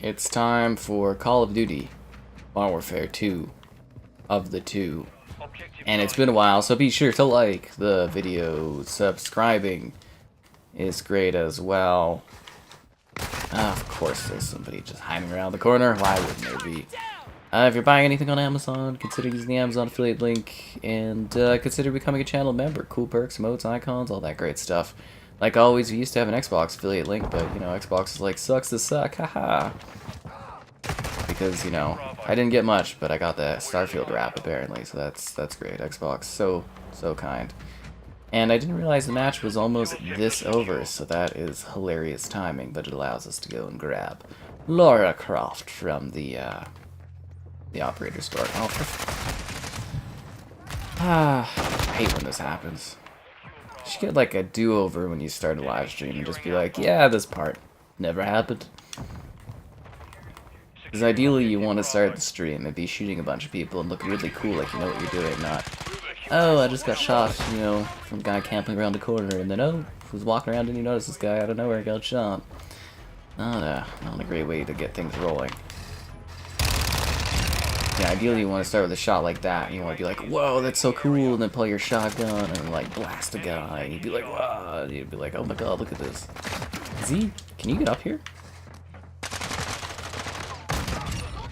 It's time for Call of Duty Modern Warfare 2 of the 2. And it's been a while, so be sure to like the video. Subscribing is great as well. Of course, there's somebody just hiding around the corner. Why wouldn't there be? If you're buying anything on Amazon, consider using the Amazon affiliate link, and consider becoming a channel member. Cool perks, emotes, icons, all that great stuff. Like always, we used to have an Xbox affiliate link, but, you know, Xbox is like, sucks to suck, haha. Because, you know, I didn't get much, but I got the Starfield wrap, apparently, so that's great. Xbox, so kind. And I didn't realize the match was almost this over, so that is hilarious timing, but it allows us to go and grab Lara Croft from the operator store. I hate when this happens. You should get like a do-over when you start a live stream and just be like, yeah, this part never happened. Because ideally you want to start the stream and be shooting a bunch of people and look really cool like you know what you're doing, not, oh, I just got shot, you know, from a guy camping around the corner, and then, oh, who's walking around and you notice this guy out of nowhere got shot. Not a great way to get things rolling. Yeah, ideally you want to start with a shot like that, and you want to be like, whoa, that's so cool, and then pull your shotgun and like blast a guy, and you'd be like, wow, and you'd be like, oh my god, look at this. Z, can you get up here?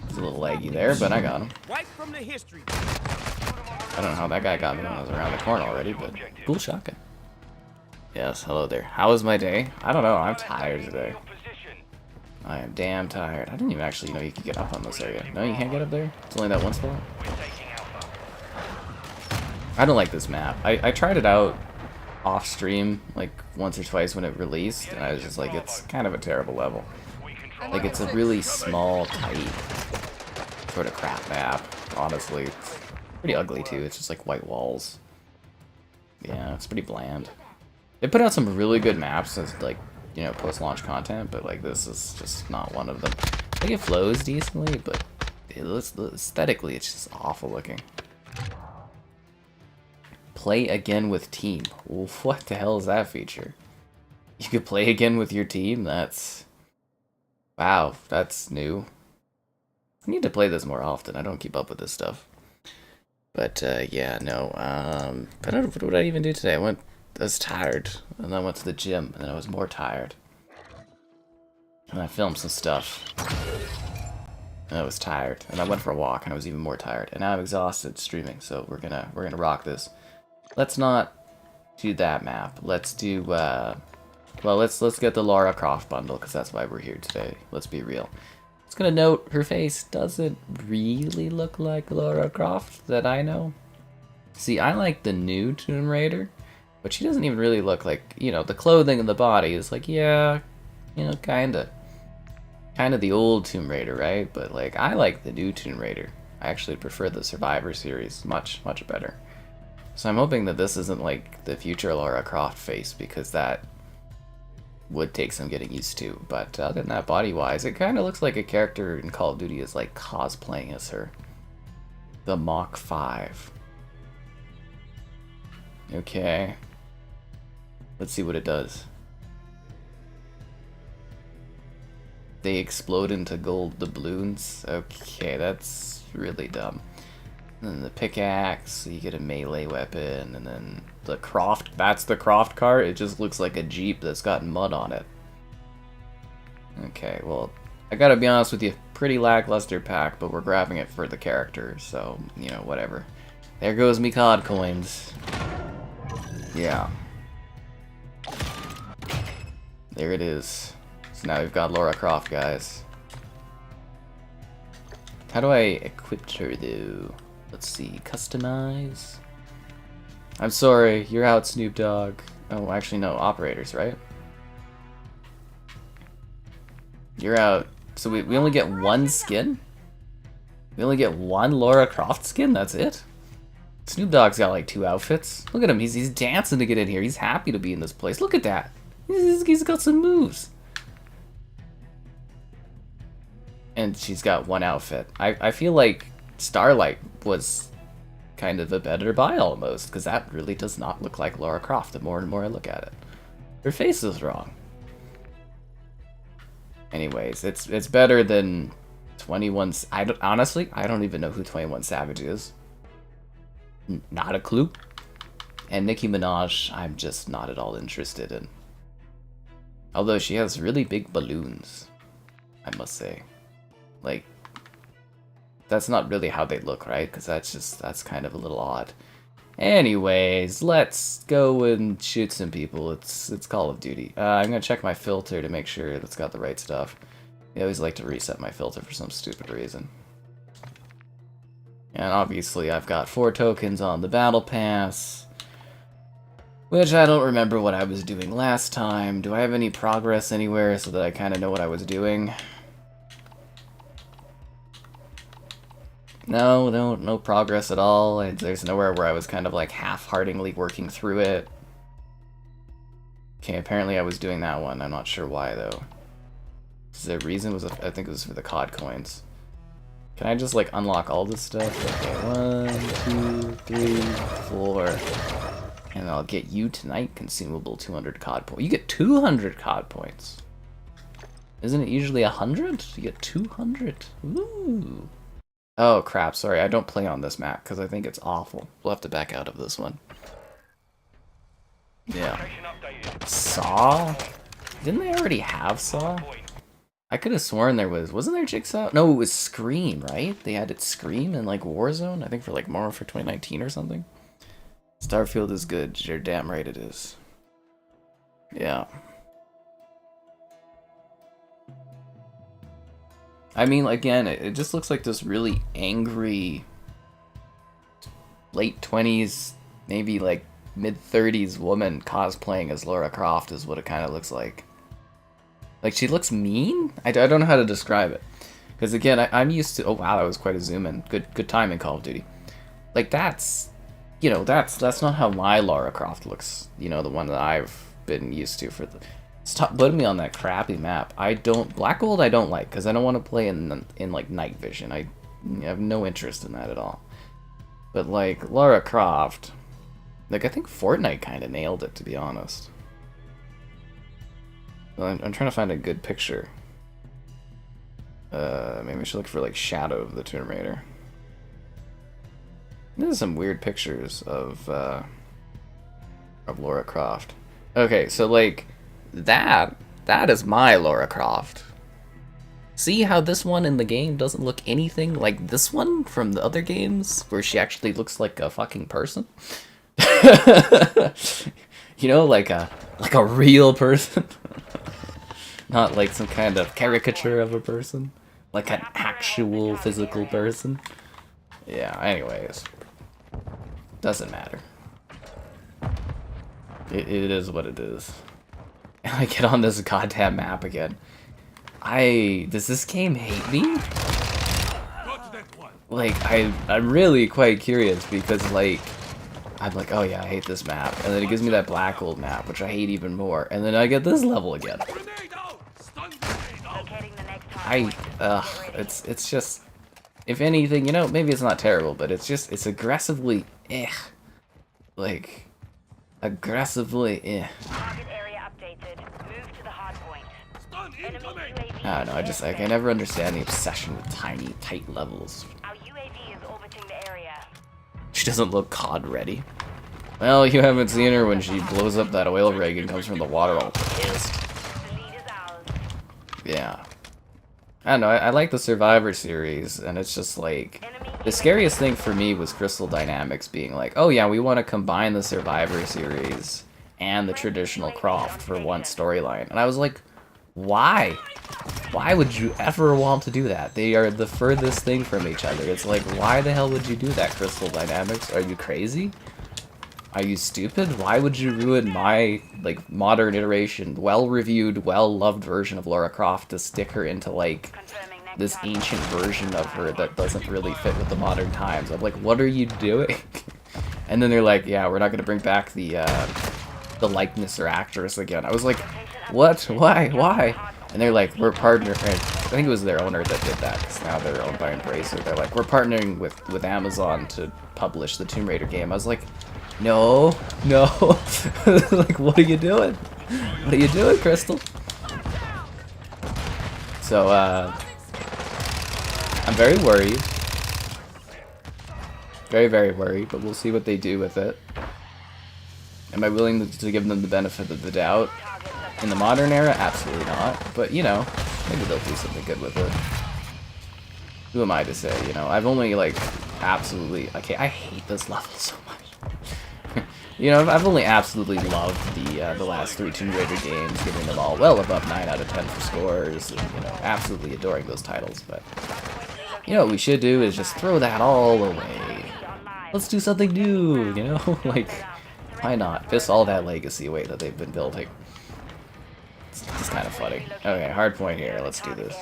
It's a little laggy there, but I got him. I don't know how that guy got me when I was around the corner already, but cool shotgun. Yes, hello there. How was my day? I don't know, I'm tired today. I am damn tired. I didn't even actually know you could get up on this area. No, you can't get up there? It's only that one spot? I don't like this map. I tried it out off stream like once or twice when it released, and I was just like, it's kind of a terrible level. Like, it's a really small, tight, sort of crap map, honestly. It's pretty ugly too. It's just like white walls. Yeah, it's pretty bland. They put out some really good maps as like, you know, post-launch content, but like this is just not one of them. I think it flows decently, but aesthetically it's just awful looking. Play again with team. What the hell is that feature? You could play again with your team? That's... wow, that's new. I need to play this more often. I don't keep up with this stuff. But yeah, no. But what did I even do today? I was tired, and then I went to the gym, and then I was more tired. And I filmed some stuff, and I was tired. And I went for a walk, and I was even more tired. And now I'm exhausted streaming, so we're gonna rock this. Let's not do that map. Let's do well, let's get the Lara Croft bundle, because that's why we're here today. Let's be real. Just gonna note, her face doesn't really look like Lara Croft that I know. See, I like the new Tomb Raider. But she doesn't even really look like, you know, the clothing and the body is like, yeah, you know, kinda the old Tomb Raider, right? But like, I like the new Tomb Raider. I actually prefer the Survivor series much better. So I'm hoping that this isn't like the future Lara Croft face, because that would take some getting used to. But other than that, body-wise, it kind of looks like a character in Call of Duty is like cosplaying as her. The Mach 5. Okay. Let's see what it does. They explode into gold doubloons. Okay, that's really dumb. And then the pickaxe, so you get a melee weapon, and then the Croft, that's the Croft cart. It just looks like a Jeep that's got mud on it. Okay, well, I gotta be honest with you, pretty lackluster pack, but we're grabbing it for the character, so, you know, whatever. There goes me COD coins. Yeah. There it is. So now we've got Lara Croft, guys. How do I equip her, though? Let's see. Customize. I'm sorry. You're out, Snoop Dogg. Oh, actually, no. Operators, right? You're out. So we only get one skin? We only get one Lara Croft skin? That's it? Snoop Dogg's got like 2 outfits. Look at him, he's dancing to get in here. He's happy to be in this place. Look at that. He's got some moves. And she's got 1 outfit. I feel like Starlight was kind of a better buy almost, because that really does not look like Lara Croft the more and more I look at it. Her face is wrong. Anyways, it's better than 21. Honestly, I don't even know who 21 Savage is. Not a clue. And Nicki Minaj, I'm just not at all interested in. Although she has really big balloons, I must say. Like, that's not really how they look, right? Because that's kind of a little odd. Anyways, let's go and shoot some people. It's Call of Duty. I'm gonna check my filter to make sure it's got the right stuff. I always like to reset my filter for some stupid reason. And obviously I've got 4 tokens on the battle pass, which I don't remember what I was doing last time. Do I have any progress anywhere so that I kind of know what I was doing? No progress at all. There's nowhere where I was kind of like half-heartedly working through it. Okay, apparently I was doing that one. I'm not sure why though. Is there a reason? I think it was for the COD coins. Can I just like unlock all this stuff? Okay, 1, 2, 3, 4. And I'll get you tonight, consumable 200 COD points. You get 200 COD points. Isn't it usually 100? You get 200. Ooh. Oh crap, sorry, I don't play on this map because I think it's awful. We'll have to back out of this one. Yeah. Saw? Didn't they already have Saw? I could have sworn there wasn't there Jigsaw? No, it was Scream, right? They added Scream in like Warzone, I think for like more for 2019 or something. Starfield is good, you're damn right it is. Yeah. I mean, again, it just looks like this really angry late 20s, maybe like mid-30s woman cosplaying as Lara Croft is what it kind of looks like. Like, she looks mean? I don't know how to describe it. Because again, I'm used to... Oh wow, that was quite a zoom in. Good time in Call of Duty. Like, that's... You know, that's not how my Lara Croft looks. You know, the one that I've been used to for the... Stop putting me on that crappy map. Black Gold I don't like, because I don't want to play in like night vision. I have no interest in that at all. But like Lara Croft, like I think Fortnite kind of nailed it, to be honest. I'm trying to find a good picture. Maybe I should look for like Shadow of the Tomb Raider. There's some weird pictures of Lara Croft. Okay, so like. That is my Lara Croft. See how this one in the game doesn't look anything like this one from the other games, where she actually looks like a fucking person? You know, like a real person. Not like some kind of caricature of a person. Like an actual physical person. Yeah, anyways. Doesn't matter. It is what it is. And I get on this goddamn map again. Does this game hate me? Like, I'm really quite curious because, like, I'm like, oh yeah, I hate this map. And then it gives me that Black Gold map, which I hate even more. And then I get this level again. It's just, if anything, you know, maybe it's not terrible, but it's aggressively, like, aggressively, I don't know, I can never understand the obsession with tiny, tight levels. Our UAV is orbiting the area. She doesn't look COD ready. Well, you haven't seen her when she blows up that oil rig and comes from the water all pissed. Yeah. I don't know, I like the Survivor series, and it's just like... The scariest thing for me was Crystal Dynamics being like, oh yeah, we want to combine the Survivor series and the traditional Croft for one storyline. And I was like, why? Why would you ever want to do that? They are the furthest thing from each other. It's like, why the hell would you do that, Crystal Dynamics? Are you crazy? Are you stupid? Why would you ruin my, like, modern iteration, well-reviewed, well-loved version of Lara Croft to stick her into, like, this ancient version of her that doesn't really fit with the modern times? I'm like, what are you doing? And then they're like, yeah, we're not going to bring back the likeness or actress again. I was like, what? Why? And they're like, we're partnering. I think it was their owner that did that, because now they're owned by Embracer. They're like, we're partnering with Amazon to publish the Tomb Raider game. I was like, no. Like, what are you doing? What are you doing, Crystal? So, I'm very worried. Very, very worried, but we'll see what they do with it. Am I willing to give them the benefit of the doubt? In the modern era, absolutely not. But, you know, maybe they'll do something good with it. Who am I to say, you know? I've only, like, absolutely... Okay, I hate this level so much. You know, I've only absolutely loved the last 3 Tomb Raider games, giving them all well above 9 out of 10 for scores, and, you know, absolutely adoring those titles, but... You know what we should do is just throw that all away. Let's do something new, you know? Like, why not? Piss all that legacy away that they've been building. It's just kind of funny. Okay, hard point here. Let's do this.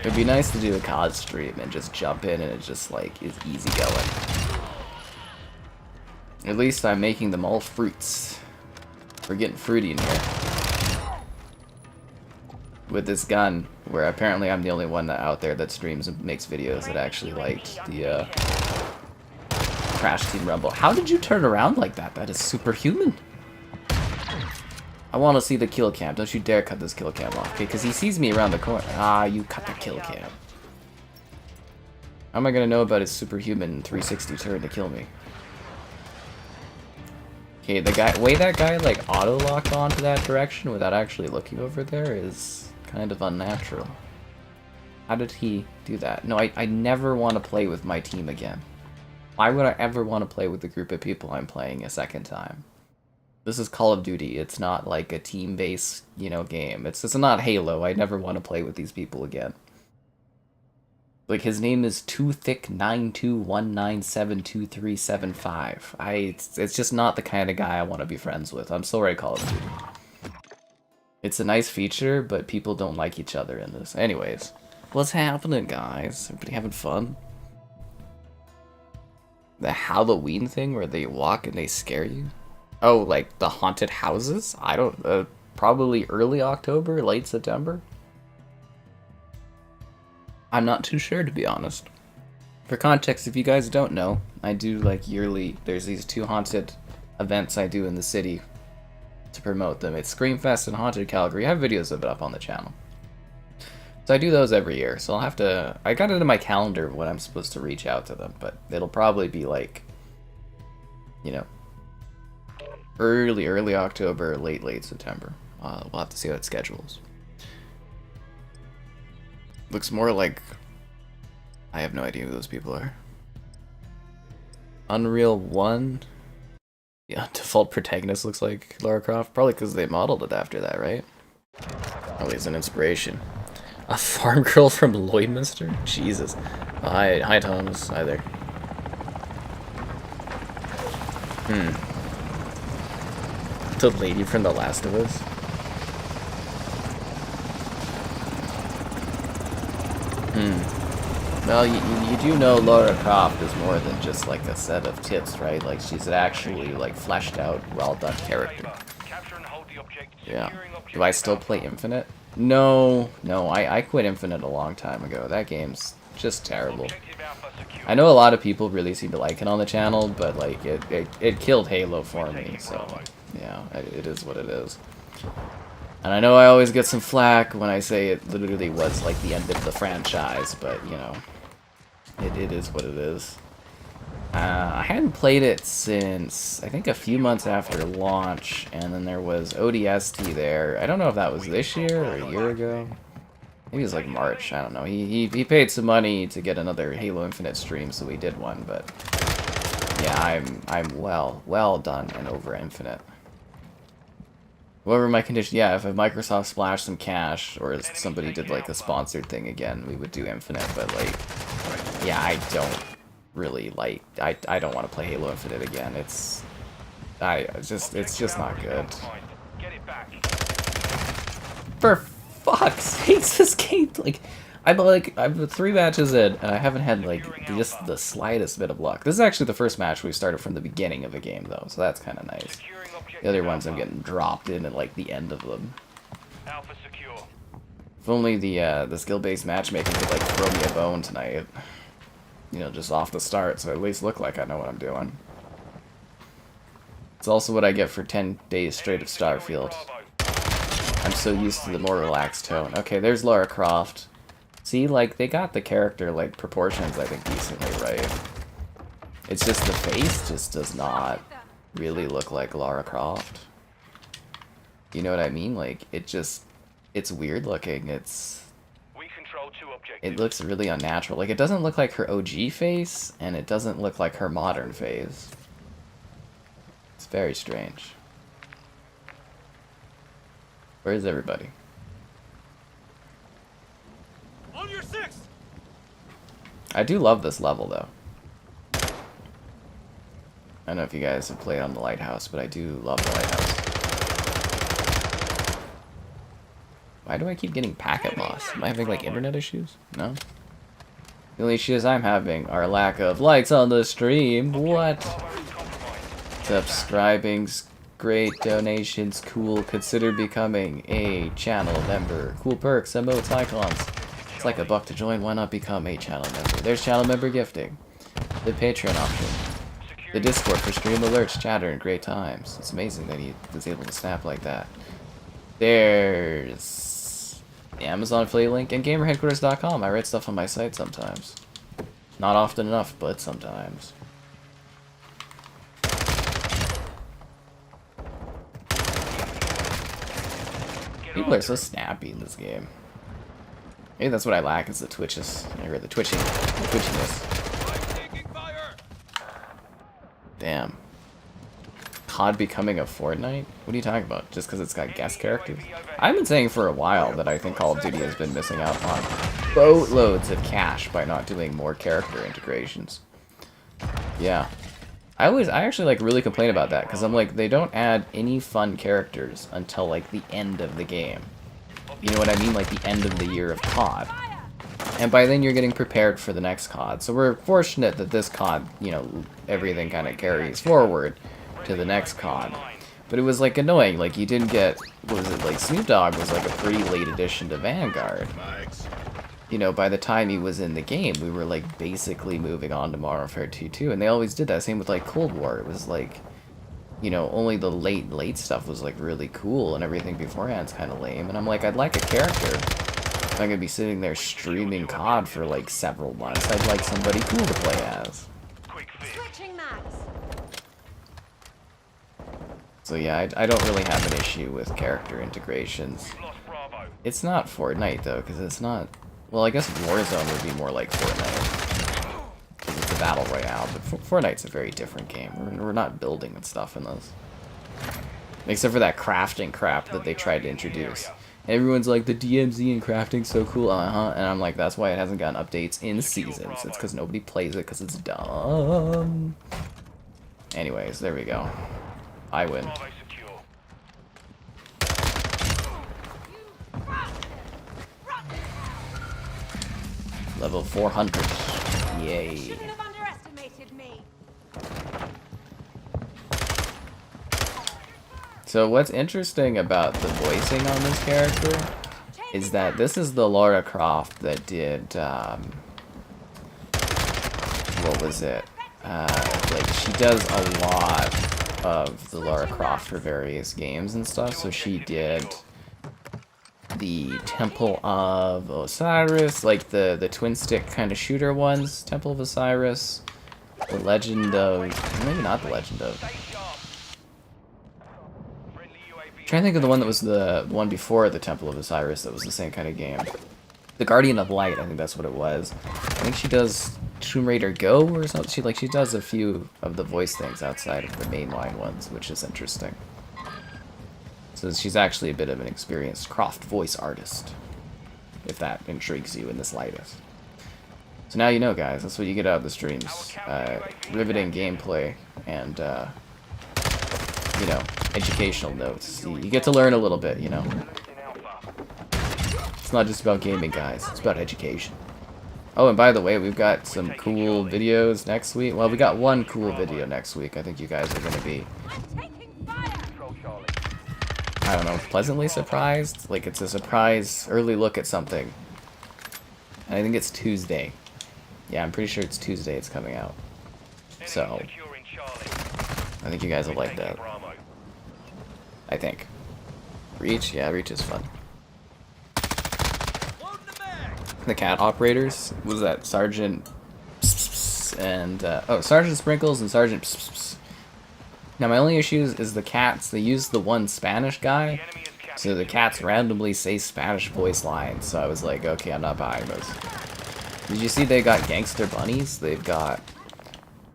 It'd be nice to do a COD stream and just jump in and it just, like, is easy going. At least I'm making them all fruits. We're getting fruity in here. With this gun, where apparently I'm the only one out there that streams and makes videos that actually liked the Crash Team Rumble. How did you turn around like that? That is superhuman. I want to see the kill cam. Don't you dare cut this kill cam off, okay? Because he sees me around the corner. Ah, you cut the kill cam. How am I going to know about his superhuman 360 turn to kill me? Okay, the way that guy, like, auto-locked onto that direction without actually looking over there is kind of unnatural. How did he do that? No, I never want to play with my team again. Why would I ever want to play with the group of people I'm playing a second time? This is Call of Duty. It's not like a team-based, you know, game. It's not Halo. I never want to play with these people again. Like, his name is 2thick9219723755. It's just not the kind of guy I want to be friends with. I'm sorry, Call of Duty. It's a nice feature, but people don't like each other in this. Anyways, what's happening, guys? Everybody having fun? The Halloween thing where they walk and they scare you? Oh, like the haunted houses? I don't... probably early October, late September? I'm not too sure, to be honest. For context, if you guys don't know, I do, like, yearly... There's these 2 haunted events I do in the city to promote them. It's Screamfest and Haunted Calgary. I have videos of it up on the channel. So I do those every year, so I'll have to... I got it in my calendar when I'm supposed to reach out to them, but it'll probably be, like, you know, early October, late September. We'll have to see how it schedules. Looks more like... I have no idea who those people are. Unreal 1? Yeah, default protagonist looks like Lara Croft. Probably because they modeled it after that, right? Oh, he's an inspiration. A farm girl from Lloydminster? Jesus. Oh, hi Thomas. Hi there. The lady from The Last of Us? Well, you do know Lara Croft is more than just like a set of tits, right? Like, she's an actually, like, fleshed out, well done character. Yeah. Do I still play Infinite? No, I quit Infinite a long time ago. That game's just terrible. I know a lot of people really seem to like it on the channel, but, like, it killed Halo for me, so, yeah, it is what it is. And I know I always get some flack when I say it literally was, like, the end of the franchise, but, you know, it is what it is. I hadn't played it since, I think, a few months after launch, and then there was ODST there. I don't know if that was this year or a year ago. Maybe it was, like, March, I don't know. He paid some money to get another Halo Infinite stream, so we did one, but... yeah, I'm well done and over Infinite. Whatever my condition, yeah, if Microsoft splashed some cash, or if somebody did, like, a sponsored thing again, we would do Infinite, but, like, yeah, I don't really, like, I don't want to play Halo Infinite again. It's just not good. For fuck's sake, this game, like, I'm 3 matches in, and I haven't had, like, just the slightest bit of luck. This is actually the first match we started from the beginning of a game, though, so that's kind of nice. The other ones I'm getting dropped in at, like, the end of them. If only the skill-based matchmaking could, like, throw me a bone tonight. You know, just off the start, so I at least look like I know what I'm doing. It's also what I get for 10 days straight of Starfield. I'm so used to the more relaxed tone. Okay, there's Lara Croft. See, like, they got the character, like, proportions, I think, decently right. It's just the face just does not really look like Lara Croft. You know what I mean? Like, it's weird looking. It looks really unnatural. Like, it doesn't look like her OG face, and it doesn't look like her modern face. It's very strange. Where is everybody? On your 6. I do love this level, though. I don't know if you guys have played on the Lighthouse, but I do love the Lighthouse. Why do I keep getting packet loss? Am I having, like, internet issues? No? The only issues I'm having are lack of likes on the stream. What? Subscribing's great, donations cool. Consider becoming a channel member. Cool perks, emotes, icons. It's like $1 to join. Why not become a channel member? There's channel member gifting. The Patreon option. The Discord for stream alerts, chatter, and great times. It's amazing that he was able to snap like that. There's the Amazon affiliate link and gamerheadquarters.com. I write stuff on my site sometimes. Not often enough, but sometimes. People are so snappy in this game. Maybe that's what I lack is the twitches. Or the twitching. The twitchiness. Damn. COD becoming a Fortnite? What are you talking about? Just because it's got guest characters? I've been saying for a while that I think Call of Duty has been missing out on boatloads of cash by not doing more character integrations. Yeah. I actually like really complain about that because I'm like, they don't add any fun characters until like the end of the game. You know what I mean? Like the end of the year of COD. And by then you're getting prepared for the next COD. So we're fortunate that this COD, you know, everything kind of carries forward to the next COD. But it was like annoying, like you didn't get, what was it, like Snoop Dogg was like a pretty late addition to Vanguard. You know, by the time he was in the game, we were like basically moving on to Modern Warfare 2 and they always did that. Same with like Cold War. It was like, you know, only the late stuff was like really cool and everything beforehand's kind of lame. And I'm like, I'd like a character. If I'm gonna be sitting there streaming COD for like several months, I'd like somebody cool to play as. So yeah, I don't really have an issue with character integrations. It's not Fortnite though, because it's not... Well, I guess Warzone would be more like Fortnite. Because it's a battle royale, but Fortnite's a very different game. We're not building and stuff in those. Except for that crafting crap that they tried to introduce. Everyone's like, the DMZ and crafting's so cool, and I'm like, that's why it hasn't gotten updates in seasons. It's because nobody plays it because it's dumb. Anyways, there we go. I win. Level 400. Yay. So what's interesting about the voicing on this character is that this is the Lara Croft that did, what was it? Like, she does a lot of the Lara Croft for various games and stuff. So she did the Temple of Osiris, like the twin stick kind of shooter ones, Temple of Osiris, the Legend of, maybe not the Legend of, I'm trying to think of the one that was the one before the Temple of Osiris that was the same kind of game. The Guardian of Light, I think that's what it was. I think she does Tomb Raider Go or something. She does a few of the voice things outside of the mainline ones, which is interesting. So she's actually a bit of an experienced Croft voice artist, if that intrigues you in this lightest. So now you know, guys. That's what you get out of the streams. Riveting gameplay and, you know, educational notes. You get to learn a little bit, you know. It's not just about gaming, guys. It's about education. Oh, and by the way, we've got some cool videos next week. Well, we got one cool video next week. I think you guys are going to be, I don't know, pleasantly surprised. Like, it's a surprise early look at something. And I think it's Tuesday. Yeah, I'm pretty sure it's Tuesday it's coming out. So, I think you guys will like that. I think. Reach? Yeah, Reach is fun. The cat operators? What was that? Sergeant and oh, Sergeant Sprinkles and Sergeant. Now my only issue is the cats. They use the one Spanish guy, so the cats randomly say Spanish voice lines. So I was like, okay, I'm not buying this. Did you see they got gangster bunnies? They've got,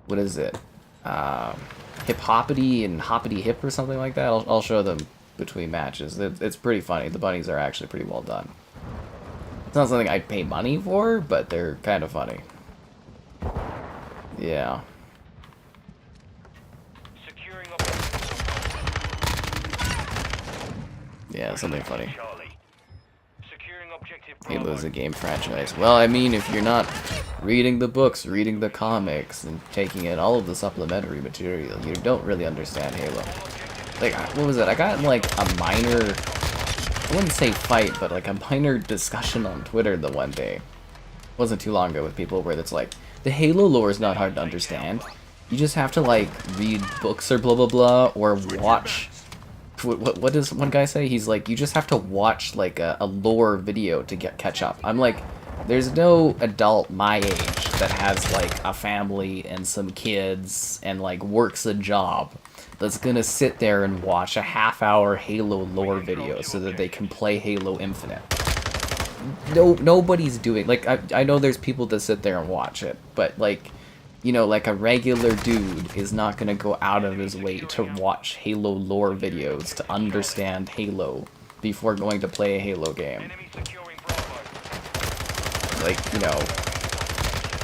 what is it? Hip Hoppity and Hoppity Hip or something like that. I'll show them between matches. It's pretty funny. The bunnies are actually pretty well done. It's not something I'd pay money for, but they're kind of funny. Yeah. Yeah, something funny. Halo's a game franchise. Well, I mean, if you're not reading the books, reading the comics, and taking in all of the supplementary material, you don't really understand Halo. Like, what was it? I got in, like, a minor, I wouldn't say fight, but, like, a minor discussion on Twitter the one day. It wasn't too long ago with people where it's like, the Halo lore is not hard to understand. You just have to, like, read books or blah blah blah, or watch... What does one guy say? He's like, you just have to watch, like, a lore video to catch up. I'm like, there's no adult my age that has, like, a family and some kids and, like, works a job that's gonna sit there and watch a half-hour Halo lore video so that they can play Halo Infinite. Nobody's doing, like, I know there's people that sit there and watch it, but, like, you know, like a regular dude is not gonna go out of his way to watch Halo lore videos to understand Halo before going to play a Halo game. Like, you know,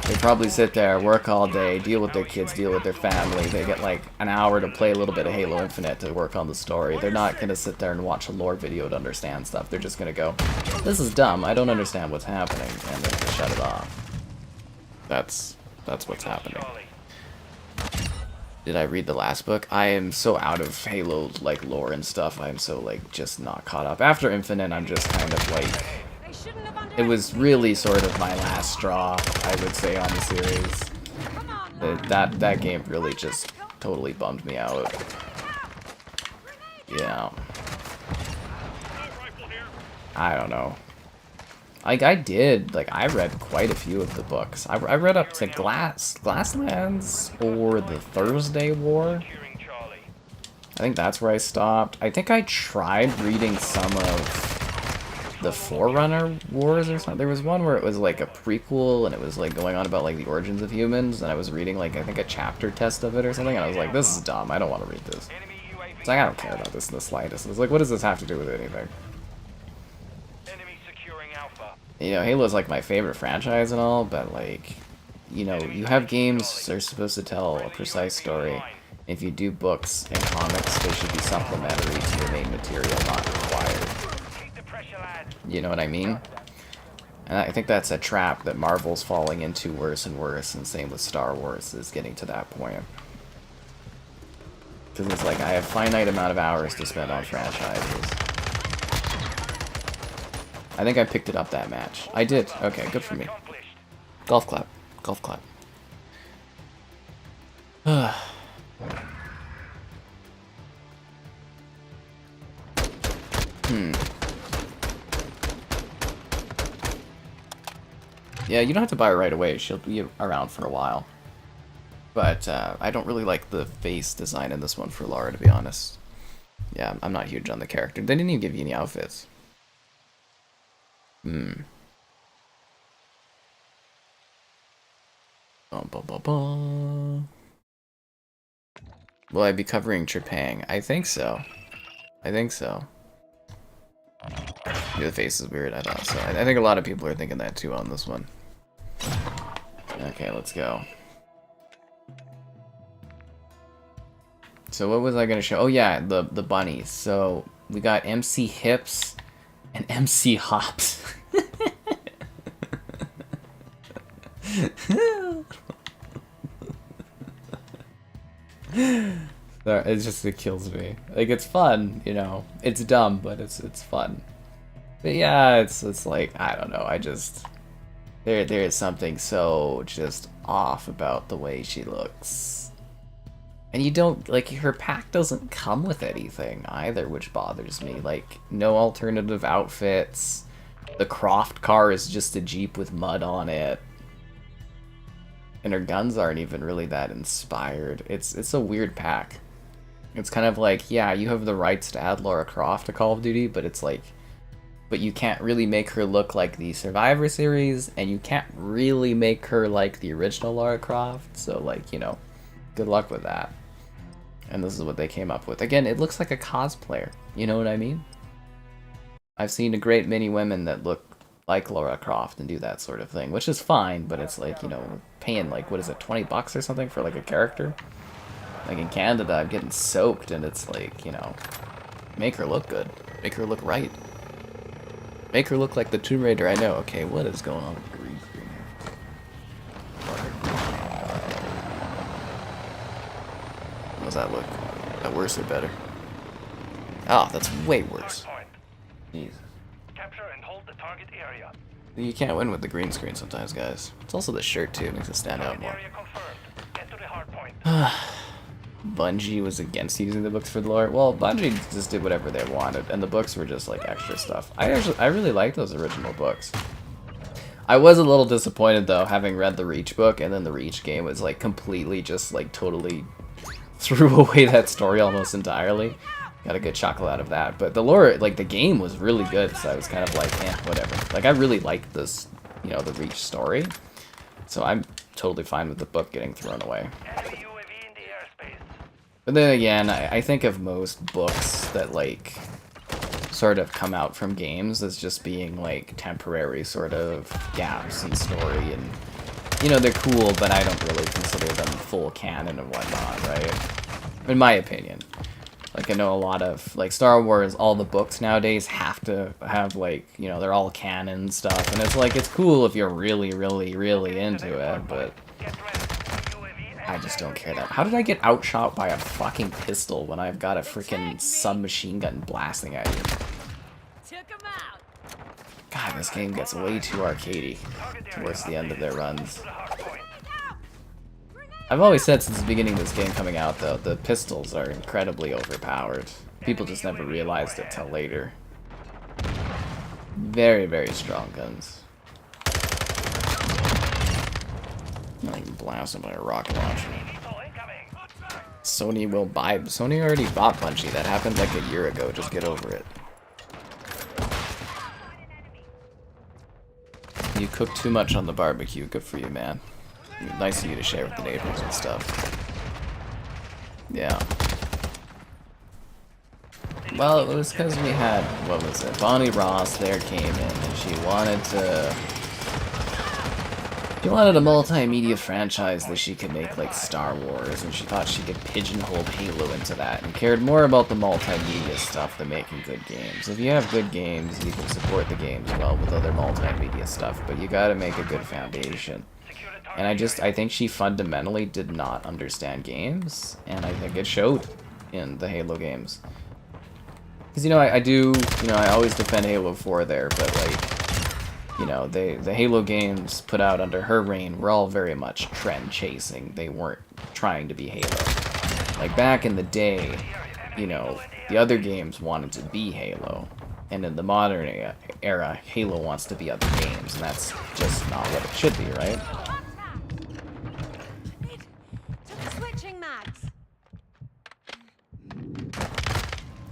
they probably sit there, work all day, deal with their kids, deal with their family. They get like an hour to play a little bit of Halo Infinite to work on the story. They're not gonna sit there and watch a lore video to understand stuff. They're just gonna go, this is dumb, I don't understand what's happening, and then just shut it off. That's what's happening. Did I read the last book? I am so out of Halo, like, lore and stuff. I'm so, like, just not caught up. After Infinite, I'm just kind of, like... It was really sort of my last straw, I would say, on the series. That game really just totally bummed me out. Yeah. I don't know. Like, I read quite a few of the books. I read up to Glasslands or the Thursday War. I think that's where I stopped. I think I tried reading some of the Forerunner Wars or something. There was one where it was like a prequel and it was like going on about like the origins of humans, and I was reading like, I think a chapter test of it or something, and I was like, this is dumb, I don't want to read this. It's like, I don't care about this in the slightest. It's like, what does this have to do with anything? You know, Halo's like my favorite franchise and all, but like, you know, you have games that are supposed to tell a precise story. If you do books and comics, they should be supplementary to your main material, not required. You know what I mean? And I think that's a trap that Marvel's falling into worse and worse, and same with Star Wars is getting to that point. Because it's like, I have a finite amount of hours to spend on franchises. I think I picked it up that match. I did. Okay, good for me. Golf clap. Golf clap. Yeah, you don't have to buy her right away. She'll be around for a while. But I don't really like the face design in this one for Lara, to be honest. Yeah, I'm not huge on the character. They didn't even give you any outfits. Will I be covering Trepang? I think so. I think so. Yeah, the face is weird, I thought so. I think a lot of people are thinking that too on this one. Okay, let's go. So what was I gonna show? Oh yeah, the bunnies. So we got MC Hips and MC Hops. It kills me. Like, it's fun, you know. It's dumb, but it's fun. But yeah, it's like, I don't know. I just there is something so just off about the way she looks. And you don't, like, her pack doesn't come with anything either, which bothers me. Like, no alternative outfits. The Croft car is just a Jeep with mud on it. And her guns aren't even really that inspired. It's a weird pack. It's kind of like, yeah, you have the rights to add Lara Croft to Call of Duty, but it's like, but you can't really make her look like the Survivor series, and you can't really make her like the original Lara Croft, so like, you know, good luck with that. And this is what they came up with. Again, it looks like a cosplayer, you know what I mean? I've seen a great many women that look like Lara Croft and do that sort of thing, which is fine, but it's like, you know, paying like, what is it, 20 bucks or something for like a character? Like in Canada, I'm getting soaked, and it's like, you know, make her look good. Make her look right. Make her look like the Tomb Raider I know. Okay, what is going on with the green screen here? How does that look? Is that worse or better? Oh, that's way worse. Jesus. Capture and hold the target area. You can't win with the green screen sometimes, guys. It's also the shirt, too. It makes it stand out more. Area confirmed. Get to the hard point. Bungie was against using the books for the lore. Well, Bungie just did whatever they wanted, and the books were just like extra stuff. I really liked those original books. I was a little disappointed though, having read the Reach book, and then the Reach game was like completely just like totally threw away that story almost entirely. Got a good chuckle out of that, but the lore, like the game was really good, so I was kind of like, eh, whatever. Like I really liked this, you know, the Reach story, so I'm totally fine with the book getting thrown away. But then again, I think of most books that, like, sort of come out from games as just being, like, temporary sort of gaps in story, and, you know, they're cool, but I don't really consider them full canon and whatnot, right? In my opinion. Like, I know a lot of, like, Star Wars, all the books nowadays have to have, like, you know, they're all canon stuff, and it's like, it's cool if you're really, really, really into it, but I just don't care that. How did I get outshot by a fucking pistol when I've got a freaking submachine gun blasting at you? God, this game gets way too arcadey towards the end of their runs. I've always said since the beginning of this game coming out, though, the pistols are incredibly overpowered. People just never realized it till later. Very, very strong guns. I can blast him by a rocket launcher. Sony will buy. Sony already bought Bungie. That happened like a year ago. Just get over it. You cook too much on the barbecue. Good for you, man. Nice of you to share with the neighbors and stuff. Yeah. Well, it was because we had, what was it? Bonnie Ross there came in, and she wanted to. She wanted a multimedia franchise that she could make like Star Wars, and she thought she could pigeonhole Halo into that, and cared more about the multimedia stuff than making good games. If you have good games, you can support the games well with other multimedia stuff, but you gotta make a good foundation. And I think she fundamentally did not understand games, and I think it showed in the Halo games. Because, you know, I always defend Halo 4 there, but like, you know, the Halo games put out under her reign were all very much trend chasing. They weren't trying to be Halo. Like back in the day, you know, the other games wanted to be Halo. And in the modern era, Halo wants to be other games, and that's just not what it should be, right?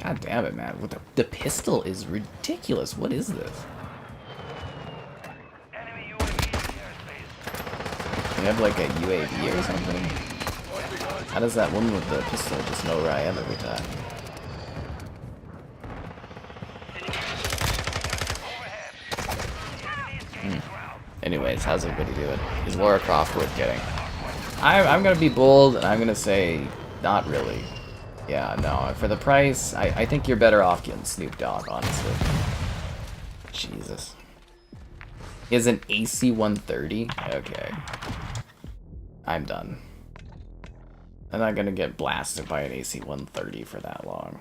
God damn it, man. The pistol is ridiculous. What is this? You have like a UAV or something? How does that woman with the pistol just know where I am every time? Anyways, how's everybody doing? Is Lara Croft worth getting? I'm gonna be bold, and I'm gonna say not really. Yeah, no, for the price, I think you're better off getting Snoop Dogg, honestly. Jesus. He has an AC-130? Okay. I'm done. I'm not gonna get blasted by an AC-130 for that long.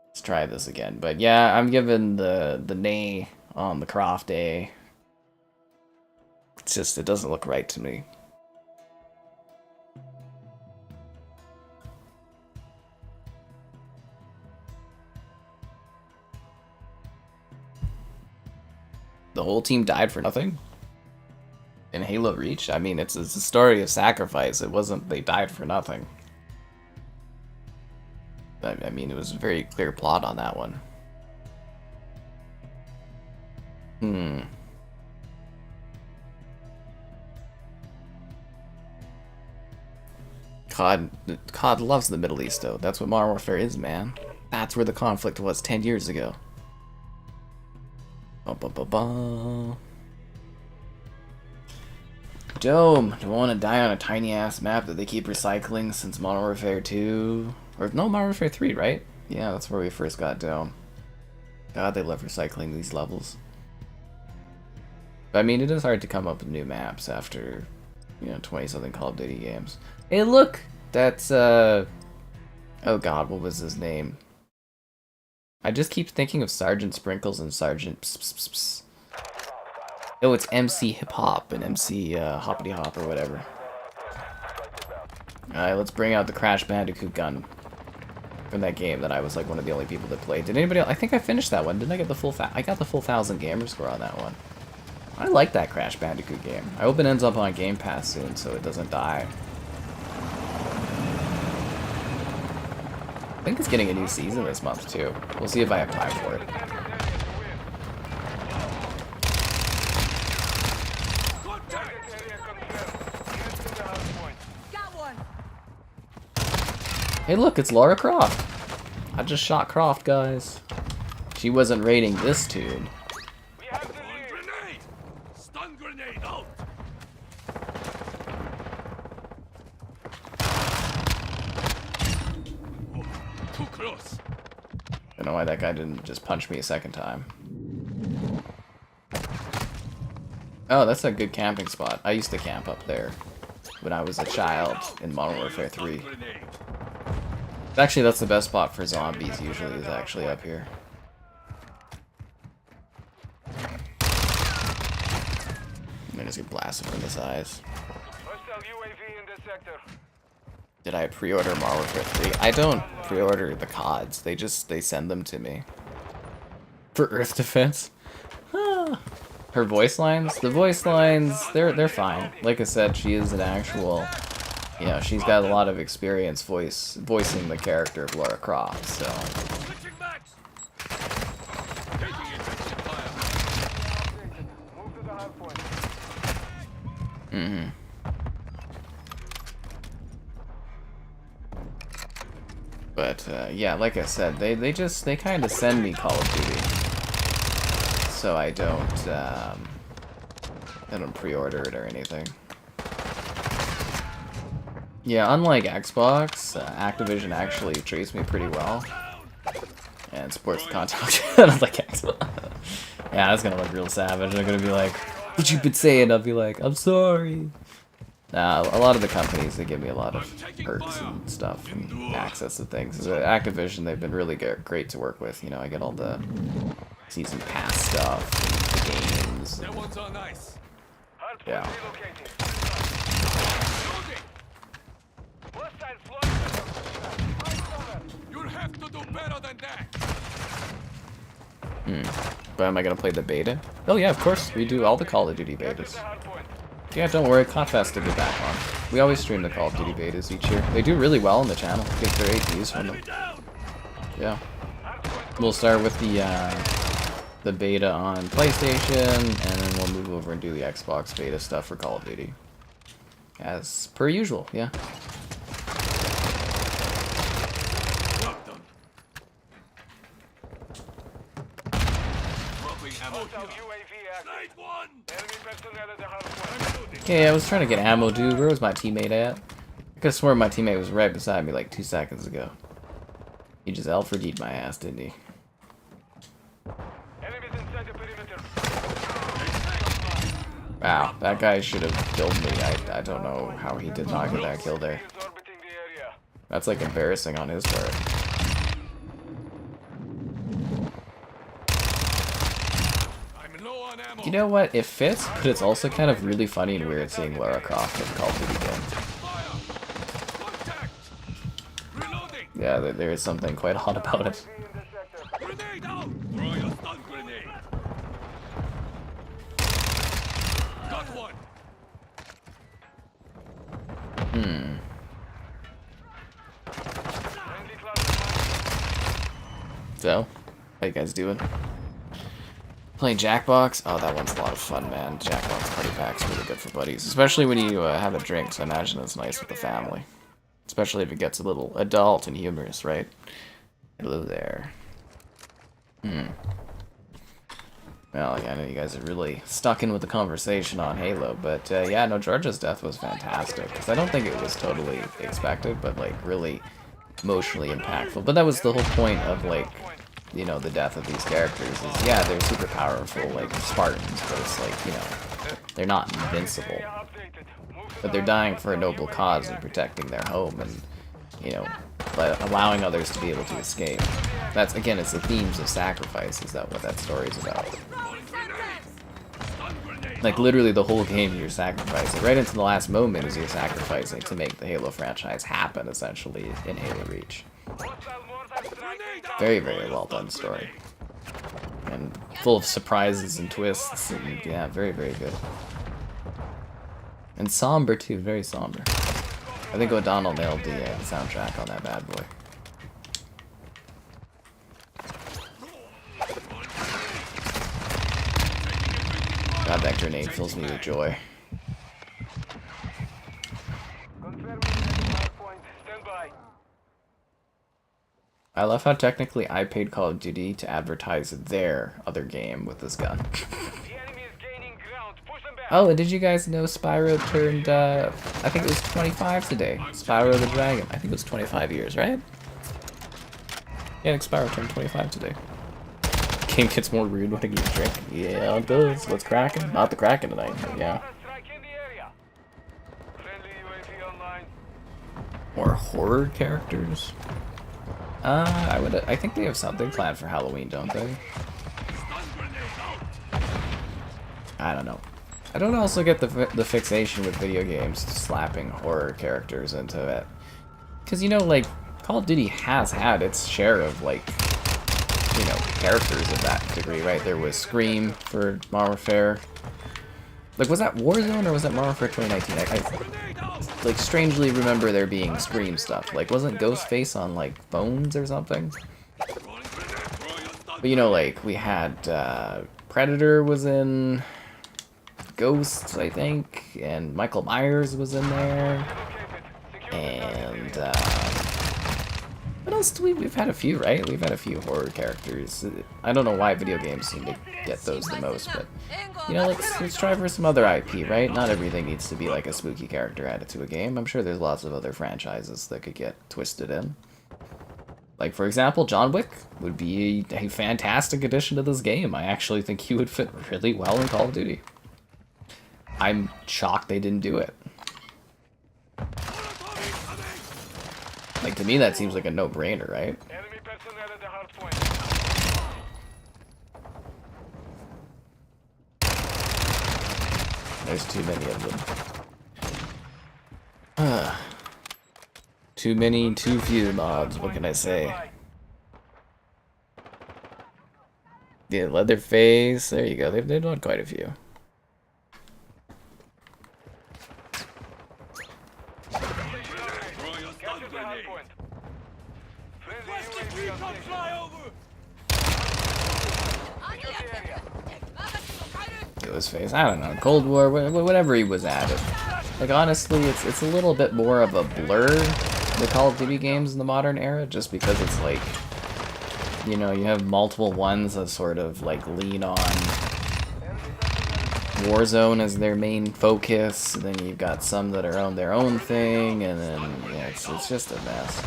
Let's try this again. But yeah, I'm giving the nay on the Croft A. It's just, it doesn't look right to me. The whole team died for nothing? In Halo Reach? I mean, it's a story of sacrifice. It wasn't they died for nothing. I mean, it was a very clear plot on that one. COD loves the Middle East, though. That's what Modern Warfare is, man. That's where the conflict was 10 years ago. Dome. Do I want to die on a tiny-ass map that they keep recycling since Modern Warfare 2? Or, no, Modern Warfare 3, right? Yeah, that's where we first got Dome. God, they love recycling these levels. But, I mean, it is hard to come up with new maps after, you know, 20-something Call of Duty games. Hey, look! That's, oh god, what was his name? I just keep thinking of Sergeant Sprinkles and Sergeant Pss, Pss, Pss. Oh, it's MC Hip Hop and MC Hoppity Hop or whatever. Alright, let's bring out the Crash Bandicoot gun from that game that I was like one of the only people that played. Did anybody else? I think I finished that one. Didn't I get the full I got the full 1,000 gamer score on that one. I like that Crash Bandicoot game. I hope it ends up on Game Pass soon so it doesn't die. I think it's getting a new season this month too. We'll see if I have time for it. Hey look, it's Lara Croft. I just shot Croft, guys. She wasn't raiding this tune. Stun grenade out. Too close. I don't know why that guy didn't just punch me a second time. Oh, that's a good camping spot. I used to camp up there when I was a child in Modern Warfare 3. Actually, that's the best spot for zombies usually, is actually up here. I'm gonna just get blasted from the eyes. Did I pre-order Modern Warfare 3? I don't pre-order the CODs. They send them to me. For Earth Defense? Her voice lines? The voice lines, they're fine. Like I said, she is an actual, you know, she's got a lot of experience voicing the character of Lara Croft, so. But yeah, like I said, they kind of send me Call of Duty, so I don't pre-order it or anything. Yeah, unlike Xbox, Activision actually treats me pretty well and supports the content. I don't like Xbox. Yeah, that's gonna look real savage. They're gonna be like, "What you been saying?" I'll be like, "I'm sorry." A lot of the companies, they give me a lot of perks and stuff and access to things. So Activision, they've been really great to work with. You know, I get all the season pass stuff and the games. Yeah. You'll have to do better than that. But am I gonna play the beta? Oh yeah, of course. We do all the Call of Duty betas. Yeah, don't worry, Confess to get back on. We always stream the Call of Duty betas each year. They do really well on the channel. Get great views from them. Yeah. We'll start with the beta on PlayStation, and then we'll move over and do the Xbox beta stuff for Call of Duty. As per usual, yeah. Okay, I was trying to get ammo, dude. Where was my teammate at? I could have sworn my teammate was right beside me like 2 seconds ago. He just Alfred-E'd my ass, didn't he? Wow, that guy should have killed me. I don't know how he did not get that kill there. That's like embarrassing on his part. You know what? It fits, but it's also kind of really funny and weird seeing Lara Croft in Call of Duty game. Yeah, there is something quite odd about it. So, how you guys doing? Playing Jackbox? Oh, that one's a lot of fun, man. Jackbox Party Pack's really good for buddies. Especially when you have a drink, so I imagine it's nice with the family. Especially if it gets a little adult and humorous, right? Hello there. Well, I know you guys are really stuck in with the conversation on Halo, but yeah, no, Georgia's death was fantastic. Because I don't think it was totally expected, but like really emotionally impactful. But that was the whole point of like, you know, the death of these characters is, yeah, they're super powerful, like Spartans, but it's like, you know, they're not invincible. But they're dying for a noble cause and protecting their home and, you know, allowing others to be able to escape. That's, again, it's the themes of sacrifice, is that what that story is about. Like, literally the whole game you're sacrificing. Right into the last moment is you're sacrificing to make the Halo franchise happen, essentially, in Halo Reach. Very, very well done story. And full of surprises and twists, and yeah, very, very good. And somber too, very somber. I think O'Donnell nailed the soundtrack on that bad boy. God, that grenade fills me with joy. I love how technically I paid Call of Duty to advertise their other game with this gun. Oh, and did you guys know Spyro turned, I think it was 25 today. Spyro the Dragon. I think it was 25 years, right? Yeah, I think Spyro turned 25 today. Game gets more rude when I get a drink. Yeah, it does. What's cracking? Not the cracking tonight, but yeah. More horror characters? I think they have something planned for Halloween, don't they? I don't know. I don't also get the fixation with video games slapping horror characters into it. Because, you know, like, Call of Duty has had its share of, like, you know, characters of that degree, right? There was Scream for Modern Warfare. Like, was that Warzone or was that Modern Warfare 2019? I like, strangely remember there being Scream stuff. Like, wasn't Ghostface on, like, Bones or something? But, you know, like, we had, Predator was in Ghosts, I think, and Michael Myers was in there. And, what else do we've had a few, right? We've had a few horror characters. I don't know why video games seem to get those the most, but, you know, let's try for some other IP, right? Not everything needs to be like a spooky character added to a game. I'm sure there's lots of other franchises that could get twisted in. Like, for example, John Wick would be a fantastic addition to this game. I actually think he would fit really well in Call of Duty. I'm shocked they didn't do it. Like, to me, that seems like a no-brainer, right? Enemy personnel at the hard point. There's too many of them. Too many, too few mods, what can I say? Yeah, Leatherface, there you go, they've done quite a few. Face. I don't know, Cold War, whatever he was added. Like, honestly, it's a little bit more of a blur, the Call of Duty games in the modern era, just because it's like, you know, you have multiple ones that sort of, like, lean on Warzone as their main focus, and then you've got some that are on their own thing, and then, yeah, it's just a mess.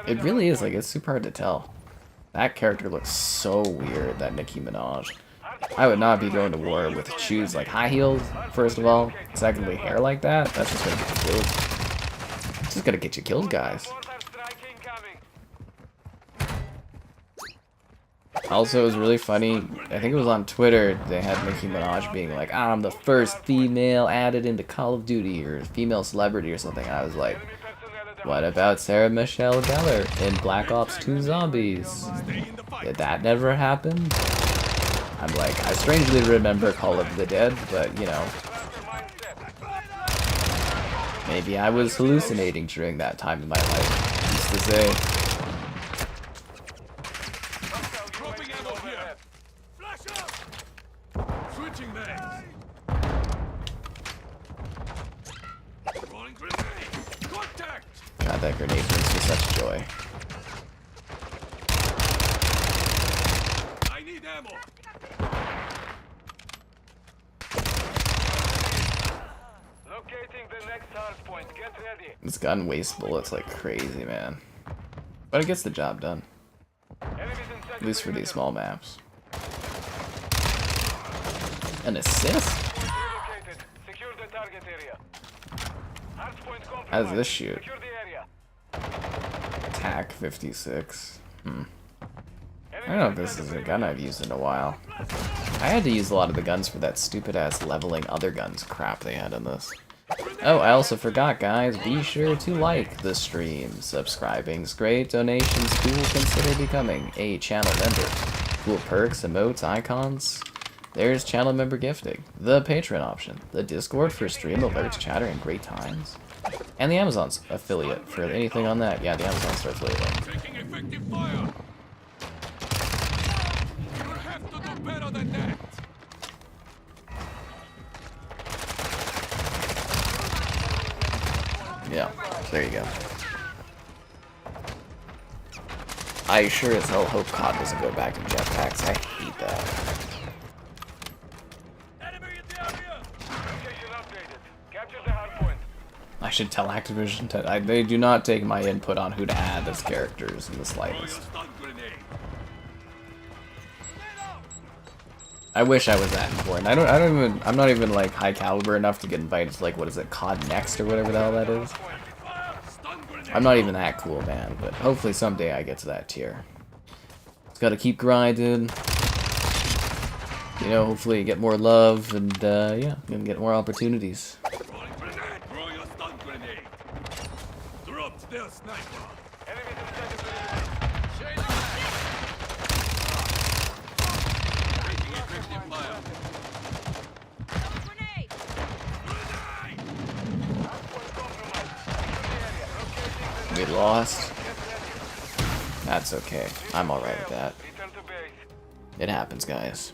It really is, like, it's super hard to tell. That character looks so weird, that Nicki Minaj. I would not be going to war with shoes like high heels, first of all. Secondly, hair like that, that's just gonna get you killed. It's just gonna get you killed, guys. Also, it was really funny, I think it was on Twitter, they had Nicki Minaj being like, I'm the first female added into Call of Duty, or female celebrity or something. I was like, what about Sarah Michelle Gellar in Black Ops 2 Zombies? Did that never happen? I'm like, I strangely remember Call of the Dead, but, you know. Maybe I was hallucinating during that time in my life. Used to say. Dropping ammo here. Flash up. Switching mags. Throwing grenade. Contact. God, that grenade brings me such joy. I need ammo. Locating the next hard point. Get ready. This gun wastes bullets like crazy, man. But it gets the job done. Enemies inside At least for the these perimeter. small maps. An assist? Point relocated. Secure the target area. Hard point compromised. How does this shoot? Secure the area. Attack 56. I don't know if this is a gun I've used in a while. I had to use a lot of the guns for that stupid ass leveling other guns crap they had in this. Oh, I also forgot, guys. Be sure to like the stream. Subscribing's great. Donations cool. Consider becoming a channel member. Cool perks, emotes, icons. There's channel member gifting. The Patreon option. The Discord for stream alerts, chatter, and great times. And the Amazon's affiliate for anything on that. Yeah, the Amazon's affiliate. Taking effective fire. You have to do better than that. Yeah, there you go. I sure as hell hope COD doesn't go back to jetpacks. I hate that. Enemy in the area. Location updated. Capture the hard point. I should tell Activision they do not take my input on who to add as characters in the slightest. Stun grenade. I wish I was that important. I'm not even like high caliber enough to get invited to like, what is it, COD Next or whatever the hell that is. Stun grenade. I'm not even that cool, man, but hopefully someday I get to that tier. Just gotta keep grinding. You know, hopefully get more love and yeah, gonna get more opportunities. Throwing grenade. Throw your stun grenade. Dropped their sniper. Enemies inside the perimeter. Chain of taking effective fire. Grenade! Grenade. Hard point compromised. Secure the area. Locating the We next lost. Get ready. That's okay. I'm alright with that. Return to base. It happens, guys.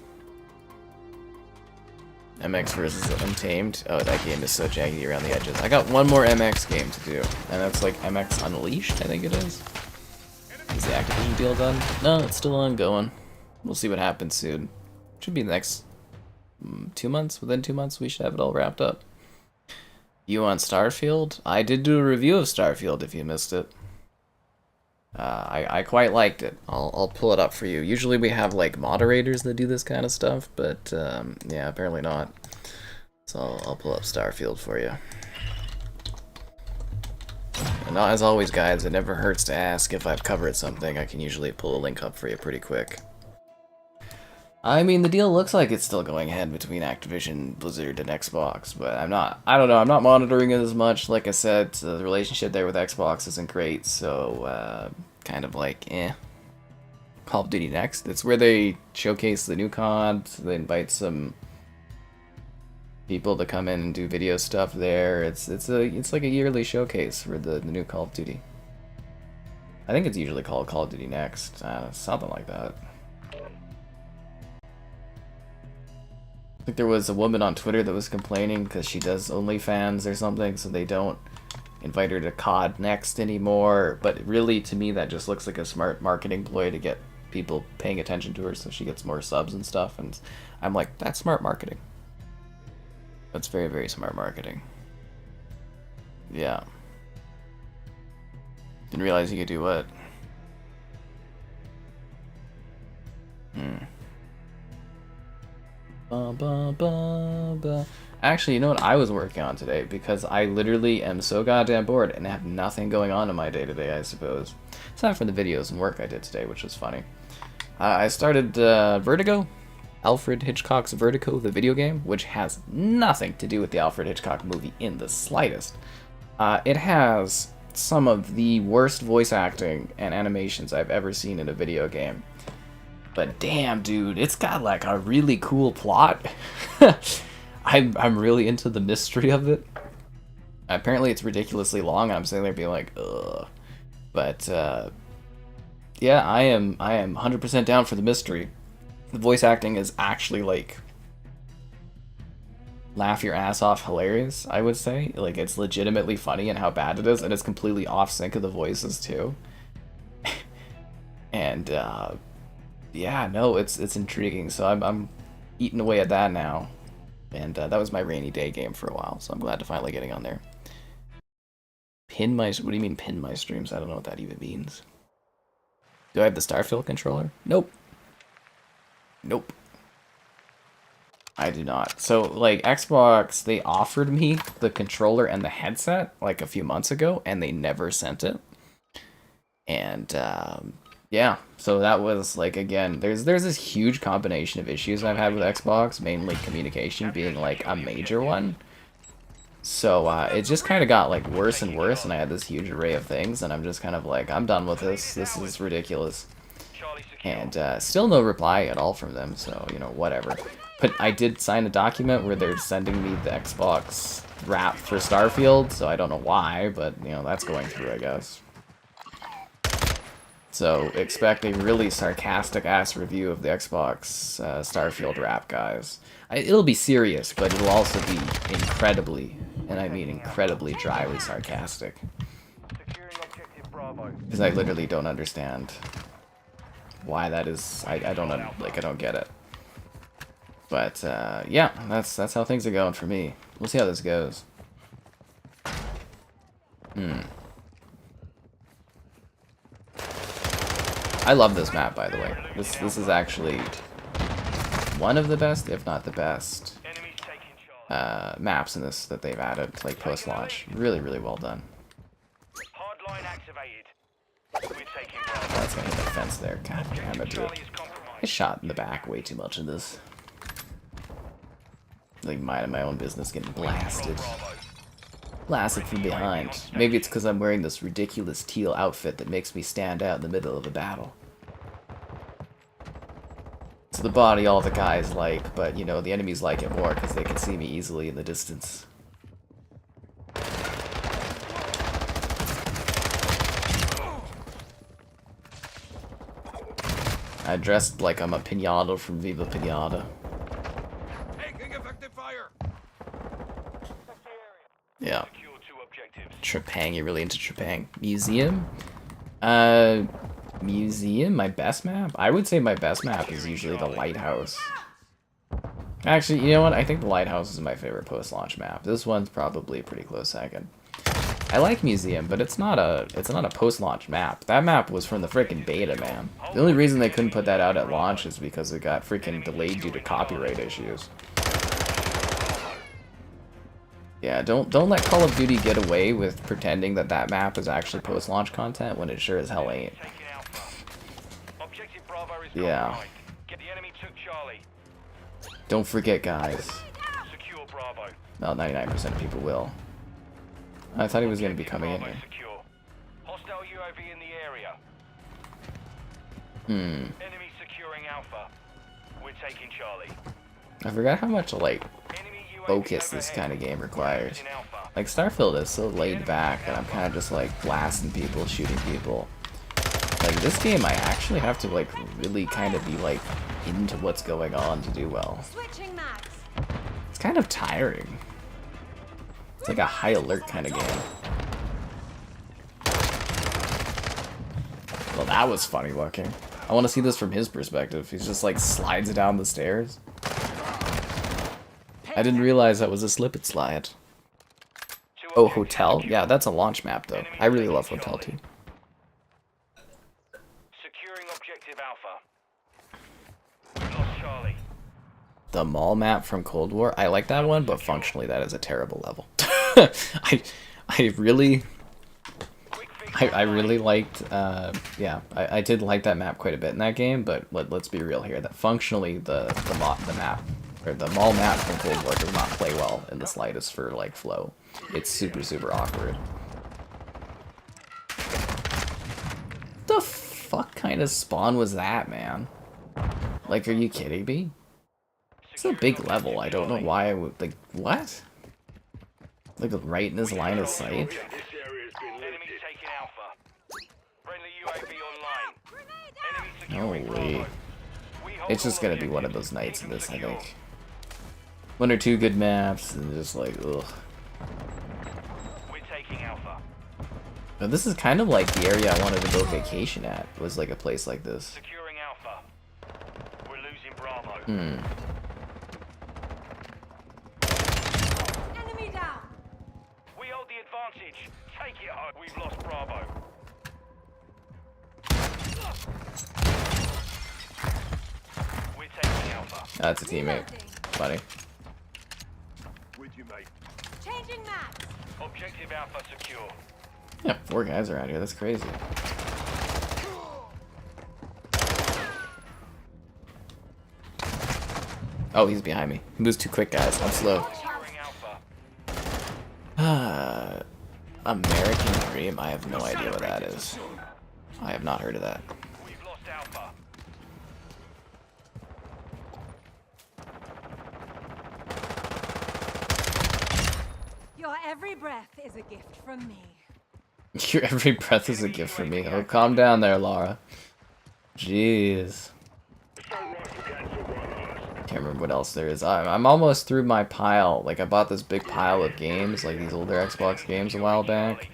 MX versus Untamed. Oh, that game is so jaggedy around the edges. I got one more MX game to do, and that's like MX Unleashed, I think it is. Is the Activision deal done? No, it's still ongoing. We'll see what happens soon. Should be the next 2 months. Within 2 months, we should have it all wrapped up. You on Starfield? I did do a review of Starfield if you missed it. I quite liked it. I'll pull it up for you. Usually we have like moderators that do this kind of stuff, but yeah, apparently not. So I'll pull up Starfield for you. And as always, guys, it never hurts to ask if I've covered something. I can usually pull a link up for you pretty quick. I mean, the deal looks like it's still going ahead between Activision, Blizzard, and Xbox, but I don't know, I'm not monitoring it as much. Like I said, the relationship there with Xbox isn't great, so, kind of like, eh. Call of Duty Next, it's where they showcase the new COD, they invite some people to come in and do video stuff there. It's like a yearly showcase for the new Call of Duty. I think it's usually called Call of Duty Next, something like that. I think there was a woman on Twitter that was complaining because she does OnlyFans or something, so they don't invite her to COD Next anymore. But really, to me, that just looks like a smart marketing ploy to get people paying attention to her so she gets more subs and stuff. And I'm like, that's smart marketing. That's very, very smart marketing. Yeah. Didn't realize you could do what? Actually, you know what I was working on today? Because I literally am so goddamn bored and have nothing going on in my day-to-day, I suppose. Aside from the videos and work I did today, which was funny. I started Vertigo. Alfred Hitchcock's Vertigo, the video game, which has nothing to do with the Alfred Hitchcock movie in the slightest. It has some of the worst voice acting and animations I've ever seen in a video game. But damn, dude, it's got like a really cool plot. I'm really into the mystery of it. Apparently it's ridiculously long, and I'm sitting there being like, ugh. But, yeah, I am 100% down for the mystery. The voice acting is actually, like, laugh your ass off hilarious, I would say. Like, it's legitimately funny in how bad it is, and it's completely off sync of the voices, too. And, yeah, no, it's intriguing. So I'm eating away at that now. And that was my rainy day game for a while, so I'm glad to finally getting on there. Pin my... What do you mean pin my streams? I don't know what that even means. Do I have the Starfield controller? Nope. Nope. I do not. So, like, Xbox, they offered me the controller and the headset, like, a few months ago, and they never sent it. And, yeah, so that was, like, again, there's this huge combination of issues I've had with Xbox, mainly communication being, like, a major one. So, it just kind of got, like, worse and worse, and I had this huge array of things, and I'm just kind of like, I'm done with this. This is ridiculous. And, still no reply at all from them, so, you know, whatever. But I did sign a document where they're sending me the Xbox wrap for Starfield, so I don't know why, but, you know, that's going through, I guess. So, expect a really sarcastic-ass review of the Xbox Starfield wrap, guys. It'll be serious, but it'll also be incredibly, and I mean incredibly dryly sarcastic. Because I literally don't understand why that is. I don't get it. But, yeah, that's how things are going for me. We'll see how this goes. I love this map, by the way. This is actually one of the best, if not the best, maps in this that they've added, like, post-launch. Really, really well done. That's gonna hit the fence there. God damn it, dude. I shot in the back way too much in this. Like, minding my own business, getting blasted. Blasted from behind. Maybe it's because I'm wearing this ridiculous teal outfit that makes me stand out in the middle of a battle. It's the body all the guys like, but, you know, the enemies like it more because they can see me easily in the distance. I dressed like I'm a Pinata from Viva Pinata. Yeah. Trepang, you're really into Trepang. Museum? Museum? My best map? I would say my best map is usually the Lighthouse. Actually, you know what? I think the Lighthouse is my favorite post-launch map. This one's probably a pretty close second. I like Museum, but it's not a post-launch map. That map was from the freaking beta, man. The only reason they couldn't put that out at launch is because it got freaking delayed due to copyright issues. Yeah, don't let Call of Duty get away with pretending that that map is actually post-launch content when it sure as hell ain't. Yeah. Don't forget, guys. Well, 99% of people will. I thought he was going to be coming in here. I forgot how much, like, focus this kind of game requires. Like, Starfield is so laid back, and I'm kind of just, like, blasting people, shooting people. Like, this game, I actually have to, like, really kind of be, like, into what's going on to do well. It's kind of tiring. It's like a high alert kind of game. Well, that was funny looking. I want to see this from his perspective. He's just, like, slides down the stairs. I didn't realize that was a slip and slide. Oh, Hotel? Yeah, that's a launch map, though. I really love Hotel, too. Securing objective Alpha. Lost Charlie. The mall map from Cold War? I like that one, but functionally that is a terrible level. I really liked, yeah, I did like that map quite a bit in that game, but let's be real here, that functionally the map, or the mall map from Cold War does not play well in the slightest for, like, flow. It's super, super awkward. The fuck kind of spawn was that, man? Like, are you kidding me? It's a big level, I don't know why I would, like, what? Like right in his line of sight. Enemies taking Alpha. Friendly UAV online. Enemy No securing way. Bravo. We hold It's just all gonna be one of objectives. those nights in Keep this, I them think. One or two good maps, and just like, ugh. We're taking Alpha. But this is kind of like the area I wanted to go vacation at. Was like a place like this. Securing Alpha. We're losing Bravo. Enemy down. We hold the advantage. Take it home. We've lost Bravo. We're taking Alpha. That's a teammate. Funny. With you, mate. Changing maps. Objective Alpha secure. Yeah, 4 guys around here. That's crazy. Oh, he's behind me. He moves too quick, guys. I'm slow. Securing Alpha. American Dream? I have no idea what that is. I have not heard of that. We've lost Alpha. Your every breath is a gift from me. Your every breath is a gift from me. Oh, calm down there, Lara. Jeez. Can't remember what else there is. I'm almost through my pile. Like, I bought this big pile of games, like these older Xbox games a while back.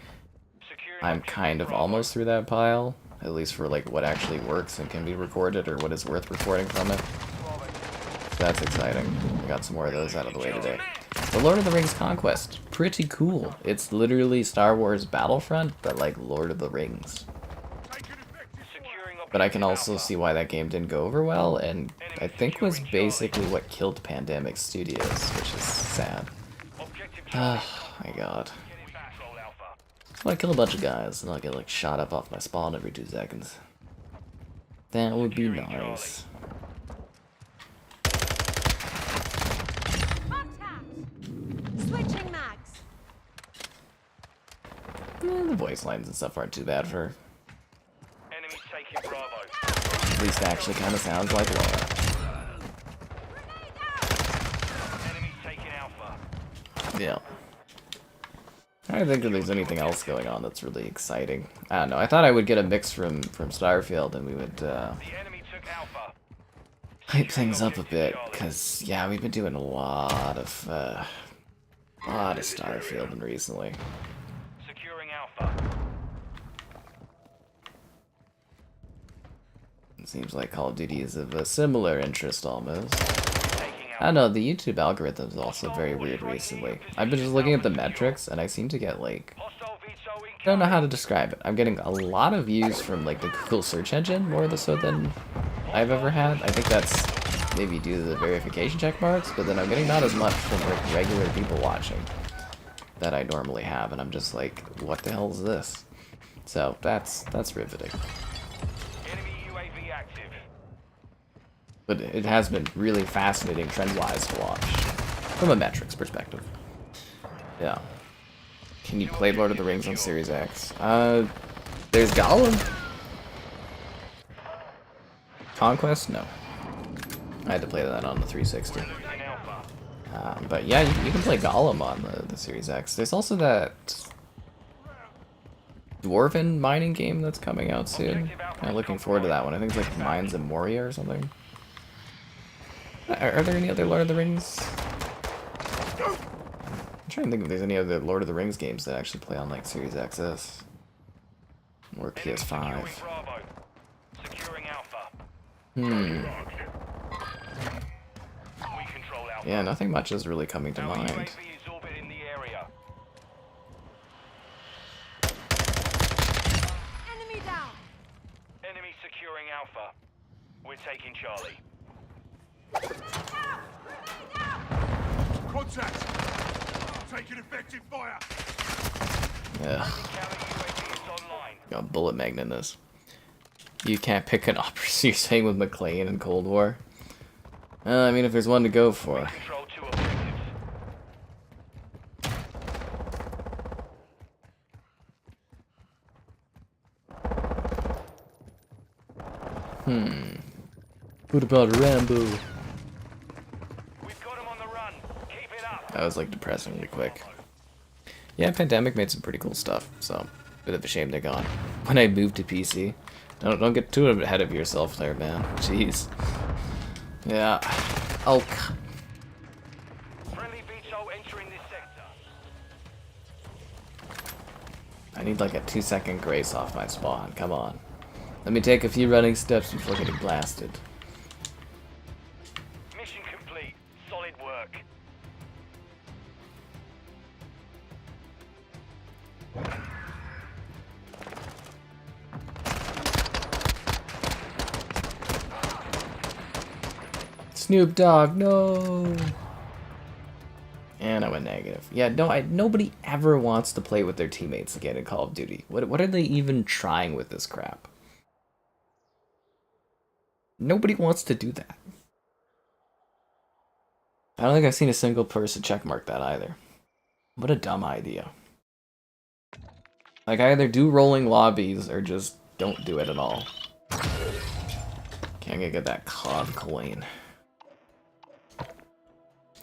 I'm kind of almost through that pile. At least for, like, what actually works and can be recorded, or what is worth recording from it. That's exciting. I got some more of those out of the way today. The Lord of the Rings Conquest. Pretty cool. It's literally Star Wars Battlefront, but like Lord of the Rings. But I can also see why that game didn't go over well, and I think was basically what killed Pandemic Studios, which is sad. Oh my god. So I kill a bunch of guys, and I'll get like shot up off my spawn every 2 seconds. That would be nice. Contact. Switching mags. The voice lines and stuff aren't too bad for. Enemies taking Bravo. At least it actually kind of sounds like Lara. Enemies taking Alpha. Yeah. I don't think that there's anything else going on that's really exciting. I don't know. I thought I would get a mix from Starfield and we would The enemy took Alpha. hype things up a bit, because yeah, we've been doing a lot of Starfield recently. Securing Alpha. It seems like Call of Duty is of a similar interest almost. Taking I don't know, the YouTube algorithm is also very weird recently. I've been just looking at the metrics and I seem to get like, Hostile VTOL I don't know how to describe it. I'm getting a lot of views from like the Google search engine, more so than I've ever had. I think that's maybe due to the verification check marks, but then I'm getting not as much from like regular people watching that I normally have, and I'm just like, what the hell is this? So that's riveting. Enemy UAV active. But it has been really fascinating trend-wise to watch from a metrics perspective. Yeah. Can you play Lord of the Rings on Series X? There's Gollum. Conquest? No. I had to play that on the 360. Losing Alpha. But yeah, you can play Gollum on the Series X. There's also that Dwarven mining game that's coming out soon. I'm looking forward to that one. I think it's like Mines of Moria or something. Are there any other Lord of the Rings? I'm trying to think if there's any other Lord of the Rings games that actually play on like Series XS or PS5. Securing Bravo. Securing Alpha. Hmm. We control Alpha. Yeah, nothing much is really coming to Our mind. UAV is orbiting the area. Enemy down. Enemy securing Alpha. We're taking Charlie. Contact! Taking effective fire! Ugh. Counter UAV is online. Got a bullet magnet in this. You can't pick an opera, so you're saying with McLean and Cold War? I mean, if there's one to go for. Control 2 objectives. What about Rambo? We've got him on the run. Keep it up. That was like depressingly quick. Yeah, Pandemic made some pretty cool stuff, so bit of a shame they're gone. When I moved to PC, don't get too ahead of yourself there, man. Jeez. Yeah. Oh. Friendly VTOL entering this sector. I need like a 2-second grace off my spawn. Come on. Let me take a few running steps before getting blasted. Mission complete. Solid work. Snoop Dogg, no. And I went negative. Yeah, no, nobody ever wants to play with their teammates again in Call of Duty. What are they even trying with this crap? Nobody wants to do that. I don't think I've seen a single person checkmark that either. What a dumb idea. Like, either do rolling lobbies or just don't do it at all. Can't get that COD coin.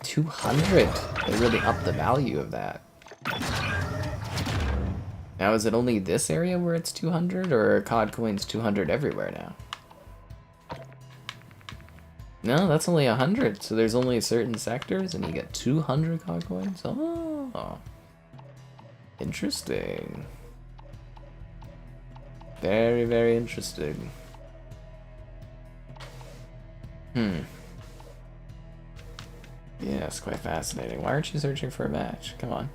200. They really upped the value of that. Now, is it only this area where it's 200, or are COD coins 200 everywhere now? No, that's only 100, so there's only certain sectors, and you get 200 COD coins? Oh. Interesting. Very, very interesting. Yeah, it's quite fascinating. Why aren't you searching for a match? Come on.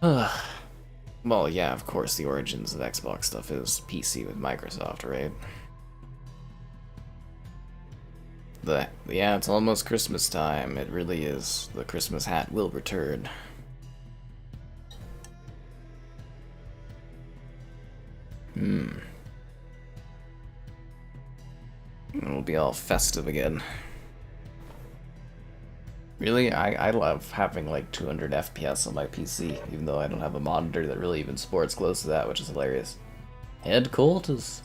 Ugh. Well, yeah, of course, the origins of Xbox stuff is PC with Microsoft, right? Yeah, it's almost Christmas time. It really is. The Christmas hat will return. It'll be all festive again. Really, I love having like 200 FPS on my PC, even though I don't have a monitor that really even sports close to that, which is hilarious. Head quarters.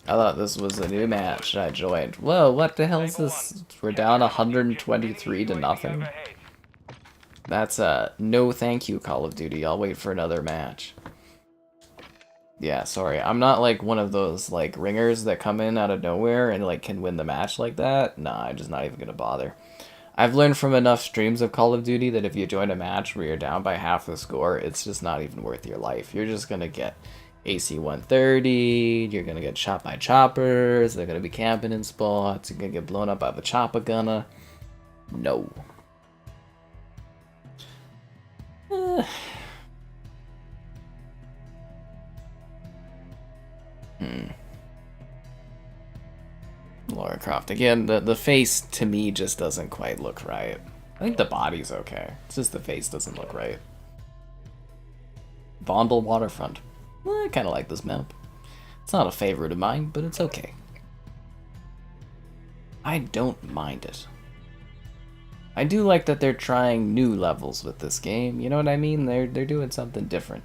I thought this was a new match I joined. Whoa, what the hell is this? We're down 123 to nothing. That's no thank you, Call of Duty. I'll wait for another match. Yeah, sorry. I'm not like one of those like ringers that come in out of nowhere and like can win the match like that. Nah, I'm just not even gonna bother. I've learned from enough streams of Call of Duty that if you join a match where you're down by half the score, it's just not even worth your life. You're just gonna get AC-130, you're gonna get shot by choppers, they're gonna be camping in spots, you're gonna get blown up by the chopper gunner. No. Lara Croft. Again, the face to me just doesn't quite look right. I think the body's okay. It's just the face doesn't look right. Vondel Waterfront. I kind of like this map. It's not a favorite of mine, but it's okay. I don't mind it. I do like that they're trying new levels with this game. You know what I mean? They're doing something different.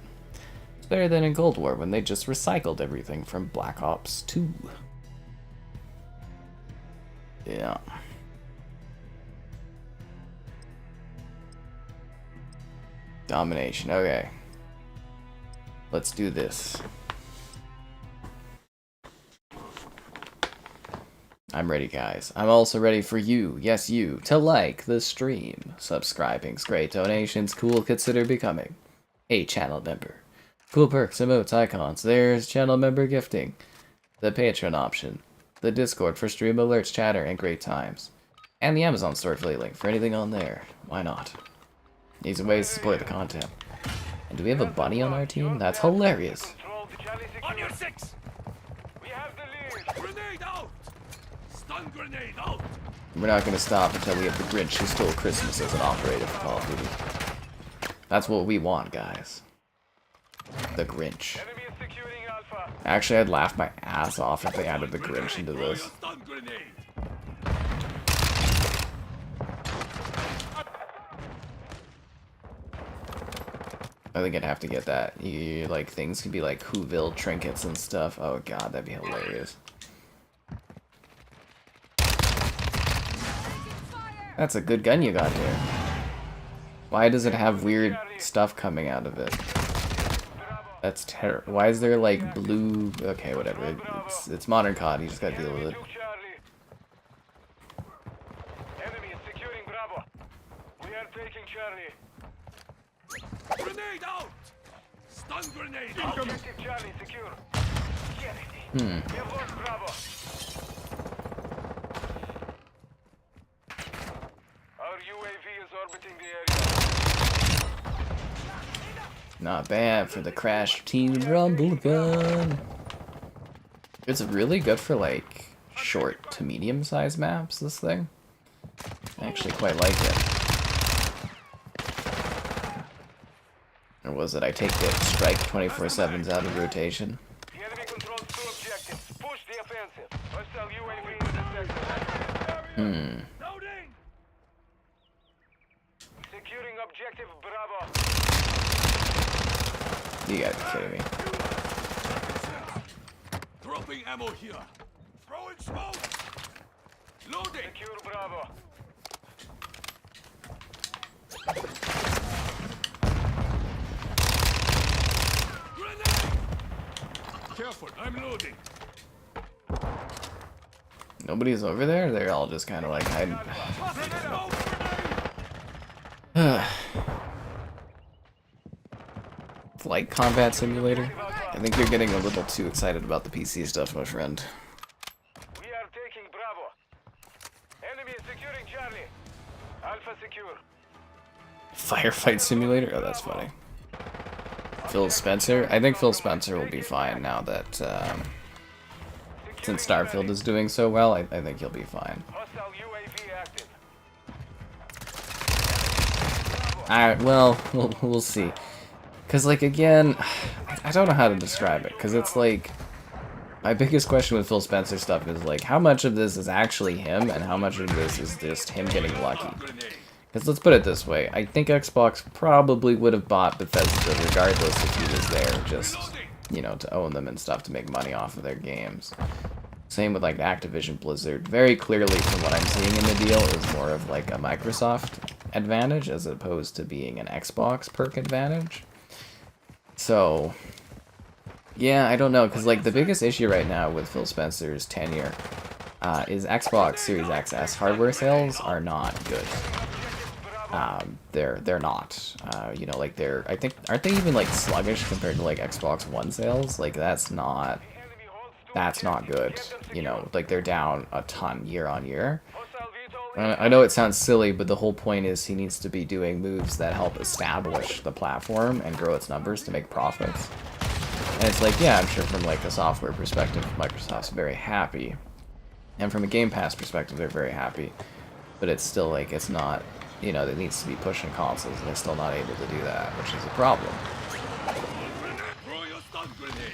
It's better than in Cold War when they just recycled everything from Black Ops 2. Yeah. Domination. Okay. Let's do this. I'm ready, guys. I'm also ready for you, yes you, to like the stream. Subscribing's great. Donations cool. Consider becoming a channel member. Cool perks, emotes, icons. There's channel member gifting. The Patreon option. The Discord for stream alerts, chatter, and great times. And the Amazon store affiliate link for anything on there. Why not? These are ways to support the content. And do we have a bunny on our team? That's hilarious. On your six! We have the lead! Grenade out! Stun grenade out! We're not going to stop until we have the Grinch who stole Christmas as an operator for Call of Duty. That's what we want, guys. The Grinch. Actually, I'd laugh my ass off if they added the Grinch into this. I think I'd have to get that. Like, things could be like Whoville trinkets and stuff. Oh god, that'd be hilarious. That's a good gun you got there. Why does it have weird stuff coming out of it? That's terrible. Why is there like blue? Okay, whatever. It's modern COD. You just gotta deal with it. Enemy is securing Bravo. We are taking Charlie. Grenade out! Stun grenade out! Objective Charlie secure. We have lost Bravo. Our UAV is orbiting the area. Not bad for the Crash Team Rumble gun. It's really good for like short to medium sized maps, this thing. I actually quite like it. Or was it I take the strike 24/7s out of rotation? The enemy controls 2 objectives. Push the offensive. Hostile UAV in the sector. Loading! Securing objective Bravo. You gotta be kidding me. Dropping ammo here. Throwing smoke. Loading. Secure Bravo. Grenade! Careful, I'm loading. Nobody's over there? They're all just kind of like hiding. Smoke grenade! Flight Combat Simulator? I think you're getting a little too excited about the PC stuff, my friend. We are taking Bravo. Enemy is securing Charlie. Alpha secure. Firefight Simulator? Oh, that's funny. Phil Spencer? I think Phil Spencer will be fine now that, since Starfield is doing so well, I think he'll be fine. Hostile UAV active. Well, we'll see. Because, like, again, I don't know how to describe it. Because it's like, my biggest question with Phil Spencer stuff is, like, how much of this is actually him, and how much of this is just him getting lucky? Because let's put it this way, I think Xbox probably would have bought Bethesda regardless if he was there, just, you know, to own them and stuff, to make money off of their games. Same with, like, Activision Blizzard. Very clearly, from what I'm seeing in the deal, it was more of, like, a Microsoft advantage as opposed to being an Xbox perk advantage. So, yeah, I don't know, because, like, the biggest issue right now with Phil Spencer's tenure is Xbox Series XS hardware sales are not good. They're not. You know, like, I think, aren't they even, like, sluggish compared to, like, Xbox One sales? Like, that's not good. You know, like, they're down a ton year on year. I know it sounds silly, but the whole point is he needs to be doing moves that help establish the platform and grow its numbers to make profits. And it's like, yeah, I'm sure from like a software perspective, Microsoft's very happy. And from a Game Pass perspective, they're very happy. But it's still like, it's not, you know, it needs to be pushing consoles, and they're still not able to do that, which is a problem. Throw your stun grenade.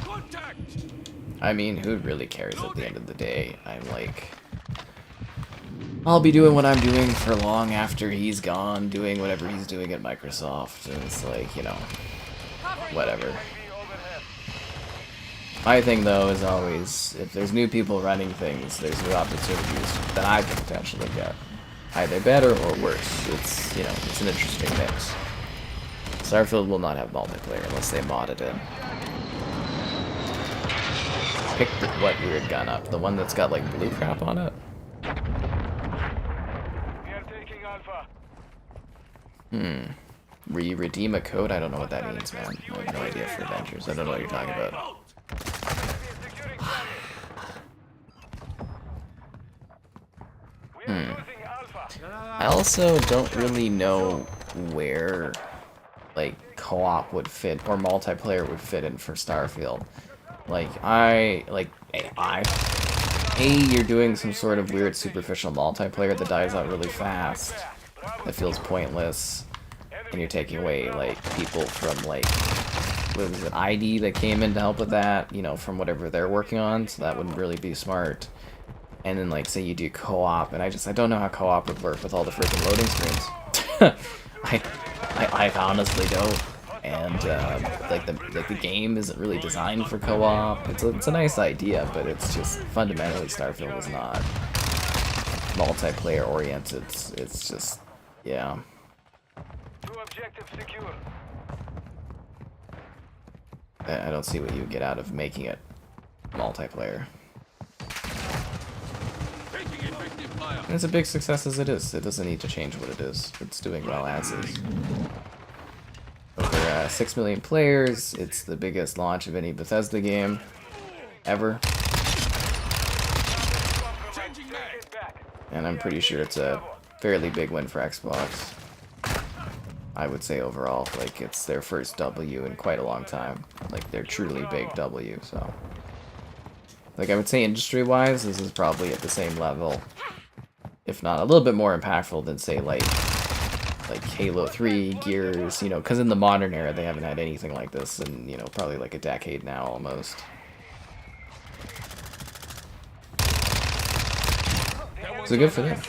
Contact! I mean, who really cares at the end of the day? I'm like, I'll be doing what I'm doing for long after he's gone, doing whatever he's doing at Microsoft, and it's like, you know, whatever. My thing, though, is always, if there's new people running things, there's new opportunities that I can potentially get. Either better or worse. It's, you know, it's an interesting mix. Starfield will not have multiplayer unless they mod it in. Pick what weird gun up? The one that's got, like, blue crap on it? Where you redeem a code? I don't know what that means, man. I have no idea for Avengers. I don't know what you're talking about. I also don't really know where, like, co-op would fit, or multiplayer would fit in for Starfield. Like, you're doing some sort of weird superficial multiplayer that dies out really fast, that feels pointless, and you're taking away, like, people from, like, what was it, ID that came in to help with that, you know, from whatever they're working on, so that wouldn't really be smart. And then, like, say you do co-op, and I don't know how co-op would work with all the freaking loading screens. I I honestly don't. And like the game isn't really designed for co-op. It's a nice idea, but it's just fundamentally Starfield is not multiplayer oriented. It's just, yeah. Two objectives secure. I don't see what you get out of making it multiplayer. And it's a big success as it is. It doesn't need to change what it is. It's doing well as is. Over 6 million players. It's the biggest launch of any Bethesda game ever. And I'm pretty sure it's a fairly big win for Xbox. I would say overall, like, it's their first W in quite a long time. Like, their truly big W, so. Like, I would say industry-wise, this is probably at the same level, if not a little bit more impactful than, say, like Halo 3, Gears, you know, because in the modern era, they haven't had anything like this in, you know, probably like a decade now, almost. So good for them.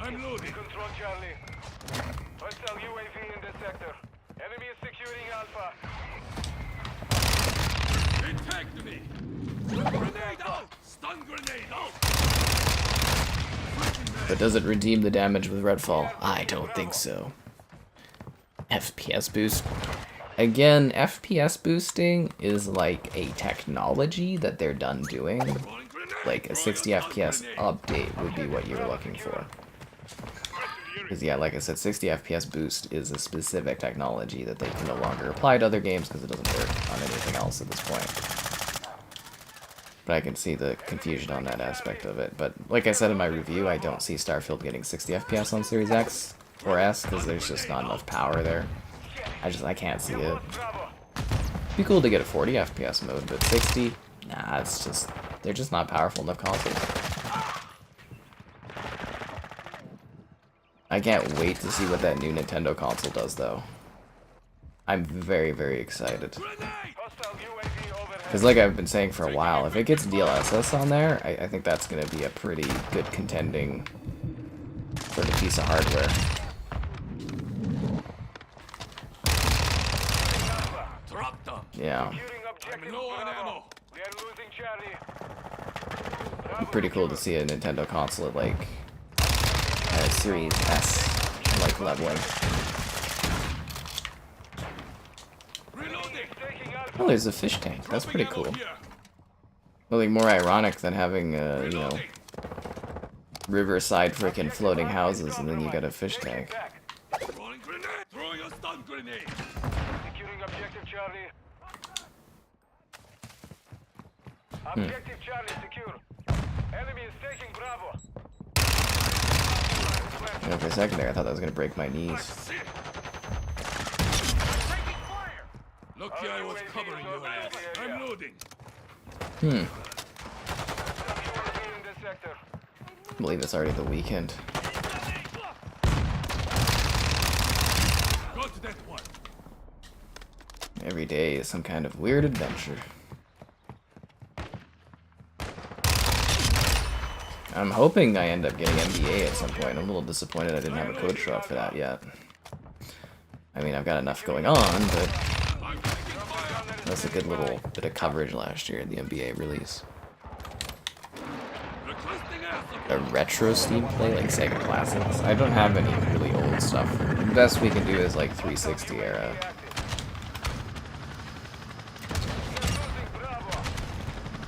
I'm loading. Control Charlie. Hostile UAV in the sector. Enemy is securing Alpha. Impact me! Grenade out! Stun grenade out! But does it redeem the damage with Redfall? I don't think so. FPS boost. Again, FPS boosting is like a technology that they're done doing. Like a 60 FPS update would be what you're looking for. Because yeah, like I said, 60 FPS boost is a specific technology that they can no longer apply to other games because it doesn't work on anything else at this point. But I can see the confusion on that aspect of it. But like I said in my review, I don't see Starfield getting 60 FPS on Series X or S because there's just not enough power there. I can't see it. It'd be cool to get a 40 FPS mode, but 60? Nah, it's just, they're just not powerful enough consoles. I can't wait to see what that new Nintendo console does, though. I'm very, very excited. Because like I've been saying for a while, if it gets DLSS on there, I think that's going to be a pretty good contending sort of piece of hardware. Yeah. It'd be pretty cool to see a Nintendo console at like a Series S like leveling. Oh, there's a fish tank. That's pretty cool. Nothing more ironic than having, you know, riverside frickin' floating houses and then you got a fish tank. Throwing a stun grenade. Securing objective Charlie. Objective Charlie secure. Enemy is taking Bravo. You know, for a second there, I thought that was gonna break my knees. Lucky I was covering your ass. I'm loading. I believe it's already the weekend. Go to that one. Every day is some kind of weird adventure. I'm hoping I end up getting NBA at some point. I'm a little disappointed I didn't have a code show up for that yet. I mean, I've got enough going on, but that's a good little bit of coverage last year, the NBA release. A retro Steam play, like Sega Classics? I don't have any really old stuff. The best we can do is like 360 era.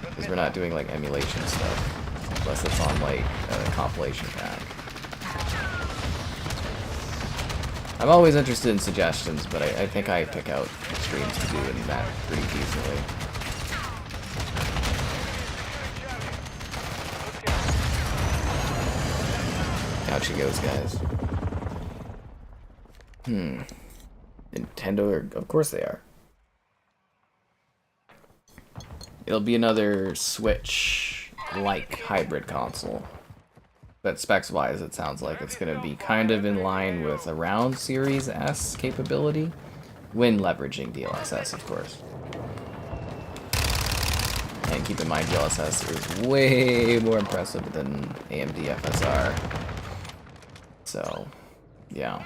Because we're not doing like emulation stuff. Unless it's on like a compilation pack. I'm always interested in suggestions, but I think I pick out streams to do in that pretty decently. Out she goes, guys. Nintendo, of course they are. It'll be another Switch-like hybrid console. But specs-wise, it sounds like it's going to be kind of in line with around Series S capability, when leveraging DLSS, of course. And keep in mind, DLSS is way more impressive than AMD FSR. So, yeah.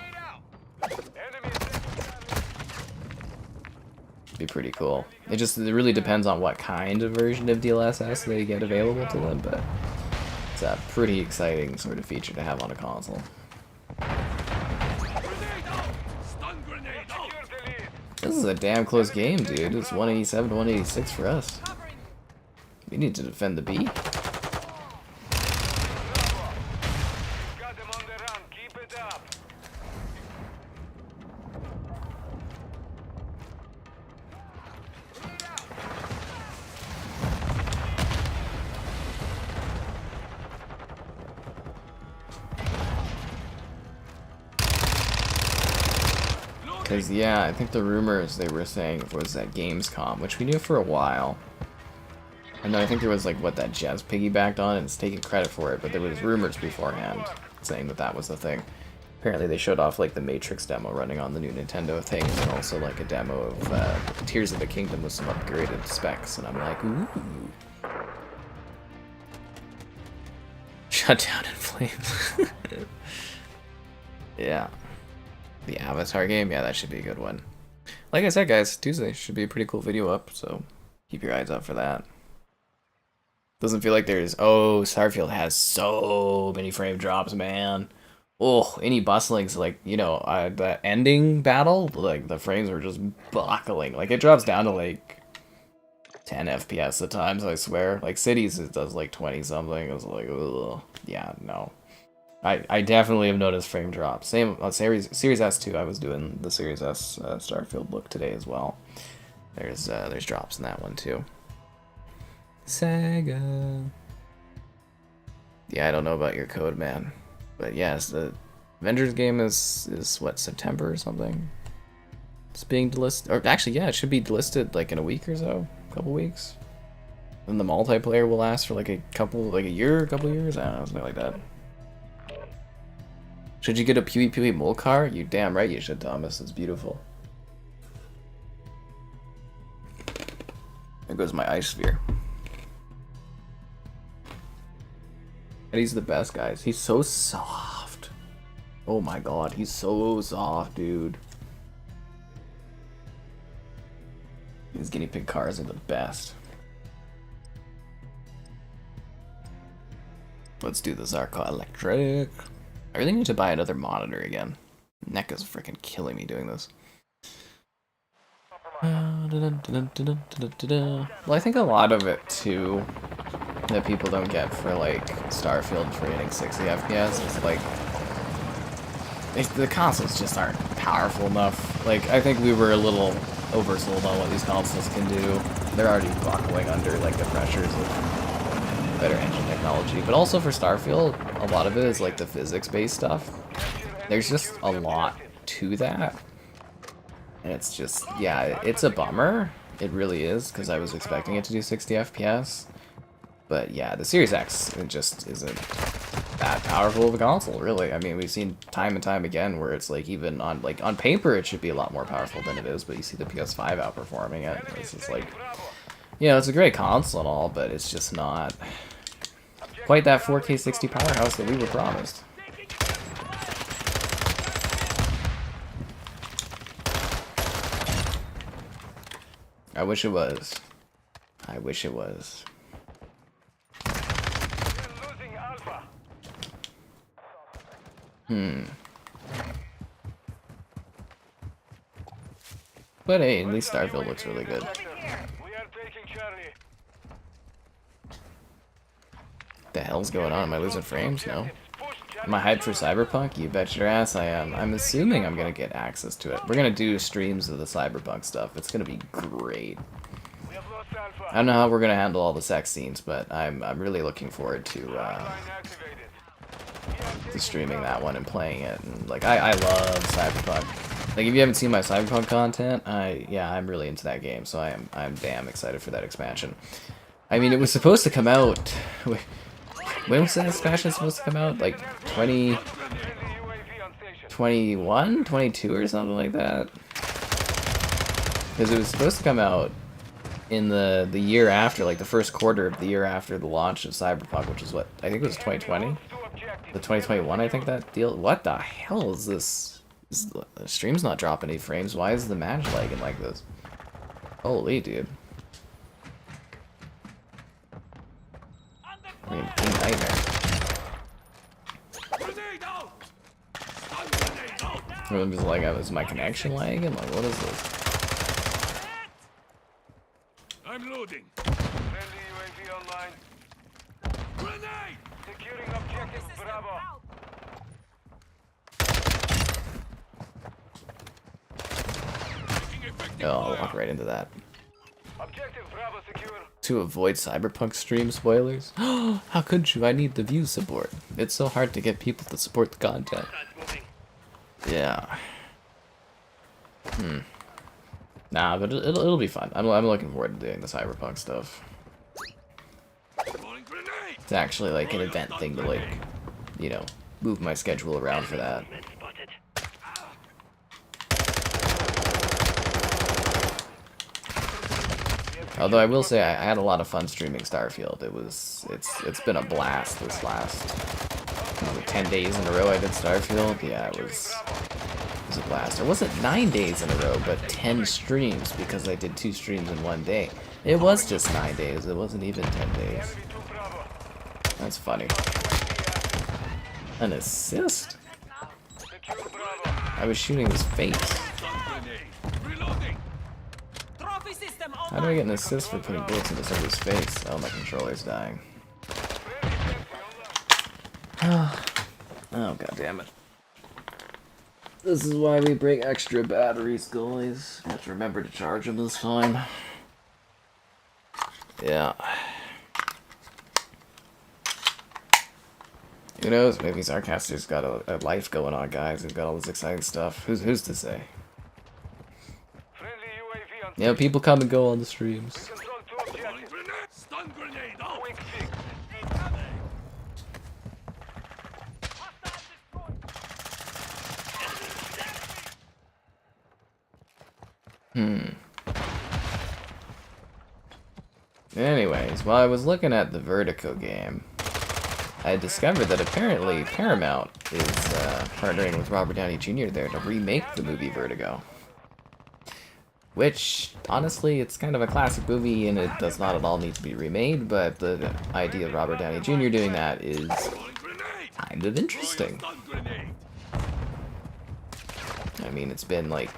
be pretty cool. It really depends on what kind of version of DLSS they get available to them, but it's a pretty exciting sort of feature to have on a console. This is a damn close game, dude. It's 187 to 186 for us. We need to defend the B. Because, yeah, I think the rumors they were saying was at Gamescom, which we knew for a while. And then I think there was, like, what, that Jazz piggybacked on, and it's taking credit for it, but there was rumors beforehand saying that that was the thing. Apparently they showed off, like, the Matrix demo running on the new Nintendo thing, and then also, like, a demo of Tears of the Kingdom with some upgraded specs, and I'm like, ooh. Shutdown in flames. Yeah. The Avatar game? Yeah, that should be a good one. Like I said, guys, Tuesday should be a pretty cool video up, so keep your eyes out for that. Doesn't feel like there's... Oh, Starfield has so many frame drops, man. Oh, any bustlings, like, you know, the ending battle, like, the frames were just buckling. Like, it drops down to, like, 10 FPS at times, I swear. Like, Cities, it does, like, 20-something. I was like, ugh. Yeah, no. I definitely have noticed frame drops. Same on Series S2. I was doing the Series S Starfield look today as well. There's drops in that one too. Sega. Yeah, I don't know about your code, man, but yes, the Avengers game is what, September or something. It's being delisted, or actually, yeah, it should be delisted like in a week or so, a couple weeks. Then the multiplayer will last for like a couple years. I don't know, something like that. Should you get a PvP Molcar? You damn right you should, Thomas. It's beautiful. There goes my ice sphere. Eddie's the best, guys. He's so soft. Oh my god, he's so soft, dude. These guinea pig cars are the best. Let's do the Hydroelectric. I really need to buy another monitor again. Neck is freaking killing me doing this. Well, I think a lot of it too that people don't get for like Starfield for hitting 60 FPS is like the consoles just aren't powerful enough. Like, I think we were a little oversold on what these consoles can do. They're already buckling under like the pressures of better engine technology, but also for Starfield, a lot of it is like the physics-based stuff. There's just a lot to that, and it's just, yeah, it's a bummer. It really is, because I was expecting it to do 60 FPS, but yeah, the Series X, it just isn't that powerful of a console, really. I mean, we've seen time and time again where it's like, even on paper it should be a lot more powerful than it is, but you see the PS5 outperforming it. It's just like, you know, it's a great console and all, but it's just not quite that 4K 60 powerhouse that we were promised. I wish it was. I wish it was. But hey, at least Starfield looks really good. The hell's going on? Am I losing frames? No. Am I hyped for Cyberpunk? You bet your ass I am. I'm assuming I'm gonna get access to it. We're gonna do streams of the Cyberpunk stuff. It's gonna be great. I don't know how we're gonna handle all the sex scenes, but I'm really looking forward to streaming that one and playing it. And like, I love Cyberpunk. Like, if you haven't seen my Cyberpunk content, I'm really into that game, so I'm damn excited for that expansion. I mean, it was supposed to come out. When was that expansion supposed to come out? Like 2021, 22 or something like that. Because it was supposed to come out in the year after, like the first quarter of the year after the launch of Cyberpunk, which is what I think it was 2020. The 2021, I think that deal. What the hell is this? The stream's not dropping any frames. Why is the match lagging like this? Holy dude. I mean, team nightmare. Grenade out! Stun grenade out! I'm just like, is my connection lagging? Like, what is this? I'm loading. Friendly UAV online. Grenade! Securing objective Bravo. Taking effective Oh, I'll fire. walk right into that. Objective Bravo secure. To avoid Cyberpunk stream spoilers? How could you? I need the view support. It's so hard to get people to support the content. Yeah. Nah, but it'll be fun. I'm looking forward to doing the Cyberpunk stuff. Throwing grenade! It's actually like an event thing to like, you know, move my schedule around for that. Although I will say I had a lot of fun streaming Starfield. It's been a blast this last 10 days in a row I did Starfield. Yeah, it was a blast. It wasn't 9 days in a row, but 10 streams because I did 2 streams in one day. It was just 9 days. It wasn't even 10 days. Enemy 2 Bravo. That's funny. An assist? Secure Bravo. I was shooting his face. Stun grenade! Reloading! Trophy system How do I get an assist for putting bullets into somebody's face? Oh, my controller's dying. Oh, god damn it. This is why we bring extra batteries, guys. You have to remember to charge them this time. Yeah. Who knows? Maybe Sarcaster's got a life going on, guys. He's got all this exciting stuff. Who's to say? Friendly UAV on. You know, people come and go on the streams. Control 2 Throwing objectives. grenade! Stun grenade out! Quick fix. Anyways, while I was looking at the Vertigo game, I discovered that apparently Paramount is partnering with Robert Downey Jr. there to remake the movie Vertigo. Which, honestly, it's kind of a classic movie and it does not at all need to be remade, but the idea of Robert Downey Jr. doing that is Throwing grenade! kind of interesting. Stun grenade! I mean, it's been like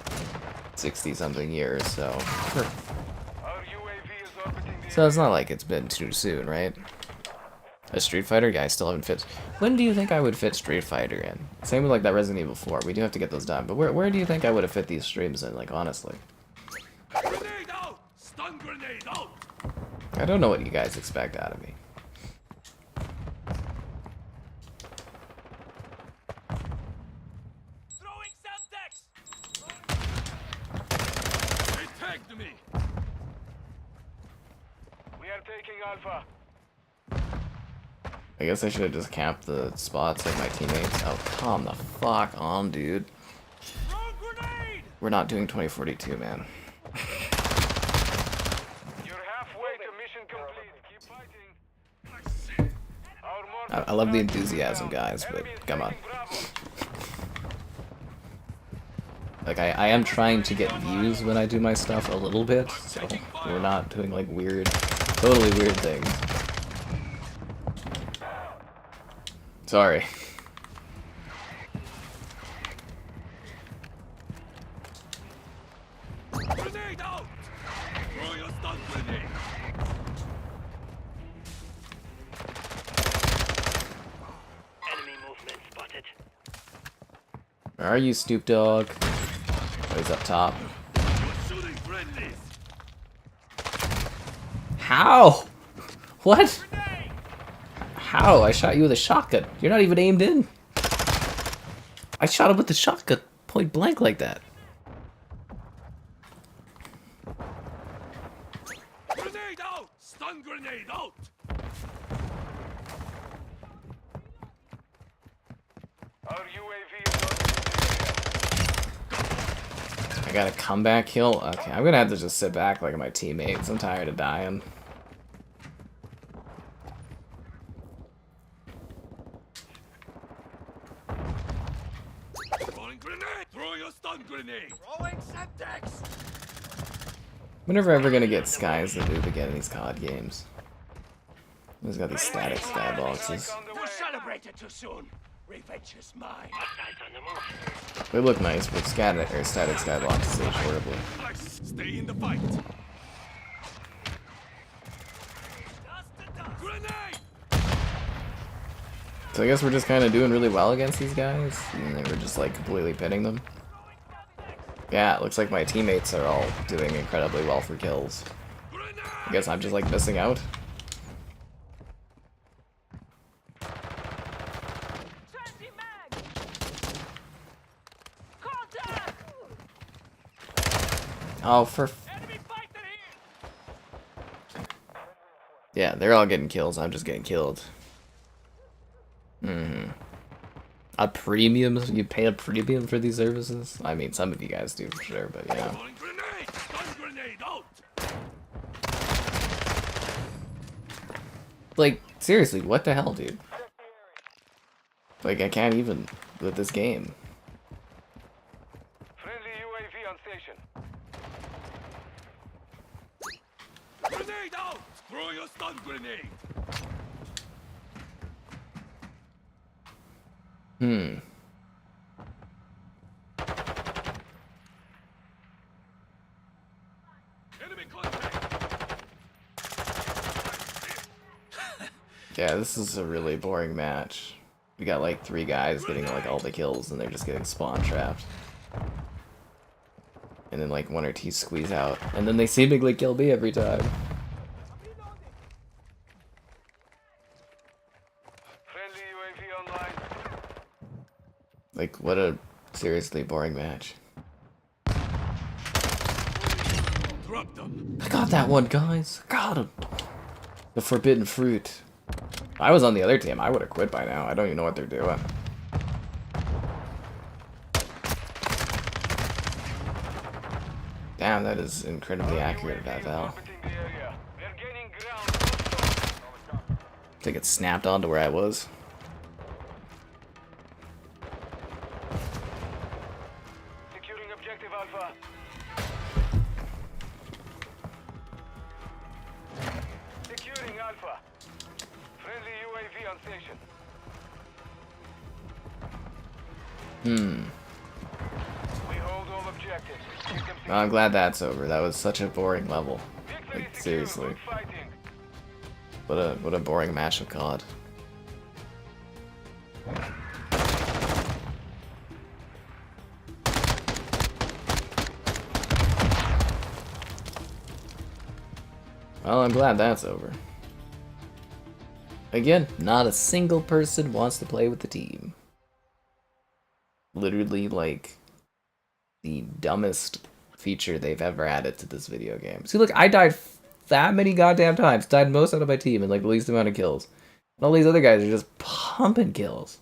60-something years, so... Our UAV is orbiting the So it's not like it's been too soon, right? A Street Fighter? Yeah, I still haven't fit. When do you think I would fit Street Fighter in? Same with like that Resident Evil 4. We do have to get those done. But where do you think I would have fit these streams in, like, honestly? Grenade out! Stun grenade out! I don't know what you guys expect out of me. Throwing Semtex! They tagged me! We are taking Alpha. I guess I should have just camped the spots like my teammates. Oh, come the fuck on, dude. Throw grenade! We're not doing 2042, man. You're halfway to mission complete. Keep fighting. Our mortar I love the enthusiasm, guys, but come on. Bravo. Like, I am trying to get views when I do my stuff a little bit, so we're not doing, like, weird, totally weird things. Sorry. Grenade out! Throw your stun grenade! Enemy movement spotted. Where are you, Snoop Dogg? Oh, he's up top. Shooting friendlies! How? What? How? I shot you with a shotgun. You're not even aimed in. I shot him with the shotgun, point blank like that. Grenade out! Stun grenade out! Our UAV is orbiting. I got a comeback kill? Okay, I'm gonna have to just sit back like my teammates. I'm tired of dying. Throwing grenade! Throw your stun grenade! Throwing Semtex! We're never ever gonna get skies that move again in these COD games. He's got these static skyboxes. You celebrated too soon. Revenge is mine. They look nice, but static skyboxes age horribly. Stay in the fight. Grenade! So I guess we're just kind of doing really well against these guys, and then we're just like completely pinning them. Yeah, it looks like my teammates are all doing incredibly well for kills. I guess I'm just like missing out. Oh, for... Yeah, they're all getting kills. I'm just getting killed. A premium? You pay a premium for these services? I mean, some of you guys do for sure, but yeah. Like, seriously, what the hell, dude? Like, I can't even with this game. Friendly UAV on station. Grenade out! Throwing a stun grenade! Enemy contact! Yeah, this is a really boring match. We got like 3 guys getting like all the kills and they're just getting spawn trapped. And then like 1 or 2 squeeze out. And then they seemingly kill me every time. Friendly UAV online. Like, what a seriously boring match. Drop them! I got that one, guys. I got him. The forbidden fruit. If I was on the other team, I would have quit by now. I don't even know what they're doing. Damn, that is incredibly accurate, that Val. Orbiting the area. We're gaining ground. I think it snapped onto where I was. Securing objective Alpha. Securing Alpha. Friendly UAV on station. We hold all objectives. Keep them I'm glad that's over. That was such a boring level. Victory Like, secure. seriously. Good fighting. What a boring match of COD. Well, I'm glad that's over. Again, not a single person wants to play with the team. Literally, like, the dumbest feature they've ever added to this video game. See, look, I died that many goddamn times. Died most out of my team and, like, the least amount of kills. And all these other guys are just pumping kills.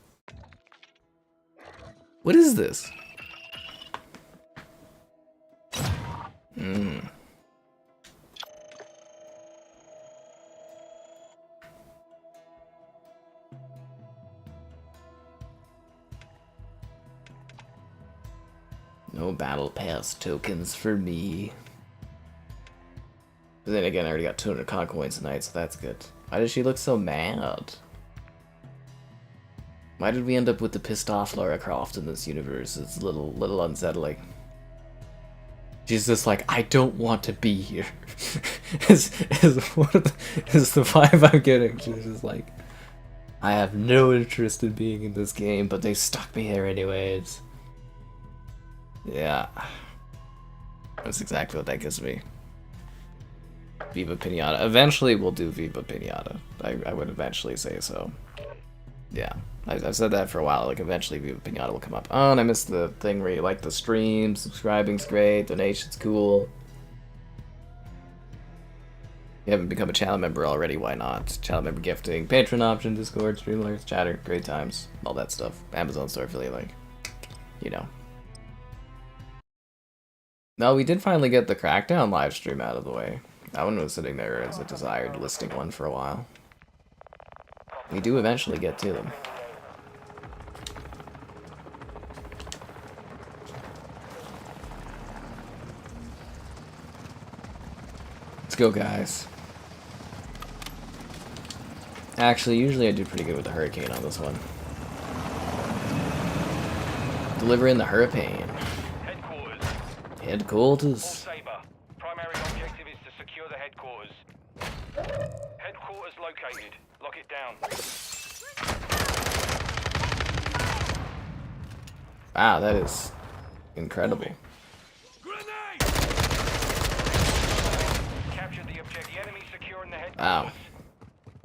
What is this? No battle pass tokens for me. But then again, I already got 200 con coins tonight, so that's good. Why does she look so mad? Why did we end up with the pissed off Lara Croft in this universe? It's a little unsettling. She's just like, I don't want to be here. is the vibe I'm getting. She's just like, I have no interest in being in this game, but they stuck me here anyways. Yeah. That's exactly what that gives me. Viva Pinata. Eventually we'll do Viva Pinata. I would eventually say so. Yeah. I've said that for a while. Like, eventually Viva Pinata will come up. Oh, and I missed the thing where you like the stream. Subscribing's great. Donation's cool. If you haven't become a channel member already, why not? Channel member gifting, Patreon option, Discord, Streamlabs, Chatter, great times. All that stuff. Amazon store affiliate link. You know. No, we did finally get the Crackdown live stream out of the way. That one was sitting there as a desired listing one for a while. We do eventually get to them. Let's go, guys. Actually, usually I do pretty good with the Hurricane on this one. Delivering the Hurricane. Headquarters. All Headquarters. Saber. Primary objective is to secure the headquarters. Headquarters located. Lock it down. Wow, that is incredible. Grenade! Captured the objective. The enemy securing the headquarters. Wow.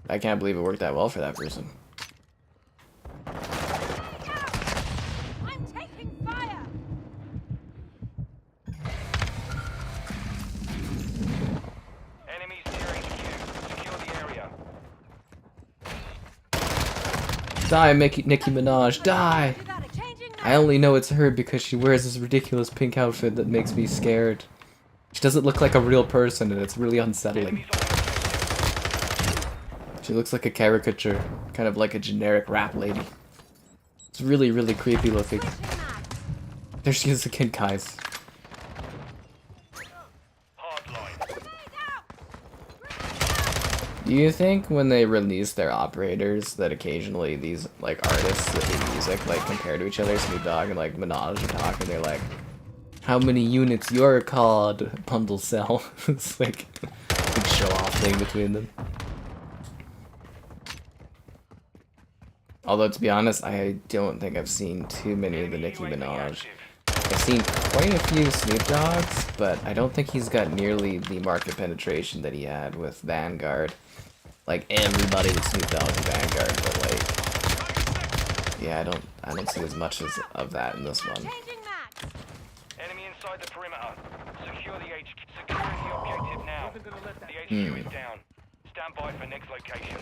I can't believe it worked that well for that person. I'm taking fire. Enemies near HQ. Secure the area. Die, Nicki Minaj, die! Do that, a changing I only know it's her because she wears this ridiculous pink outfit that makes me scared. She doesn't look like a real person and it's really unsettling. Enemies on the objective. She looks like a caricature, kind of like a generic rap lady. It's really, really creepy looking. switching mags. There she is again, guys. Hardline. Do you think when they release their operators that occasionally these like artists that do music like compare to each other, Snoop Dogg and like Minaj are talking, they're like, how many units your COD bundle sell? It's like a big show off thing between them. Although to be honest, I don't think I've seen too many of the Nicki Minaj. I've seen quite a few Snoop Dogg's, but I don't think he's got nearly the market penetration that he had with Vanguard. Like everybody with Snoop Dogg and Vanguard, but like, yeah, I don't see as much as of that in this one. Changing mags. Enemy inside the perimeter. Secure the HQ. Securing the objective now. The HQ is down. Stand by for next location.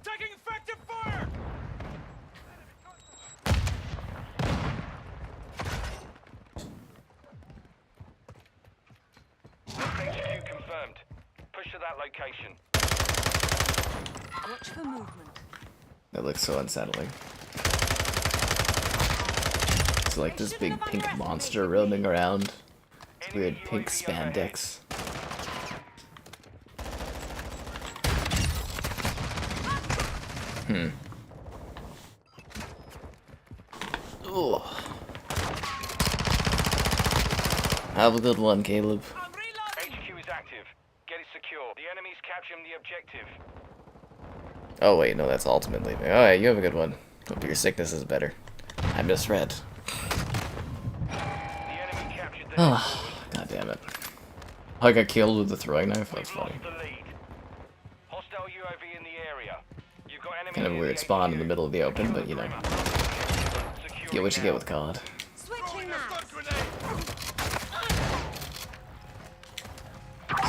Taking effective fire! HQ confirmed. Push to that location. Watch for movement. That looks so unsettling. It's like this big pink monster roaming around. It's weird pink spandex. Ooh. Have a good one, Caleb. I'm reloading! HQ is active. Get it secure. The enemy's capturing the objective. Oh wait, no, that's ultimately. Alright, you have a good one. Hope your sickness is better. I misread. The enemy captured the Oh, god damn it. I got killed with the throwing knife? That's We've funny. lost the lead. Hostile UAV in the area. You've got enemy Kind of near weird the spawn in HQ. the middle of the open, but you know. Securing Get what you now. get with COD. Switching Stun mags. grenade!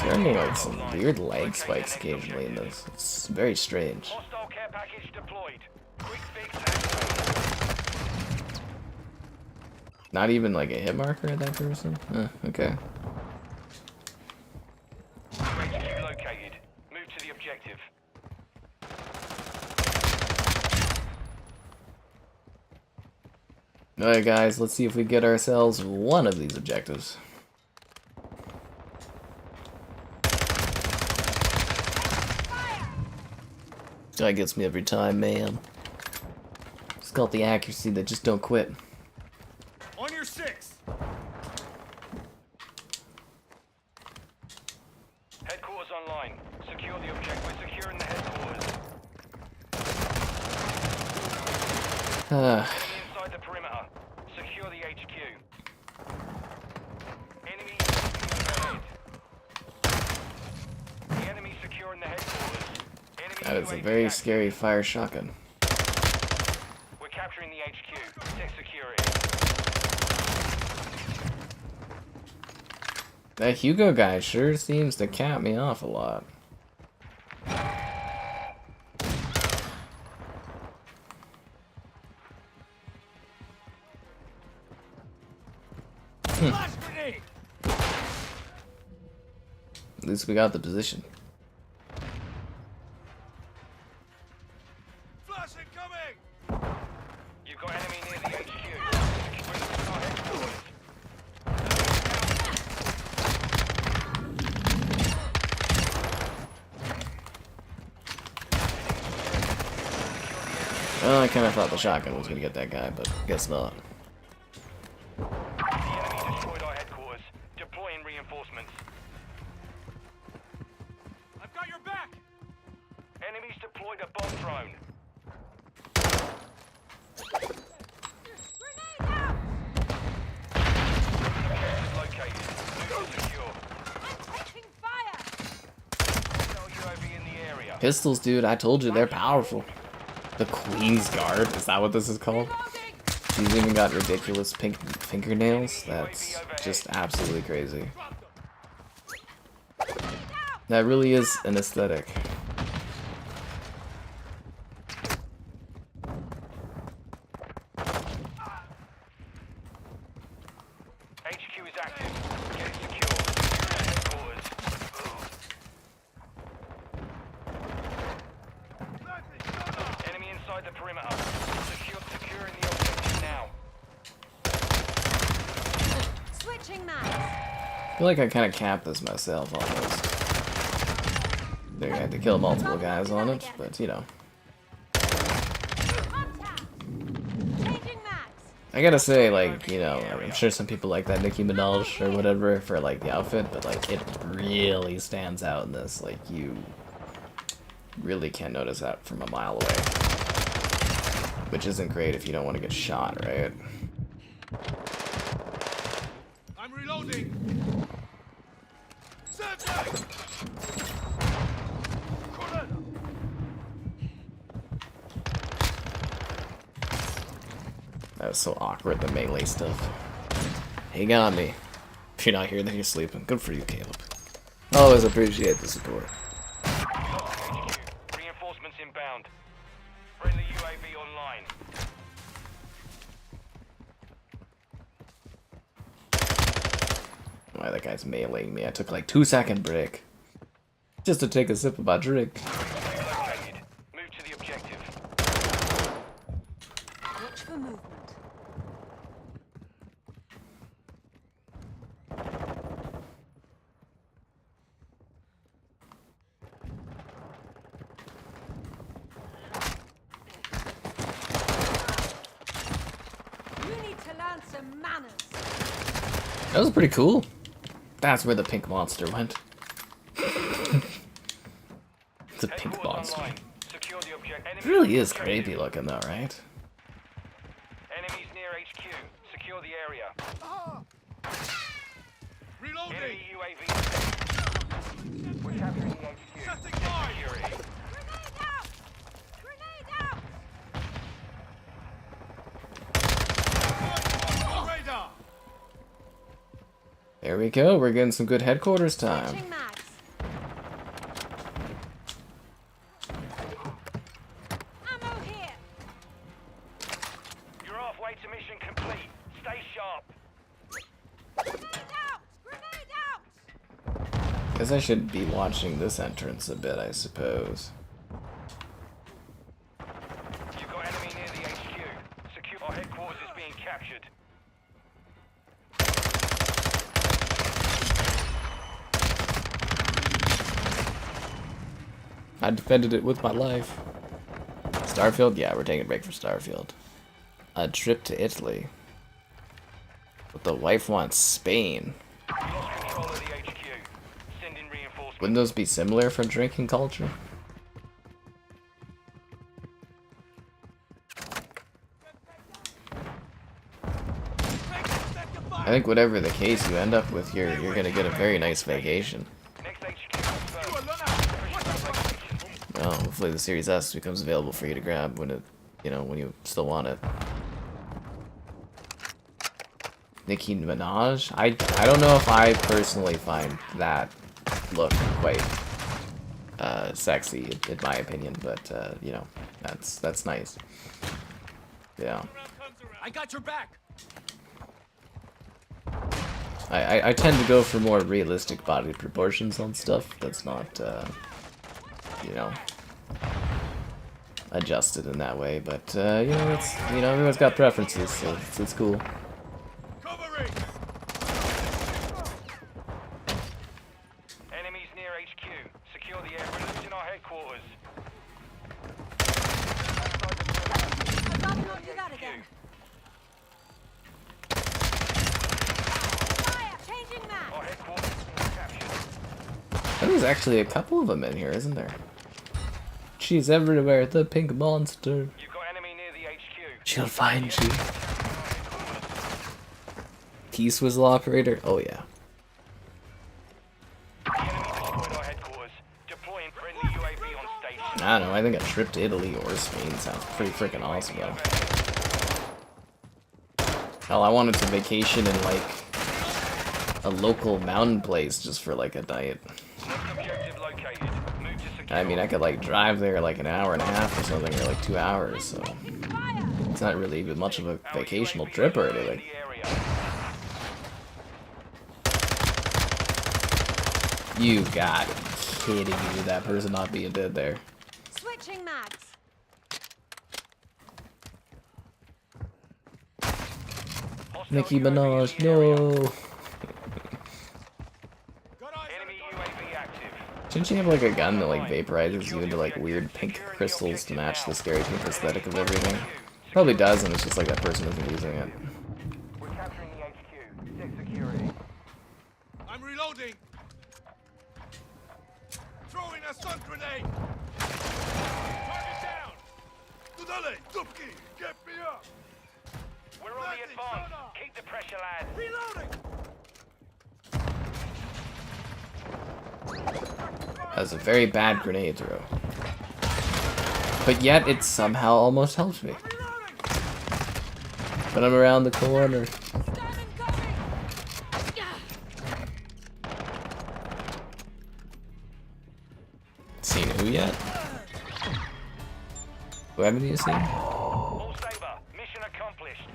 There are like some weird lag spikes occasionally in this. It's very strange. Hostile care package deployed. Quick fix activated. Not even like a hit marker at that person? Okay. HQ located. Move to the objective. Alright guys, let's see if we get ourselves one of these objectives. That gets me every time, man. It's called the accuracy that just don't quit. On your six! Headquarters online. Secure the objective. We're securing the headquarters. Enemy inside the perimeter. Secure the HQ. Enemy overhead. The enemy securing the headquarters. Enemy That is a UAV very active. scary fire shotgun. We're capturing the HQ. Protect security. That Hugo guy sure seems to cap me off a lot. Flash grenade! At least we got the position. Flash incoming! You've got enemy near the HQ. Bring them to our headquarters. I kind of thought the shotgun was gonna get that guy, but guess not. The enemy destroyed our headquarters. Deploying reinforcements. I've got your back. Enemies deployed a bomb drone. Grenade out! Objective located. Move to secure. I'm taking fire! Hostile UAV in the area. Pistols, dude, I told you, they're powerful. The Queen's Guard, is that what this is called? She's even got ridiculous pink fingernails. That's just absolutely crazy. That really is an aesthetic. HQ is active. Get it secure. Headquarters. Enemy inside the perimeter. Securing the objective now. Switching mags. I feel like I kind of capped this myself almost. They're gonna have to kill multiple guys on it, but you know. Contact. Changing mags. I gotta say, like, you know, I'm sure some people like that Nicki Minaj or whatever for like the outfit, but like it really stands out in this. Like you really can't notice that from a mile away. Which isn't great if you don't want to get shot, right? I'm reloading. Survey. That was so awkward, the melee stuff. He got me. If you're not here, then you're sleeping. Good for you, Caleb. Always appreciate the support. HQ. Reinforcements inbound. Friendly UAV online. Why that guy's meleeing me? I took like 2-second break. Just to take a sip of my drink. Located. Move to the objective. Watch for movement. You need to learn some manners. That was pretty cool. That's where the pink monster went. It's a pink Headquarters monster. online. Secure the objective. It really is creepy looking though, right? Enemies near HQ. Secure the area. Reloading. Enemy UAV. We're capturing the HQ. Setting fire. Security. Grenade out! Grenade out! Radar. There we go. We're getting some good headquarters time. Switching mags. Ammo here. You're halfway to mission complete. Stay sharp. Grenade out! Grenade out! Guess I should be watching this entrance a bit, I suppose. You've got enemy near the HQ. Secure. Our headquarters is being captured. I defended it with my life. Starfield? Yeah, we're taking a break for Starfield. A trip to Italy. But the wife wants Spain. We lost control of the HQ. Sending reinforcements. Wouldn't those be similar for drinking culture? I think whatever the case you end up with, you're gonna get a very nice vacation. Next HQ confirmed. Well, hopefully the Series S becomes available for you to grab when it, you know, when you still want it. Nicki Minaj? I don't know if I personally find that look quite sexy in my opinion, but you know, that's nice. Yeah. I got your back. I tend to go for more realistic body proportions on stuff that's not you know, adjusted in that way, but you know, it's, you know, everyone's got preferences, so it's cool. Covering. Enemies near HQ. Secure the area. We're losing our headquarters. there's actually a couple of them in here, isn't there? She's everywhere, the pink monster. You've got enemy near the HQ. She'll find you. T-Swizzle operator? Oh yeah. The enemy destroyed our headquarters. Deploying friendly UAV on station. I don't know, I think a trip to Italy or Spain sounds pretty freaking awesome though. Hell, I wanted to vacation in like a local mountain place just for like a night. Objective located. Move to secure. I mean, I could like drive there like an hour and a half or something, or like 2 hours, so it's not really even much of a vacational trip or anything. You got to be kidding me, that person not being dead there. Switching mags. Nicki Minaj, no. Enemy UAV active. Shouldn't she have like a gun that like vaporizes you into like weird pink crystals to match the scary pink aesthetic of everything? Probably does, and it's just like that person isn't using it. We're capturing the HQ. Check security. I'm reloading. Throwing a stun grenade. Target down. Tudale, Dupki, get me up. We're on the advance. Keep the pressure, lads. Reloading. That's a very bad grenade throw. But yet, it somehow almost helps me. But I'm around the corner. Seen who yet? Who haven't you seen? All Saber. Mission accomplished.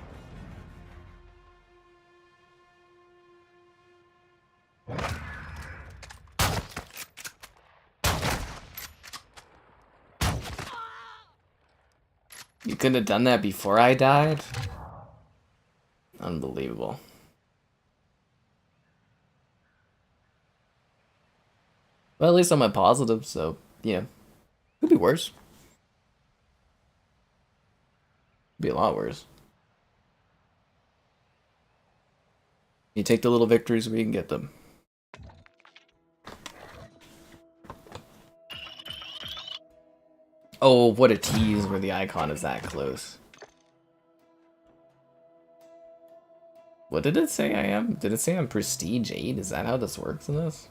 You couldn't have done that before I died? Unbelievable. Well, at least I'm a positive, so, yeah. Could be worse. Be a lot worse. You take the little victories where you can get them. Oh, what a tease where the icon is that close. What did it say I am? Did it say I'm Prestige 8? Is that how this works in this?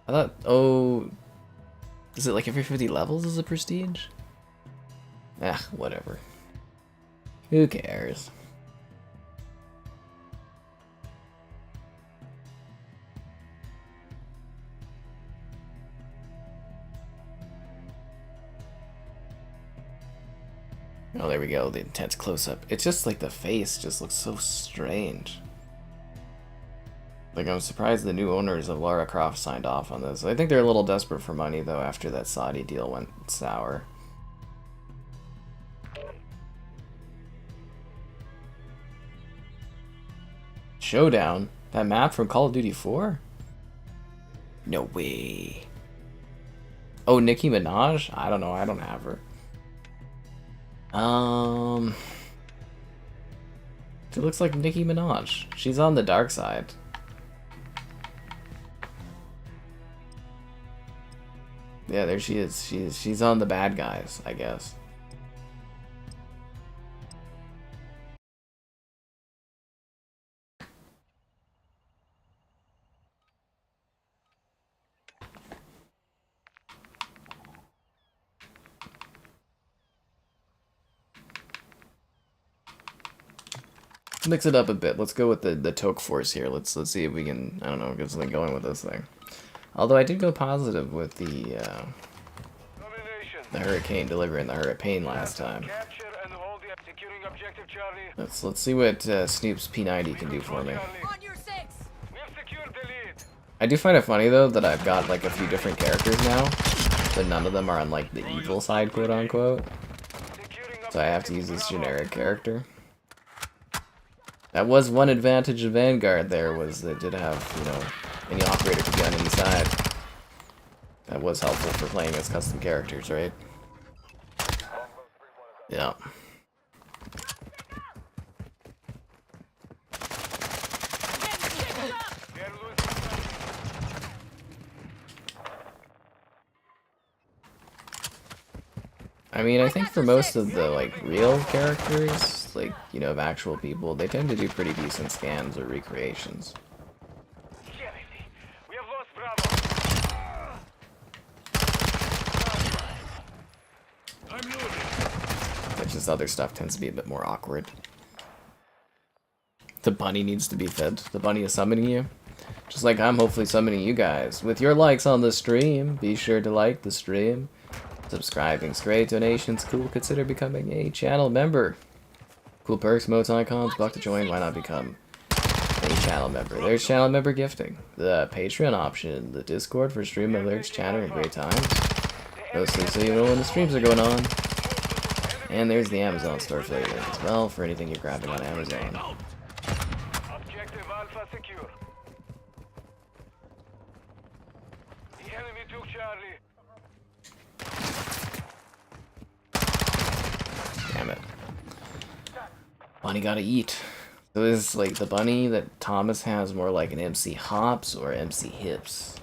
I thought, oh... Is it like every 50 levels is a Prestige? Ah, whatever. Who cares? Oh, there we go, the intense close-up. It's just like the face just looks so strange. Like, I'm surprised the new owners of Lara Croft signed off on this. I think they're a little desperate for money, though, after that Saudi deal went sour. Showdown? That map from Call of Duty 4? No way. Oh, Nicki Minaj? I don't know, I don't have her. She looks like Nicki Minaj. She's on the dark side. Yeah, there she is. She's on the bad guys, I guess. Mix it up a bit. Let's go with the Toke Force here. Let's see if we can, I don't know, get something going with this thing. Although I did go positive with the Hurricane, delivering the Hurricane last time. Let's see what Snoop's P90 can do for me. I do find it funny though that I've got like a few different characters now, but none of them are on like the evil side, quote unquote. So I have to use this generic character. That was one advantage of Vanguard there, was they did have, you know, any operator could be on any side. That was helpful for playing as custom characters, right? Yeah. I mean, I think for most of the, like, real characters, like, you know, of actual people, they tend to do pretty decent scans or recreations. We have lost Bravo. I'm loading. But just other stuff tends to be a bit more awkward. The bunny needs to be fed. The bunny is summoning you. Just like I'm hopefully summoning you guys. With your likes on the stream, be sure to like the stream. Subscribing's great, donations cool, consider becoming a channel member. Cool perks, modes, icons, block to join, why not become a channel member? There's channel member gifting, the Patreon option, the Discord for stream alerts, chatter, and great times. Mostly so you know when the streams are going on. And there's the Amazon store flavor as well for anything you're grabbing on Amazon. Objective Alpha secure. The enemy took Charlie. Damn it. Bunny gotta eat. So is like the bunny that Thomas has more like an MC Hops or MC Hips?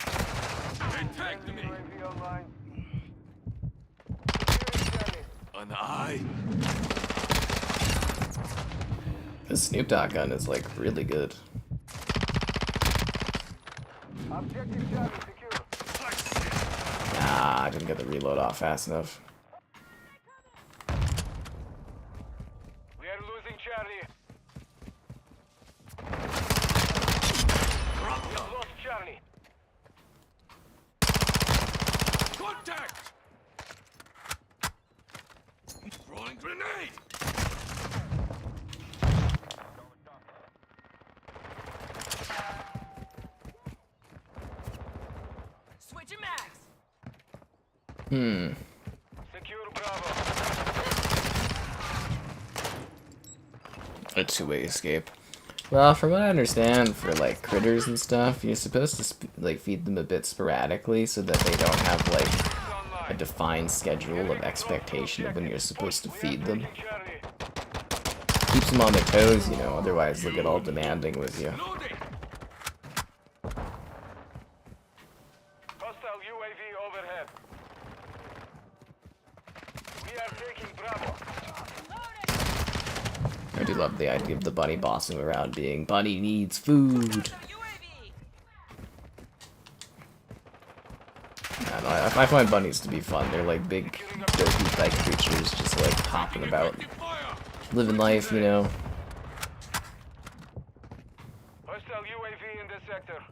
Attack me. UAV online. An eye. The Snoop Dogg gun is like really good. Objective Charlie secure. Nah, I didn't get the reload off fast enough. We are losing Charlie. We have lost Charlie. Contact. Throwing grenade. Switching mags. Secure Bravo. A two-way escape. Well, from what I understand, for like critters and stuff, you're supposed to like feed them a bit sporadically so that they don't have like a defined schedule of expectation of when you're supposed to feed them. Charlie. Keeps them on their toes, you know, otherwise they'll get all demanding with you. Loading. Hostile UAV overhead. We are taking Bravo. I do love the idea of the bunny bossing around being, bunny needs food. UAV. I don't know, I find bunnies to be fun. They're like big, dopey like creatures just like hopping about, Fire. living life, you know. Hostile UAV in this sector.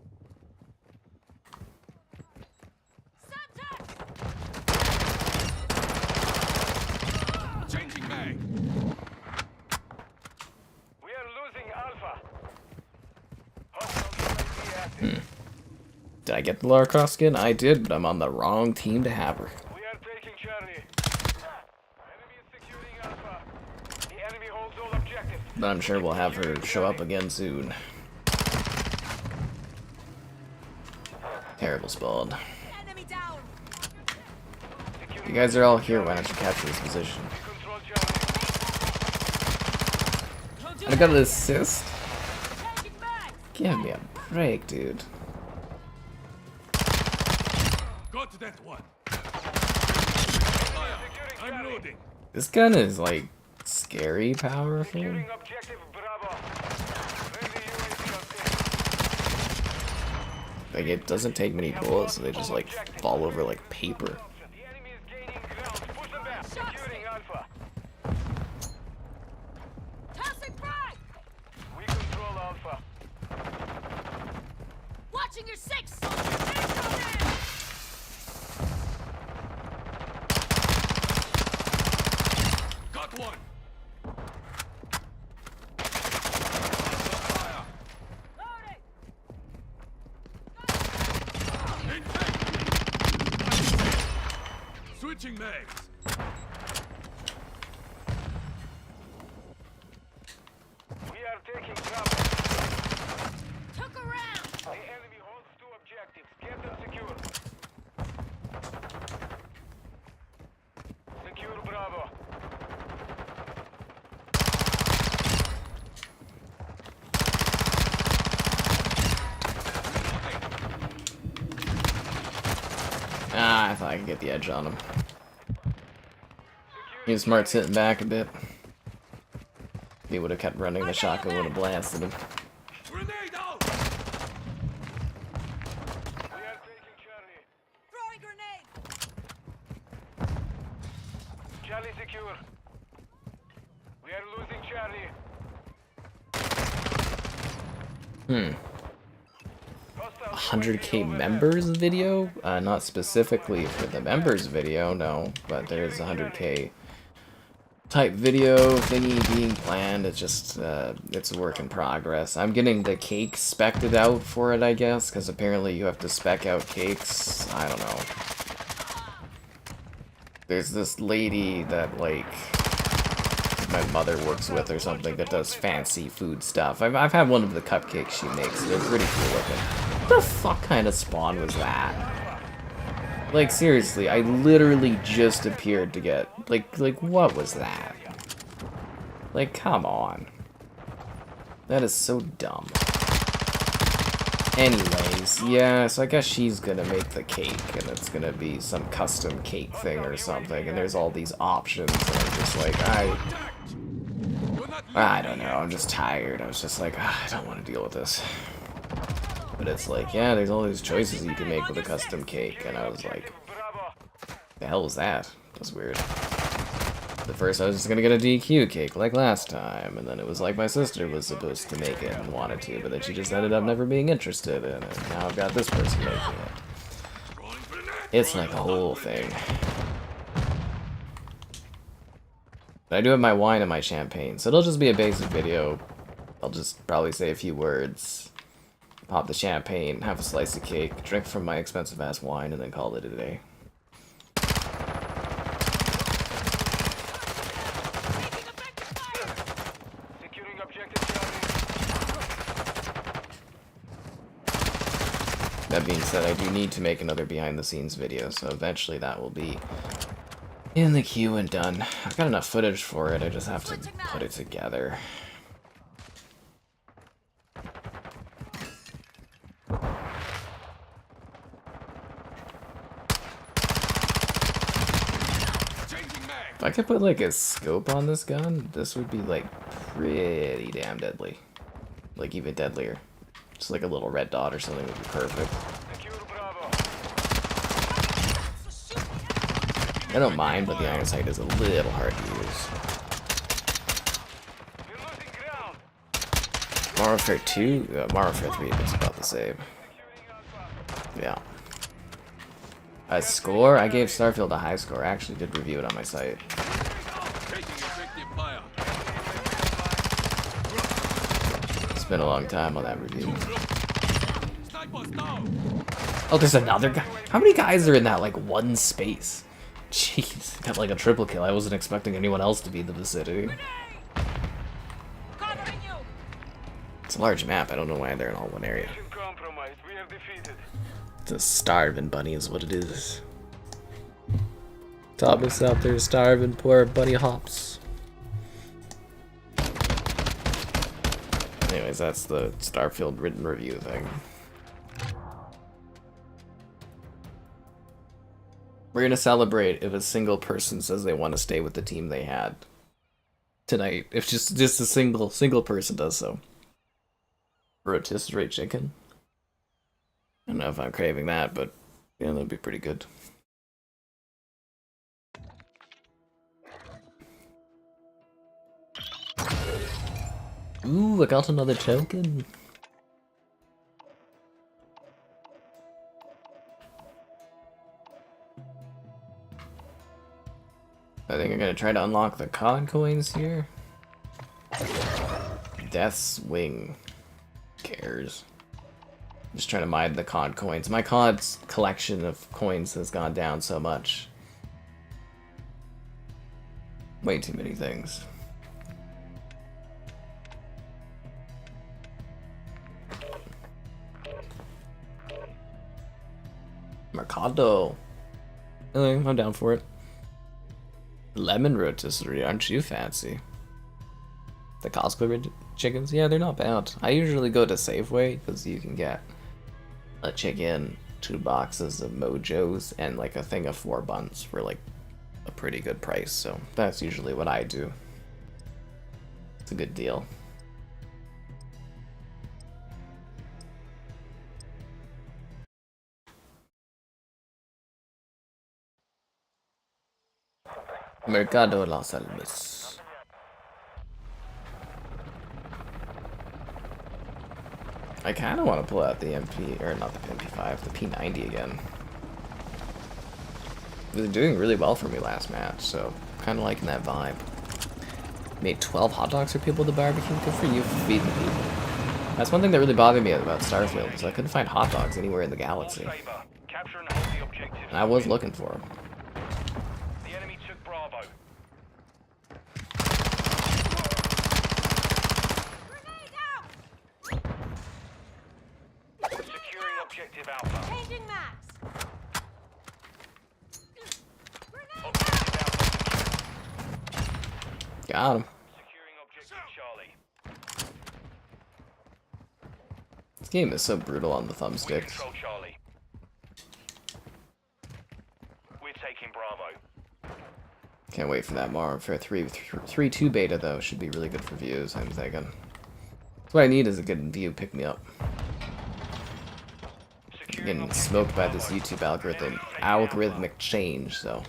Changing mag. We are losing Alpha. Hostile UAV active. Did I get the Lara Croft skin? I did, but I'm on the wrong team to have her. We are taking Charlie. Enemy is securing Alpha. The enemy holds all objectives. But I'm sure we'll have her show up again soon. Terrible spawn. Enemy down. You guys are all here, why don't you capture this position? Control Charlie. I got an assist? Changing mags. Give me a break, dude. Got that one. Fire. I'm loading. This gun is like scary powerful. Securing objective Bravo. Friendly UAV on station. Like it doesn't take many bullets, so they just like fall over like paper. The enemy is gaining ground. Push them back. Securing Alpha. Tossing frag. We control Alpha. Watching your six. Got one. Loading. Switching mags. We are taking Bravo. Took a round. The enemy holds two objectives. Get them secure. Secure Bravo. Ah, I thought I could get the edge on him. He's smart sitting back a bit. If he would have kept running, the shotgun would have blasted him. Grenade out! We are taking Charlie. Throwing grenade! Charlie secure. We are losing Charlie. Hmm. 100k members video? Not specifically for the members video, no, but there is 100k type video thingy being planned. It's just, it's a work in progress. I'm getting the cake spec'd out for it, I guess, because apparently you have to spec out cakes. I don't know. There's this lady that, like, my mother works with or something that does fancy food stuff. I've had one of the cupcakes she makes. They're pretty cool looking. What the fuck kind of spawn was that? Like, seriously, I literally just appeared to get... Like, what was that? Like, come on. That is so dumb. Anyways, yeah, so I guess she's gonna make the cake, and it's gonna be some custom cake thing or something, and there's all these options, and I'm just like, I don't know, I'm just tired. I was just like, I don't want to deal with this. But it's like, yeah, there's all these choices you can make with a custom cake, and I was like, the hell was that? That's weird. At first I was just gonna get a DQ cake like last time, and then it was like my sister was supposed to make it and wanted to, but then she just ended up never being interested in it. Now I've got this person making it. It's like a whole thing. But I do have my wine and my champagne, so it'll just be a basic video. I'll just probably say a few words, pop the champagne, have a slice of cake, drink from my expensive ass wine, and then call it a day. Securing objective Charlie. That being said, I do need to make another behind the scenes video, so eventually that will be in the queue and done. I've got enough footage for it, I just have to put it together. If I could put like a scope on this gun, this would be like pretty damn deadly. Like even deadlier. Just like a little red dot or something would be perfect. Secure Bravo. I don't mind, but the iron sight is a little hard to use. We're losing ground. Warfare 2? Warfare 3 is about the same. Securing Alpha. Yeah. A score? I gave Starfield a high score. I actually did review it on my site. Taking effective fire. It's been a long time on that review. Snipers down. Oh, there's another guy? How many guys are in that, like, one space? Jeez, got like a triple kill. I wasn't expecting anyone else to be in the vicinity. Covering you. It's a large map. I don't know why they're in all one area. Mission compromised. We have defeated. It's a starving bunny is what it is. Thomas out there starving poor bunny hops. Anyways, that's the Starfield written review thing. We're gonna celebrate if a single person says they want to stay with the team they had tonight. If just a single person does so. Rotisserie chicken. I don't know if I'm craving that, but yeah, that'd be pretty good. Ooh, I got another token. I think I'm gonna try to unlock the COD coins here. Death's Wing. Cares. Just trying to mine the COD coins. My COD's collection of coins has gone down so much. Way too many things. Mercado. I'm down for it. Lemon rotisserie, aren't you fancy? The Costco chickens? Yeah, they're not bad. I usually go to Safeway because you can get a chicken, 2 boxes of Mojos, and like a thing of 4 buns for like a pretty good price, so that's usually what I do. It's a good deal. Mercado Las Almas. I kind of want to pull out the MP, or not the MP5, the P90 again. It was doing really well for me last match, so kind of liking that vibe. Made 12 hot dogs for people to barbecue. Good for you for feeding people. That's one thing that really bothered me about Starfield, is I couldn't find hot dogs anywhere in the galaxy. Capture and hold the objective. And I was looking for them. The enemy took Bravo. Grenade out! Securing objective Alpha. Changing max. Objective Alpha secure. Got him. Securing objective Charlie. This game is so brutal on the We thumbsticks. control Charlie. We're taking Bravo. Can't wait for that Warfare 3.2 beta though. Should be really good for views, I'm thinking. That's what I need is a good view pick me up. I'm getting smoked by this YouTube algorithmic change, so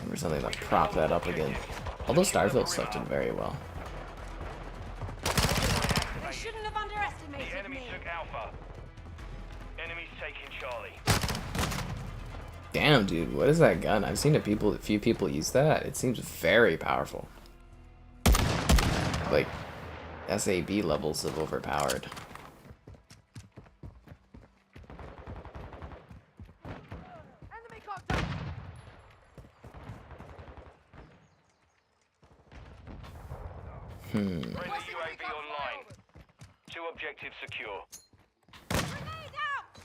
there's something to prop that up again. Although Starfield stuff did very well. They shouldn't have The underestimated enemy me. took Alpha. Enemy's taking Charlie. Damn, dude, what is that gun? I've seen a few people use that. It seems very powerful. Like SAB levels of overpowered. Enemy contact. Friendly UAV online. 2 objectives secure. Grenade out!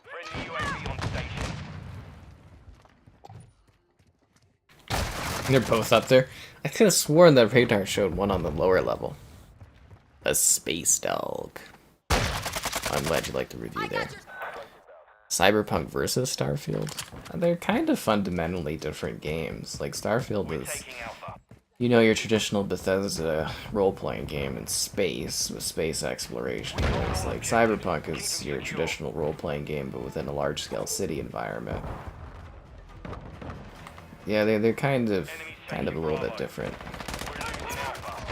Friendly UAV on station. They're both up there. I could have sworn that radar showed one on the lower level. A space dog. I'm glad you like the review there. Cyberpunk versus Starfield. They're kind of fundamentally different games. Like Starfield is, Taking Alpha. you know, your traditional Bethesda role-playing game in space with space exploration. Whereas like Cyberpunk is your traditional role-playing game but within a large-scale city environment. Yeah, they're kind of a little bit different. We're losing Alpha.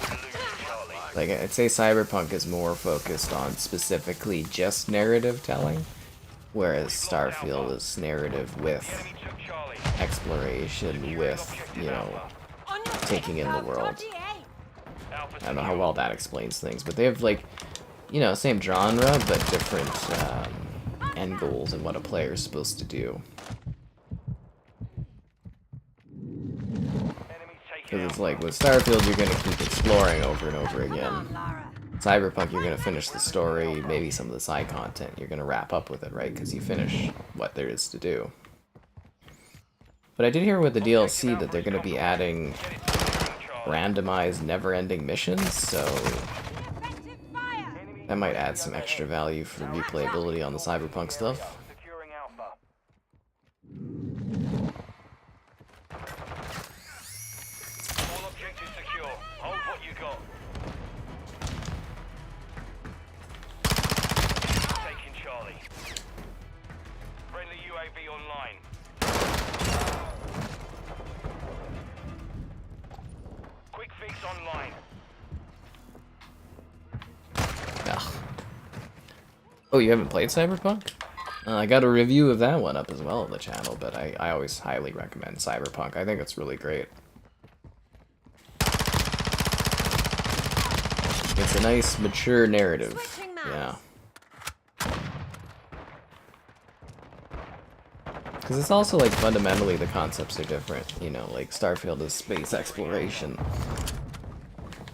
We're losing Charlie. Like, I'd say Cyberpunk is more focused on specifically just narrative telling, whereas Starfield is narrative with Enemy took Charlie. exploration, with, you know, On your taking in the feet, world. dodgy aim. Alpha I don't know how well that explains things, but they have, like, you know, same genre, but different end goals and what a player is supposed to do. Because it's like, with Starfield, you're gonna keep exploring over and over Come again. on, Lara. Cyberpunk, you're gonna finish the story, maybe some of the side content, you're gonna wrap up with it, right? Because you finish what there is to do. But I did hear with the DLC that they're gonna be adding randomized, never-ending missions, so Effective fire. that might add some extra value for replayability on the Cyberpunk stuff. Securing Alpha. All objectives secure. Hold what you got. Taking Charlie. Friendly UAV online. Quick fix online. Ugh. Oh, you haven't played Cyberpunk? I got a review of that one up as well on the channel, but I always highly recommend Cyberpunk. I think it's really great. It's a nice, mature narrative. Switching maps. Yeah. Because it's also, like, fundamentally the concepts are different. You know, like, Starfield is space exploration.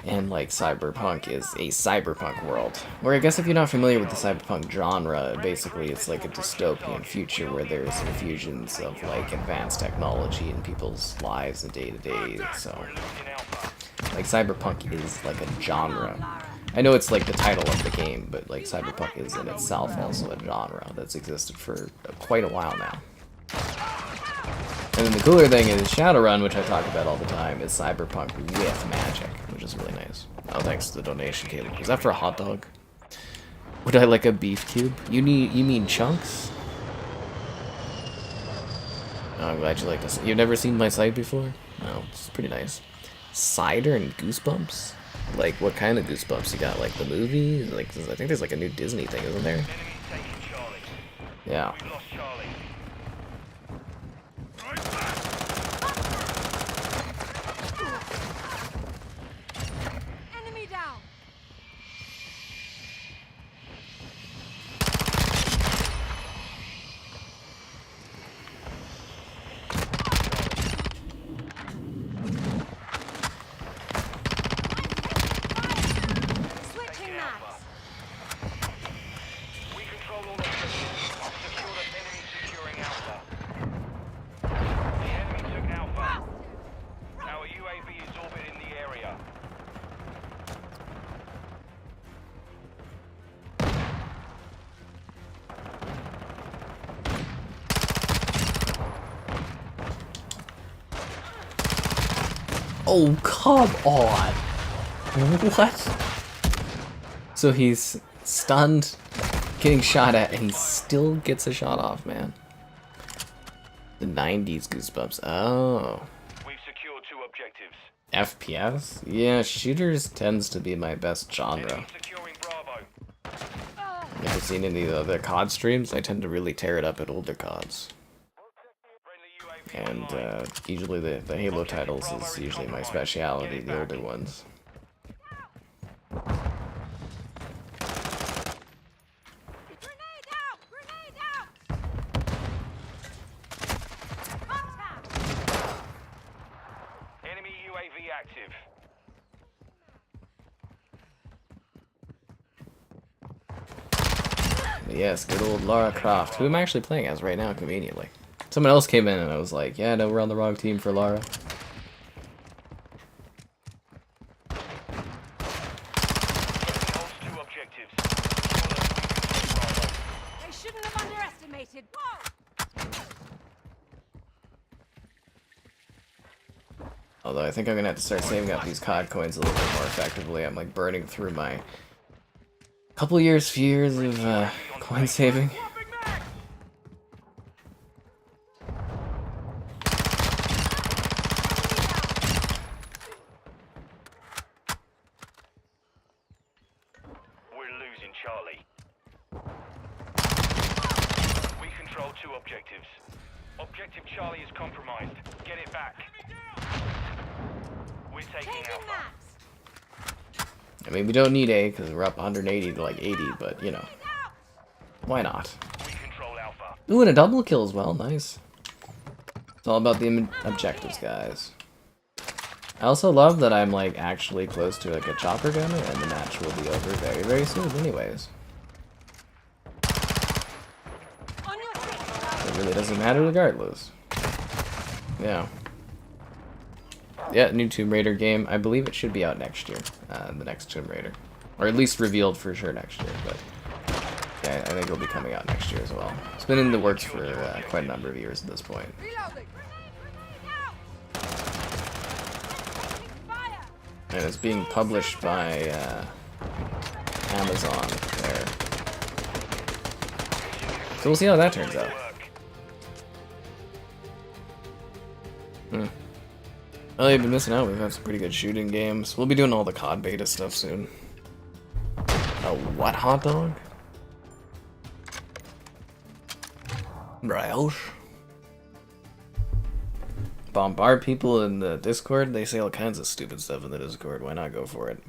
And, like, Cyberpunk is a cyberpunk world. Where I guess if you're not familiar with the cyberpunk genre, basically it's like a dystopian future where there's infusions of, like, advanced technology in people's lives and day-to-day, so... Losing Alpha. Like, cyberpunk is, like, a genre. I know it's, like, the title of the game, but, like, cyberpunk is in itself also a genre that's existed for quite a while now. And then the cooler thing is Shadowrun, which I talk about all the time, is Cyberpunk with magic, which is really nice. Oh, thanks to the donation, Caleb. Was that for a hot dog? Would I like a beef cube? You mean chunks? Oh, I'm glad you like this. You've never seen my site before? No, it's pretty nice. Cider and Goosebumps? Like, what kind of Goosebumps? You got, like, the movie? Like, I think there's, like, a new Disney thing, isn't there? Enemies taking Charlie. Yeah. We've lost Charlie. Enemy down. Switching maps. We control all objectives. Secure the enemy securing Alpha. The enemy took Alpha. Our UAV is orbiting the area. Oh, come on! What? So he's stunned, getting shot at, and he still gets a shot off, man. The 90s Goosebumps. Oh. We've secured 2 objectives. FPS? Yeah, shooters tends to be my best genre. Enemy securing Bravo. Never seen any of the other COD streams? I tend to really tear it up at older CODs. Friendly UAV And online. usually the Halo titles is usually my speciality, the older ones. Grenade out! Grenade out! Contact! Enemy UAV active. Yes, good old Lara Croft, who I'm actually playing as right now, conveniently. Someone else came in and I was like, yeah, no, we're on the wrong team for Lara. Holds 2 objectives. Bravo. They shouldn't have underestimated. Whoa! Although I think I'm gonna have to start saving up these COD coins a little bit more effectively. I'm like burning through my few years of coin saving. We're losing Charlie. We control 2 objectives. Objective Charlie is compromised. Get it back. We're taking Changing Alpha. maps. I mean, we don't need A because we're up 180 to like 80, but you know, why not? We control Alpha. Ooh, and a double kill as well. Nice. It's all about the objectives, guys. I also love that I'm like actually close to like a chopper gunner, and the match will be over very, very soon. Anyways, On your feet. it really doesn't matter regardless. Yeah. Yeah, new Tomb Raider game. I believe it should be out next year. The next Tomb Raider, or at least revealed for sure next year. But yeah, I think it'll be coming out next year as well. It's been in the works for quite a number of years at this point. Reloading. Grenade out! Taking fire! And it's being published by Amazon there. So we'll see how that turns out. Well, you've been missing out. We've had some pretty good shooting games. We'll be doing all the COD beta stuff soon. A what hot dog? Brioche? Bombard people in the Discord? They say all kinds of stupid stuff in the Discord. Why not go for it?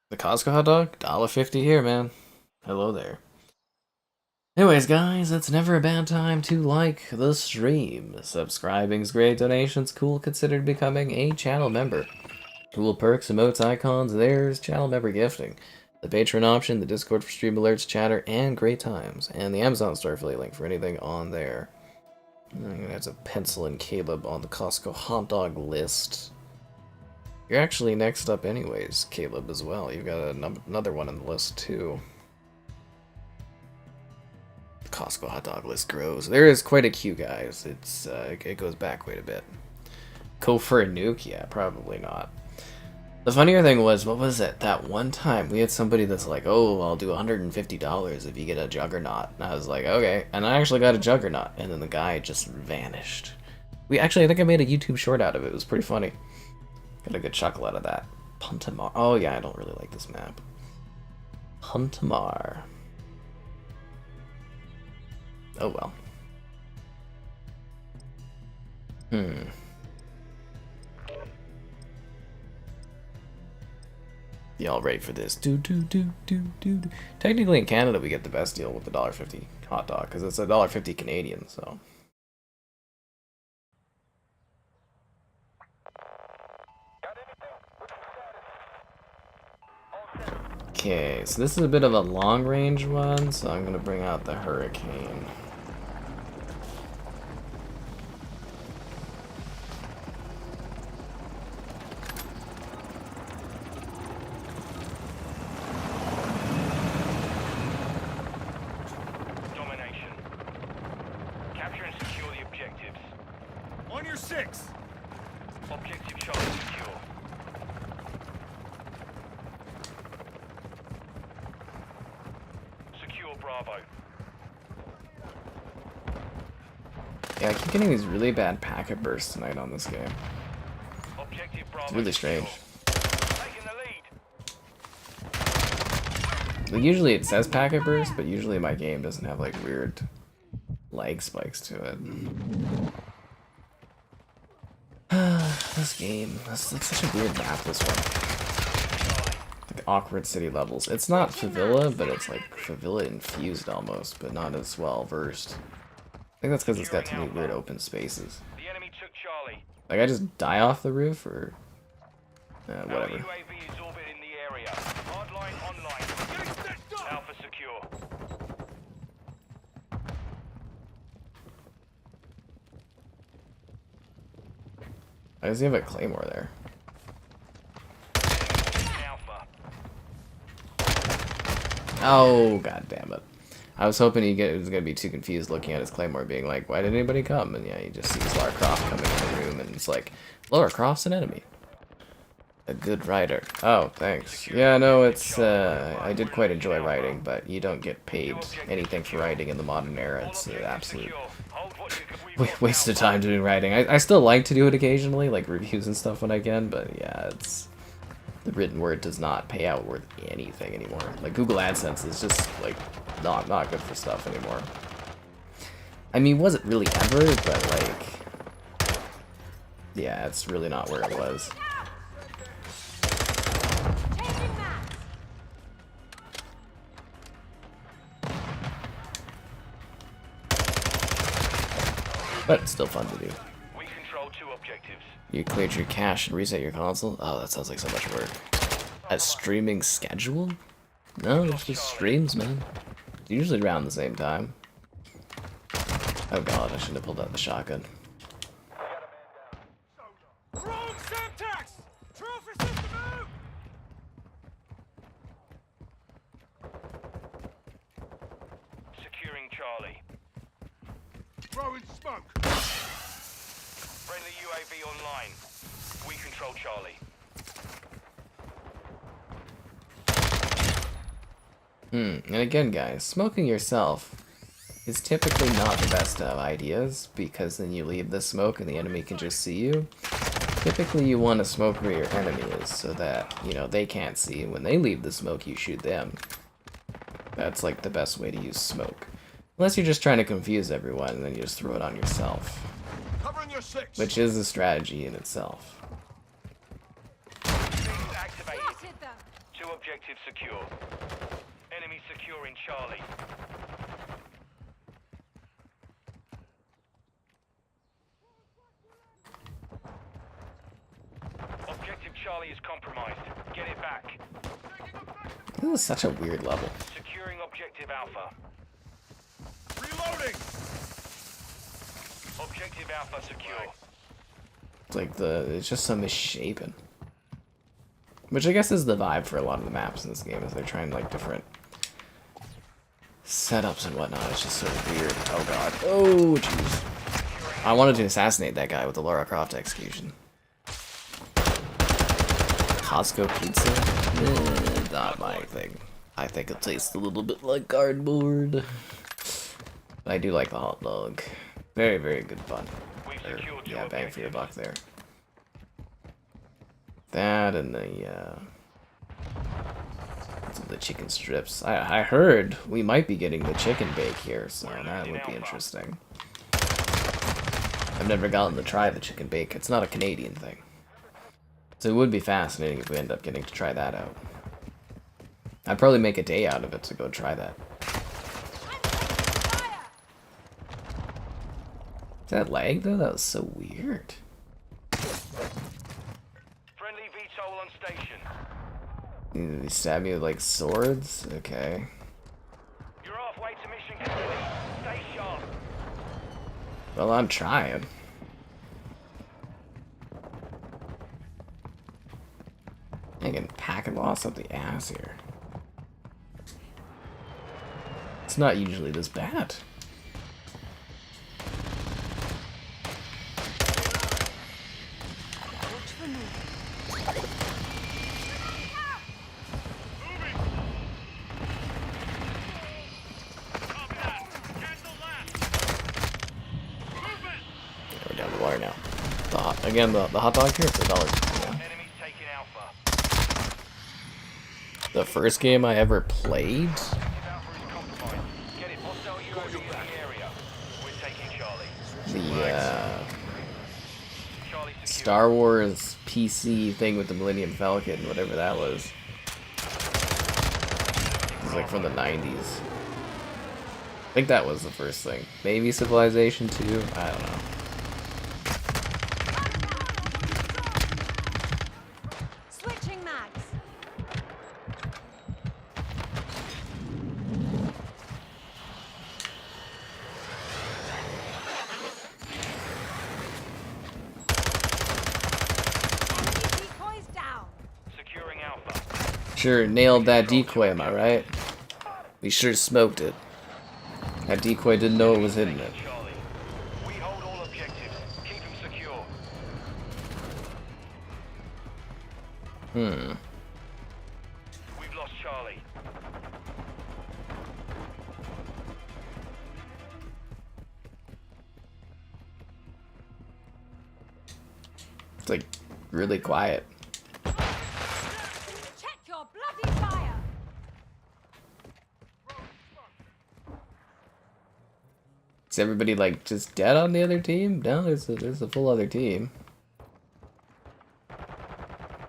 The Costco hot dog? $1.50 here, man. Hello there. Anyways, guys, it's never a bad time to like the stream. Subscribing's great, donations cool, consider becoming a channel member. Cool perks, emotes, icons, there's channel member gifting. The Patreon option, the Discord for stream alerts, chatter, and great times. And the Amazon store affiliate link for anything on there. I'm gonna have to pencil in Caleb on the Costco hot dog list. You're actually next up anyways, Caleb, as well. You've got another one on the list, too. Costco hot dog list grows. There is quite a queue, guys. It's it goes back quite a bit. Go for a nuke? Yeah, probably not. The funnier thing was, what was it? That one time we had somebody that's like, "Oh, I'll do $150 if you get a Juggernaut." And I was like, "Okay," and I actually got a Juggernaut, and then the guy just vanished. I think I made a YouTube short out of it. It was pretty funny. Got a good chuckle out of that. Puntamar. Oh yeah, I don't really like this map. Puntamar. Oh well. Y'all ready for this? Technically in Canada we get the best deal with the $1.50 hot dog because it's $1.50 Canadian, so. Okay, so this is a bit of a long range one, so I'm gonna bring out the Hurricane. Yeah, I keep getting these really bad packet bursts tonight on this game. It's really strange. Like, usually it says packet burst, but usually my game doesn't have like weird lag spikes to it. This game, that's like such a weird map, this one. Like awkward city levels. It's not favela, but it's like favela infused almost, but not as well versed. I think that's because it's got too many weird open spaces. The enemy took Charlie. Like I just die off the roof, or whatever. UAV is orbiting the area. Hardline online. Alpha secure. I just have a claymore there. Alpha. Oh, god damn it. I was hoping he was going to be too confused looking at his claymore being like, why did anybody come? And yeah, he just sees Lara Croft coming in the room and it's like, Lara Croft's an enemy. A good writer. Oh, thanks. Yeah, no, it's, I did quite enjoy writing, but you don't get paid anything for writing in the modern era. It's an absolute waste of time doing writing. I still like to do it occasionally, like reviews and stuff when I can, but yeah, it's... The written word does not pay out worth anything anymore. Like Google AdSense is just like not good for stuff anymore. I mean, was it really ever? But like, yeah, it's really not where it was. But it's still fun to do. We control 2 objectives. You cleared your cache and reset your console? Oh, that sounds like so much work. A streaming schedule? No, it's just streams, man. It's usually around the same time. Oh god, I shouldn't have pulled out the shotgun. Securing Charlie. Throwing smoke. Friendly UAV online. We control Charlie. And again, guys, smoking yourself is typically not the best of ideas, because then you leave the smoke and the enemy can just see you. Typically you want to smoke where your enemy is, so that, you know, they can't see. When they leave the smoke, you shoot them. That's like the best way to use smoke. Unless you're just trying to confuse everyone, and then you just throw it on yourself. Covering your 6. Which is a strategy in itself. Activated. 2 objectives secure. Enemy securing Charlie. Objective Charlie is compromised. Get it back. This is such a weird level. Securing objective Alpha. Reloading. Objective Alpha secure. It's like it's just so misshapen. Which I guess is the vibe for a lot of the maps in this game, is they're trying like different setups and whatnot. It's just so weird. Oh god. Oh jeez. I wanted to assassinate that guy with the Lara Croft execution. Costco pizza? Not my thing. I think it tastes a little bit like cardboard. But I do like the hot dog. Very, very good fun. Or, yeah, bang for your buck there. That and the chicken strips. I heard we might be getting the chicken bake here, so that would be interesting. I've never gotten to try the chicken bake. It's not a Canadian thing. So it would be fascinating if we end up getting to try that out. I'd probably make a day out of it to go try that. Is that lag though? That was so weird. Friendly VTOL on station. They stab me with like swords? Okay. You're halfway to mission complete. Stay sharp. Well, I'm trying. I can pack and loss up the ass here. It's not usually this bad. We're down the water now. The hot dog here, it's $1. Yeah. Enemies taking Alpha. The first game I ever played? Alpha is compromised. Get it. Hostile UAV in the area. We're taking Charlie. The Charlie secure. Star Wars PC thing with the Millennium Falcon, whatever that was. It was like from the 90s. I think that was the first thing. Maybe Civilization 2? I don't know. Switching mags. Decoys down. Securing Alpha. Sure, nailed that decoy, am I right? We sure smoked it. That decoy didn't know it was hitting it. Charlie. We hold all objectives. Keep them secure. We've lost Charlie. It's like really quiet. Check your bloody fire. Is everybody like just dead on the other team? No, there's a full other team.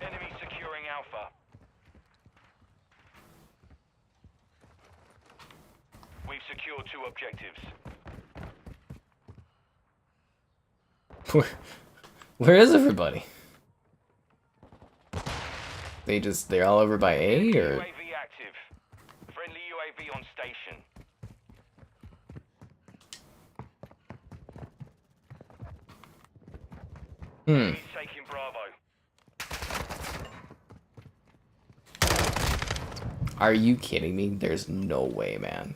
Enemy securing Alpha. We've secured 2 objectives. Where is everybody? They're all over by A, or? UAV active. Friendly UAV on station. He's taking Bravo. Are you kidding me? There's no way, man.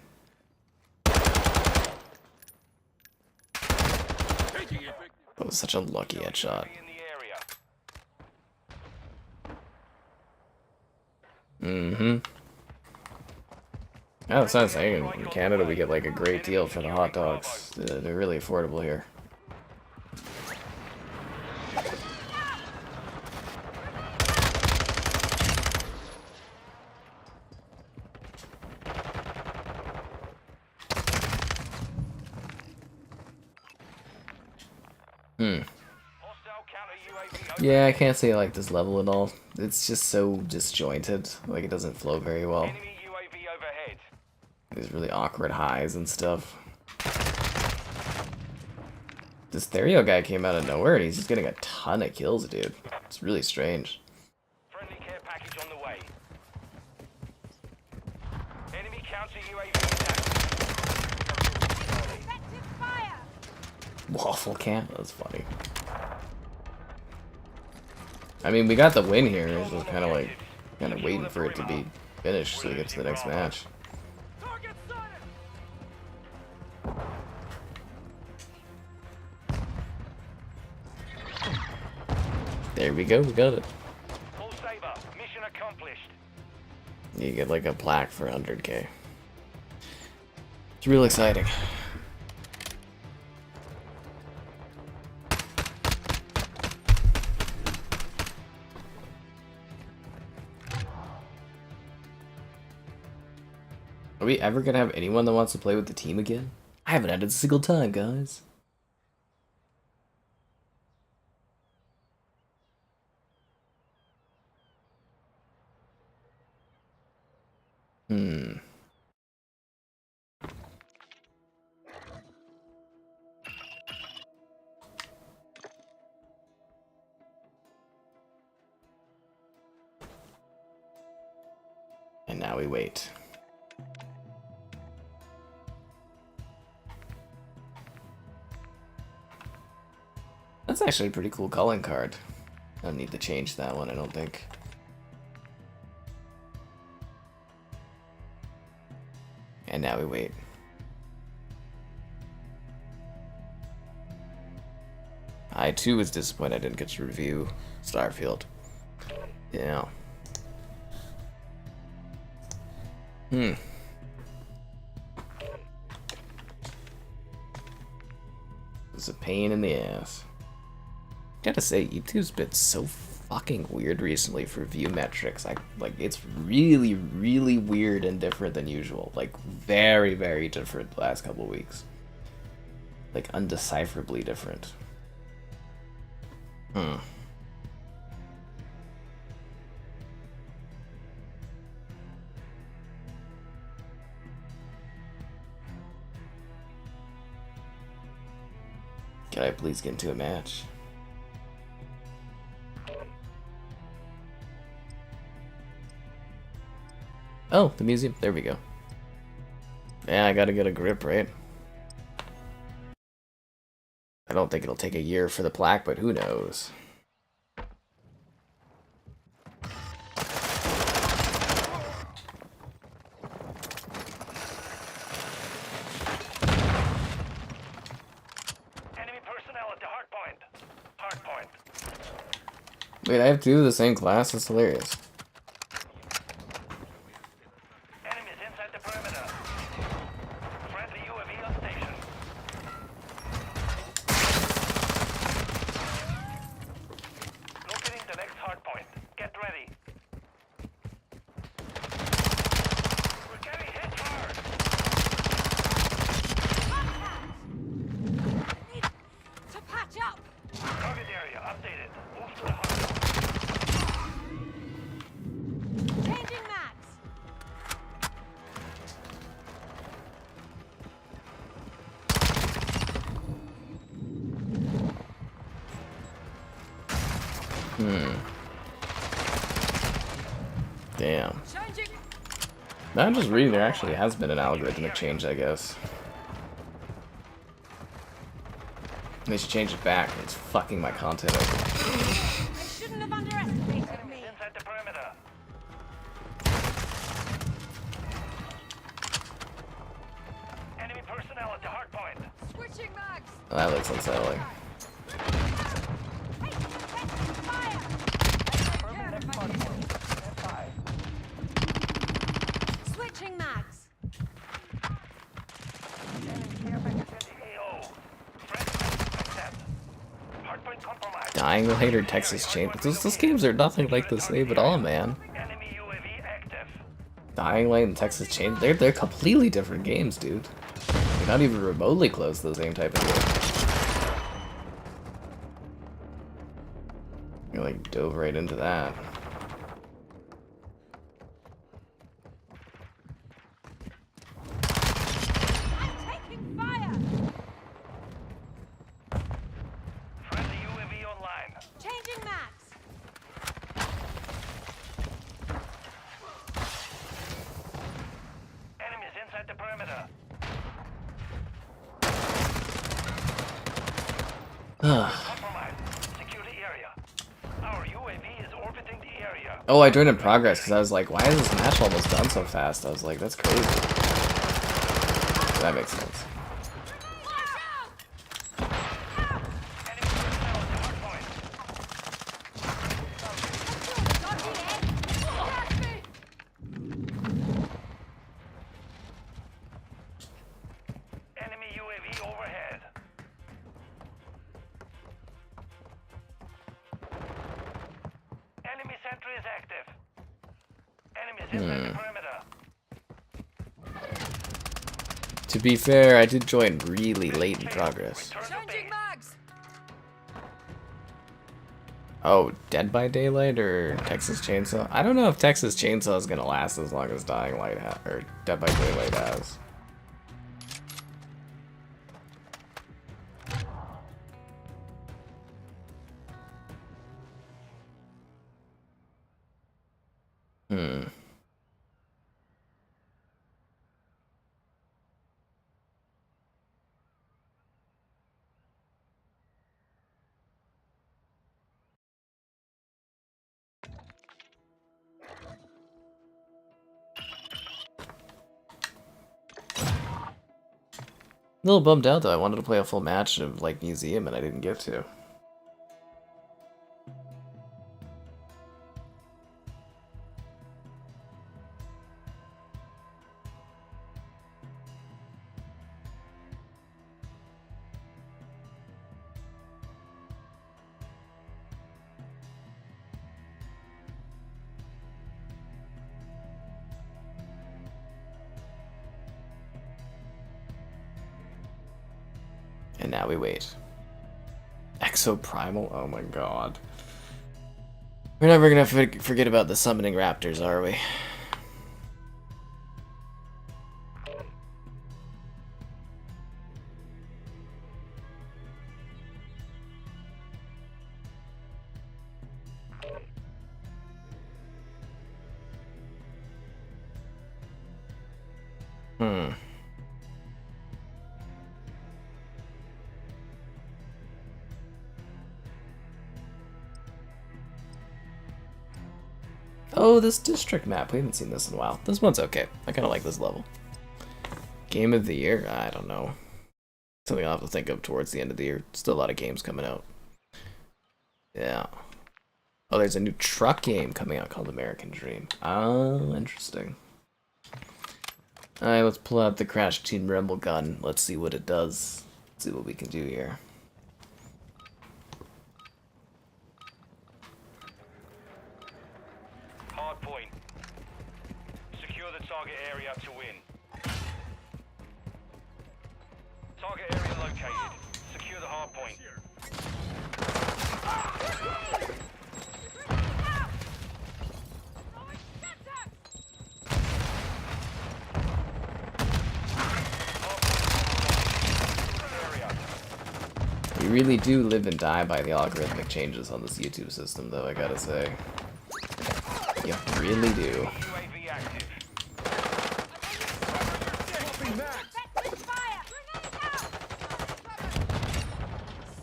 That was such a lucky headshot. In the area. Yeah, that's what I'm saying. In Canada, we get like a great deal for the hot dogs. They're really affordable here. Hostile counter UAV. Yeah, I can't say I like this level at all. It's just so disjointed. Like, it doesn't flow very well. Enemy UAV overhead. There's really awkward highs and stuff. This Therio guy came out of nowhere and he's just getting a ton of kills, dude. It's really strange. Friendly care package on the way. Enemy counter UAV attack. Effective fire. Waffle camp? That's funny. I mean, we got the win here. It's just kind of like, waiting for it to be finished so we get to the next match. Target sighted! There we go, we got it. Full saber. Mission accomplished. You get like a plaque for 100k. It's real exciting. Are we ever gonna have anyone that wants to play with the team again? I haven't had it a single time, guys. Hmm. And now we wait. That's actually a pretty cool calling card. I don't need to change that one, I don't think. And now we wait. I too was disappointed I didn't get to review Starfield. Yeah. It's a pain in the ass. Gotta say, YouTube's been so fucking weird recently for view metrics. It's really, really weird and different than usual. Like, very, very different the last couple of weeks. Like, undecipherably different. Can I please get into a match? Oh, the museum. There we go. Yeah, I gotta get a grip, right? I don't think it'll take a year for the plaque, but who knows? Enemy personnel at the hard point. Hard point. Wait, I have two of the same class? That's hilarious. Enemies inside the perimeter. Friendly UAV on station. Locating the next hard point. Get ready. We're getting hit hard. Need to patch up. Target area updated. Move to the hard point. Changing max. Damn. Changing. I'm just reading there actually has been an algorithmic change, I guess. They should change it back. It's fucking my content over. They shouldn't have underestimated me. Inside the perimeter. Enemy personnel at the hard point. Switching mags. Oh, that looks unsettling. Hey, taking fire. Switching mags. AO. Friendly. Hardpoint compromised. Dying Light or Texas Chain. Those games are nothing like the same at all, man. Enemy UAV active. Dying Light and Texas Chain, they're completely different games, dude. They're not even remotely close to the same type of game. You like dove right into that. I'm taking fire. Friendly UAV online. Changing max. Enemies inside the perimeter. Compromised. Secure the area. Our UAV is orbiting the area. Oh, I joined in progress because I was like, why is this match almost done so fast? I was like, that's crazy. That makes sense. Enemy personnel at the hard point. To be fair, I did join really late in progress. Changing mags. Oh, Dead by Daylight or Texas Chainsaw? I don't know if Texas Chainsaw is gonna last as long as Dying Light or Dead by Daylight has. A little bummed out though. I wanted to play a full match of like Museum and I didn't get to. And now we wait. Exoprimal? Oh my god. We're never gonna forget about the summoning raptors, are we? Oh, this district map. We haven't seen this in a while. This one's okay. I kind of like this level. Game of the year? I don't know. Something I'll have to think of towards the end of the year. Still a lot of games coming out. Yeah. Oh, there's a new truck game coming out called American Dream. Oh, interesting. Alright, let's pull out the Crash Team Rumble gun. Let's see what it does. Let's see what we can do here. Hard point. Secure the target area to win. Target area located. Secure the hard point. You really do live and die by the algorithmic changes on this YouTube system, though, I gotta say. You really do. UAV active.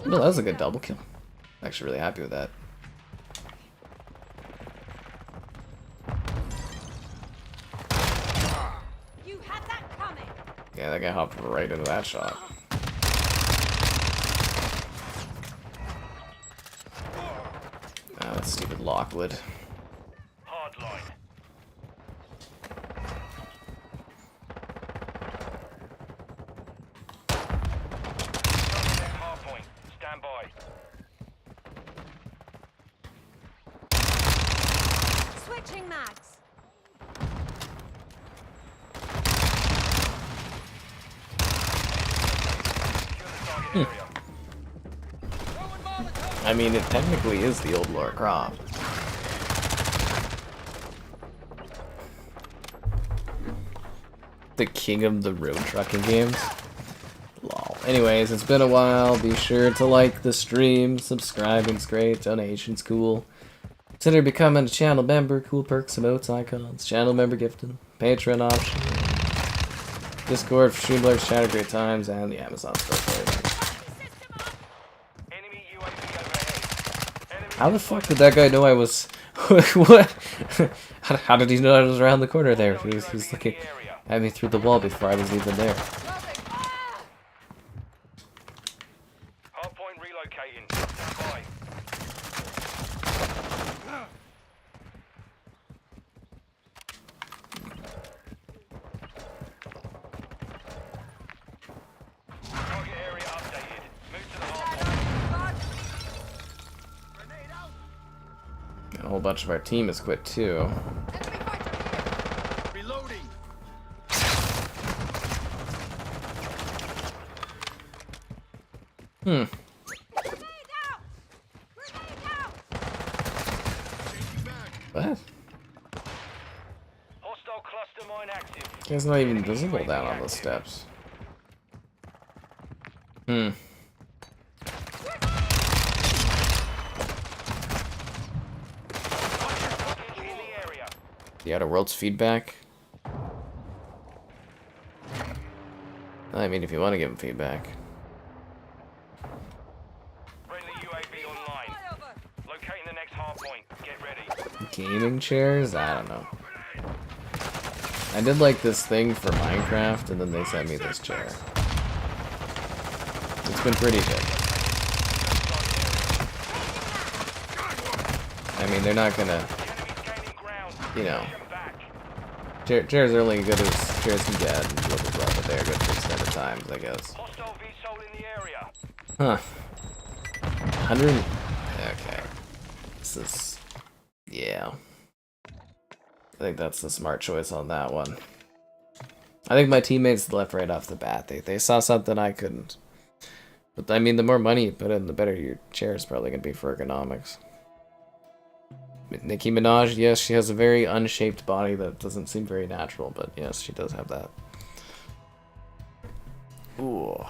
Well, that was a good double kill. Actually really happy with that. You had that coming. Yeah, that guy hopped right into that shot. Ah, that stupid Lockwood. Hard line. Hard point. Stand by. Switching mags. Secure the target area. I mean, it technically is the old Lara Croft. The king of the road trucking games. Lol. Anyways, it's been a while. Be sure to like the stream. Subscribing's great. Donation's cool. Consider becoming a channel member. Cool perks, emotes, icons. Channel member gifting. Patreon option. Discord for Streamlabs, chat, great times, and the Amazon store for it. Enemy UAV overhead. Enemy How the fuck did that guy know I was... What? How did he know I was around the corner there? He was looking at me through the wall before I was even there. hard point relocating. Stand by. Target area updated. Move to the hard point. And a whole bunch of our team has quit too. Reloading. Hmm. Grenade out! Grenade out! What? Hostile cluster mine active. It's not even visible down on the steps. Hmm. In the area. The Outer Worlds feedback? I mean, if you want to give him feedback. Friendly UAV online. Locating the next hard point. Get ready. Gaming chairs? I don't know. I did like this thing for Minecraft, and then they sent me this chair. It's been pretty good. I mean, they're not gonna, Enemy's gaining ground. you know, Push 'em back. chairs are only good as chairs can get, and blah blah blah, but they're good for extended times, I guess. Hostile VSOL in the area. Huh. 100. Okay. This is. Yeah. I think that's the smart choice on that one. I think my teammates left right off the bat. They saw something I couldn't. But I mean, the more money you put in, the better your chair is probably going to be for ergonomics. Nicki Minaj, yes, she has a very unshaped body that doesn't seem very natural, but yes, she does have that. Ooh.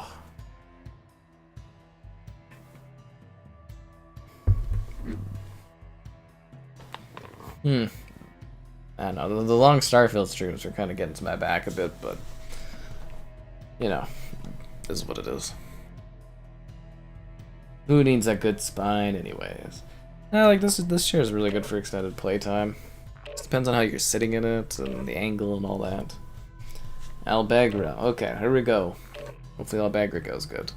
Hmm. I don't know, the long Starfield streams are kind of getting to my back a bit, but, you know, this is what it is. Who needs a good spine anyways? Like, this chair is really good for extended playtime. Just depends on how you're sitting in it, and the angle and all that. Bagra, okay, here we go. Hopefully Bagra goes good.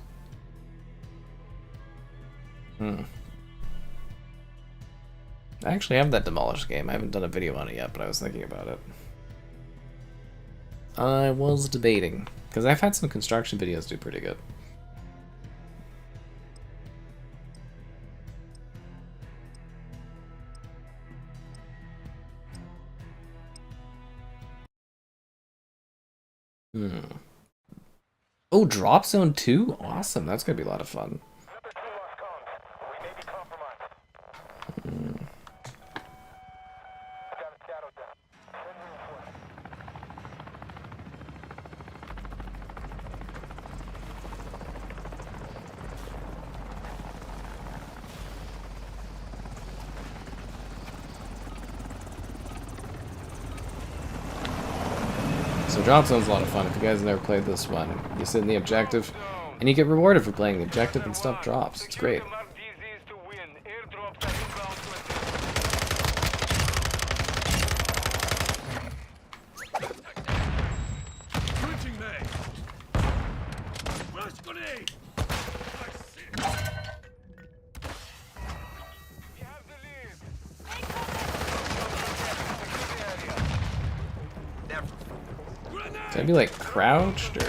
I actually have that demolished game. I haven't done a video on it yet, but I was thinking about it. I was debating, because I've had some construction videos do pretty good. Oh, Drop Zone 2? Awesome, that's gonna be a lot of fun. So Drop Zone's a lot of fun. If you guys have never played this one, you sit in the objective, and you get rewarded for playing the objective, and stuff drops. It's great. Should I be like crouched or?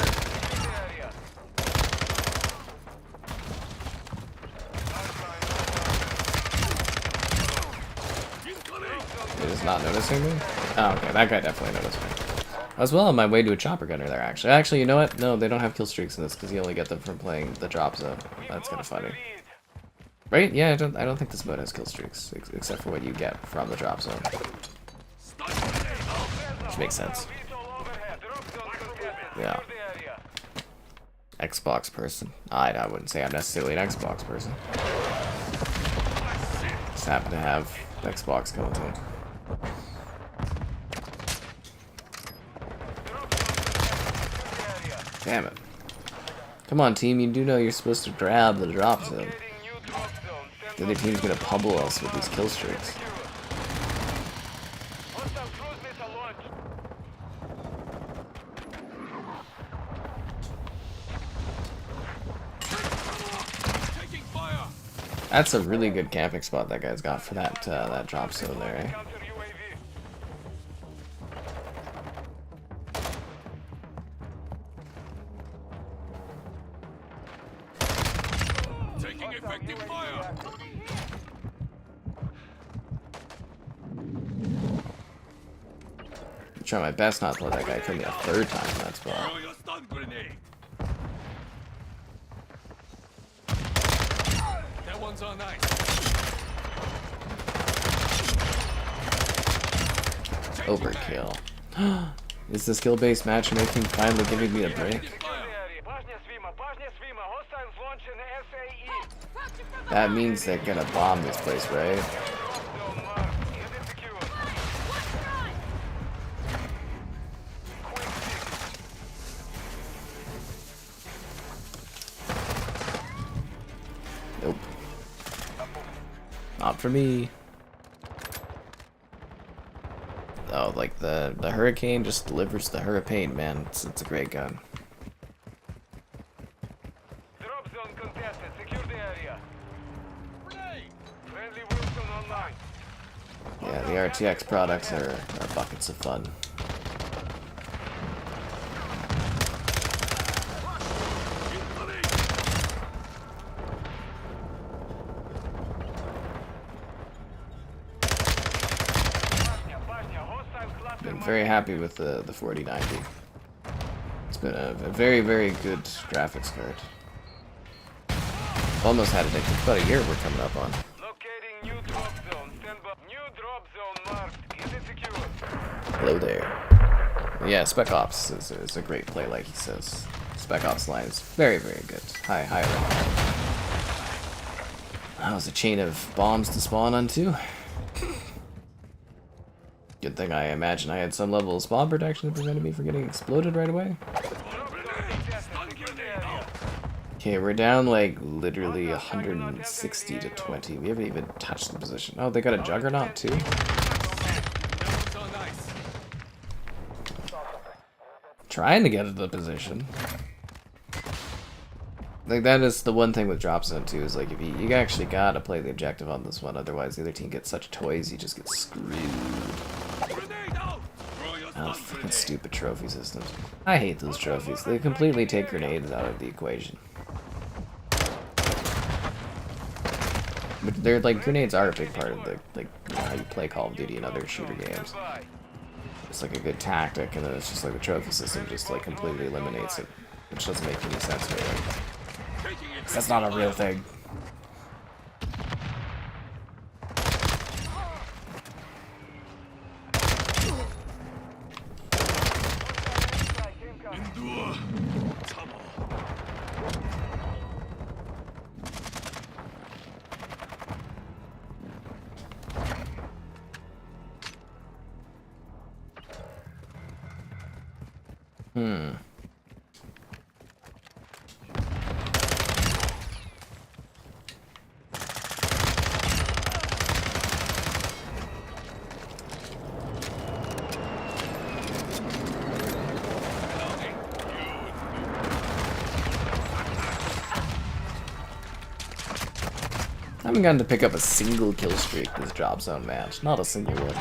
You're just not noticing me? Oh, okay, that guy definitely noticed me. I was well on my way to a chopper gunner there, actually. Actually, you know what? No, they don't have kill streaks in this because you only get them from playing the drop zone. That's kind of funny. Right? Yeah, I don't think this mode has kill streaks, except for what you get from the drop zone. Which makes sense. Yeah. Xbox person. I wouldn't say I'm necessarily an Xbox person. Just happen to have Xbox content. Damn it. Come on, team, you do know you're supposed to grab the drop zone. The other team's gonna pummel us with these kill streaks. That's a really good camping spot that guy's got for that that drop zone there, eh? Taking effective fire. I'm trying my best not to let that guy kill me a third time in that spot. Throw your stun grenade. Drones on ice. Overkill. Is the skill-based matchmaking finally giving me a break? That means they're gonna bomb this place, right? Nope. Not for me. Oh, like the Hurricane just delivers the hurricane, man. It's a great gun. Drop zone contested. Secure the area. Friendly Wilson online. Yeah, the RTX products are buckets of fun. Been very happy with the 4090. It's been a very, very good graphics card. Almost had it addicted. About a year we're coming up on. Locating new drop zone. Stand by. New drop zone marked. Is it secure? Hello there. Yeah, Spec Ops is a great play, like he says. Spec Ops line is very, very good. High recommend. That was a chain of bombs to spawn on too. Good thing I imagine I had some level of spawn protection that prevented me from getting exploded right away. Okay, we're down like literally 160 to 20. We haven't even touched the position. Oh, they got a Juggernaut too? Trying to get to the position. Like, that is the one thing with Drop Zone too, is like, if you actually gotta play the objective on this one, otherwise the other team gets such toys, you just get screwed. Oh, fucking stupid trophy systems. I hate those trophies. They completely take grenades out of the equation. But they're like, grenades are a big part of the, like, you know, how you play Call of Duty and other shooter games. It's like a good tactic, and then it's just like the trophy system just like completely eliminates it, which doesn't make any sense really. 'Cause that's not a real thing. I haven't gotten to pick up a single kill streak this Drop Zone match. Not a single one.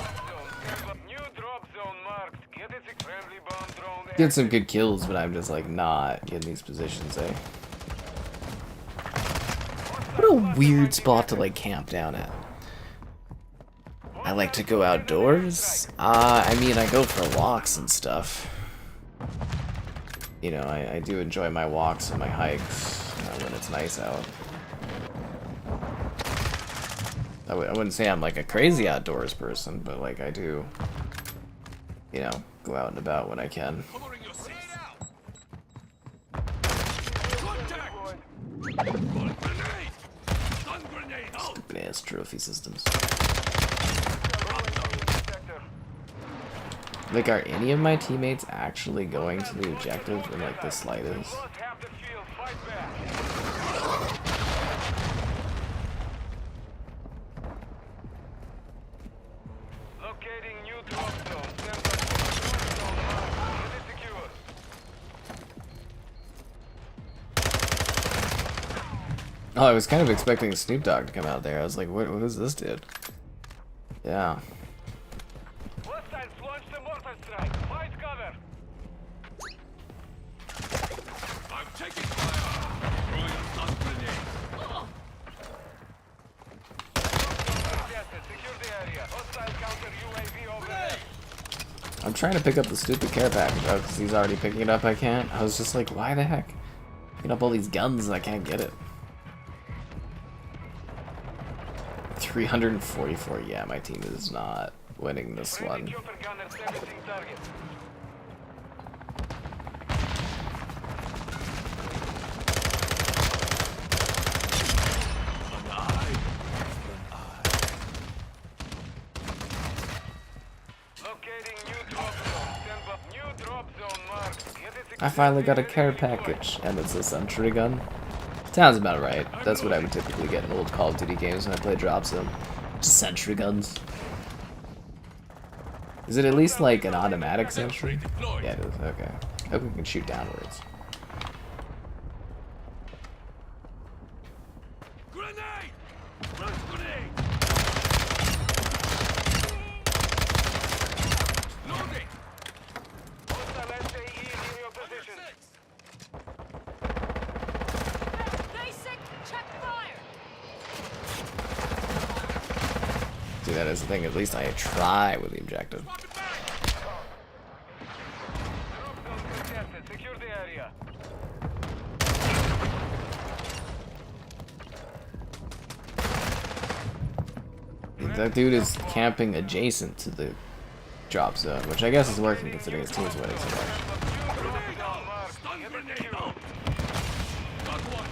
Did some good kills, but I'm just like not getting these positions, eh? What a weird spot to like camp down at. I like to go outdoors. I mean, I go for walks and stuff. You know, I do enjoy my walks and my hikes when it's nice out. I wouldn't say I'm like a crazy outdoors person, but like I do, you know, go out and about when I can. Stupid ass trophy systems. Like, are any of my teammates actually going to the objective in like the slightest? Oh, I was kind of expecting Snoop Dogg to come out there. I was like, what is this dude? Yeah. I'm trying to pick up the stupid care package, oh, because he's already picking it up, I can't. I was just like, why the heck? Picking up all these guns and I can't get it. 344. Yeah, my team is not winning this Friendly one. chopper gunner servicing target. Locating new drop zone. Stand by. New drop zone marked. Get it I finally got a care package, and it's a sentry gun. Sounds about right. That's what I would typically get in old Call of Duty games when I play drop zone. Just sentry guns. Is it at least like an automatic sentry? Yeah, it is. Okay. I hope we can shoot downwards. Grenade! Flash grenade! Loading! Hostile SAE in your position. Basic, check fire. See, that is the thing. At least I try with the objective. Swap it back! Drop zone contested. Secure the area. That dude is camping adjacent to the drop zone, which I guess is working considering his team's winning so much. Grenade out! Stun grenade out! Got one!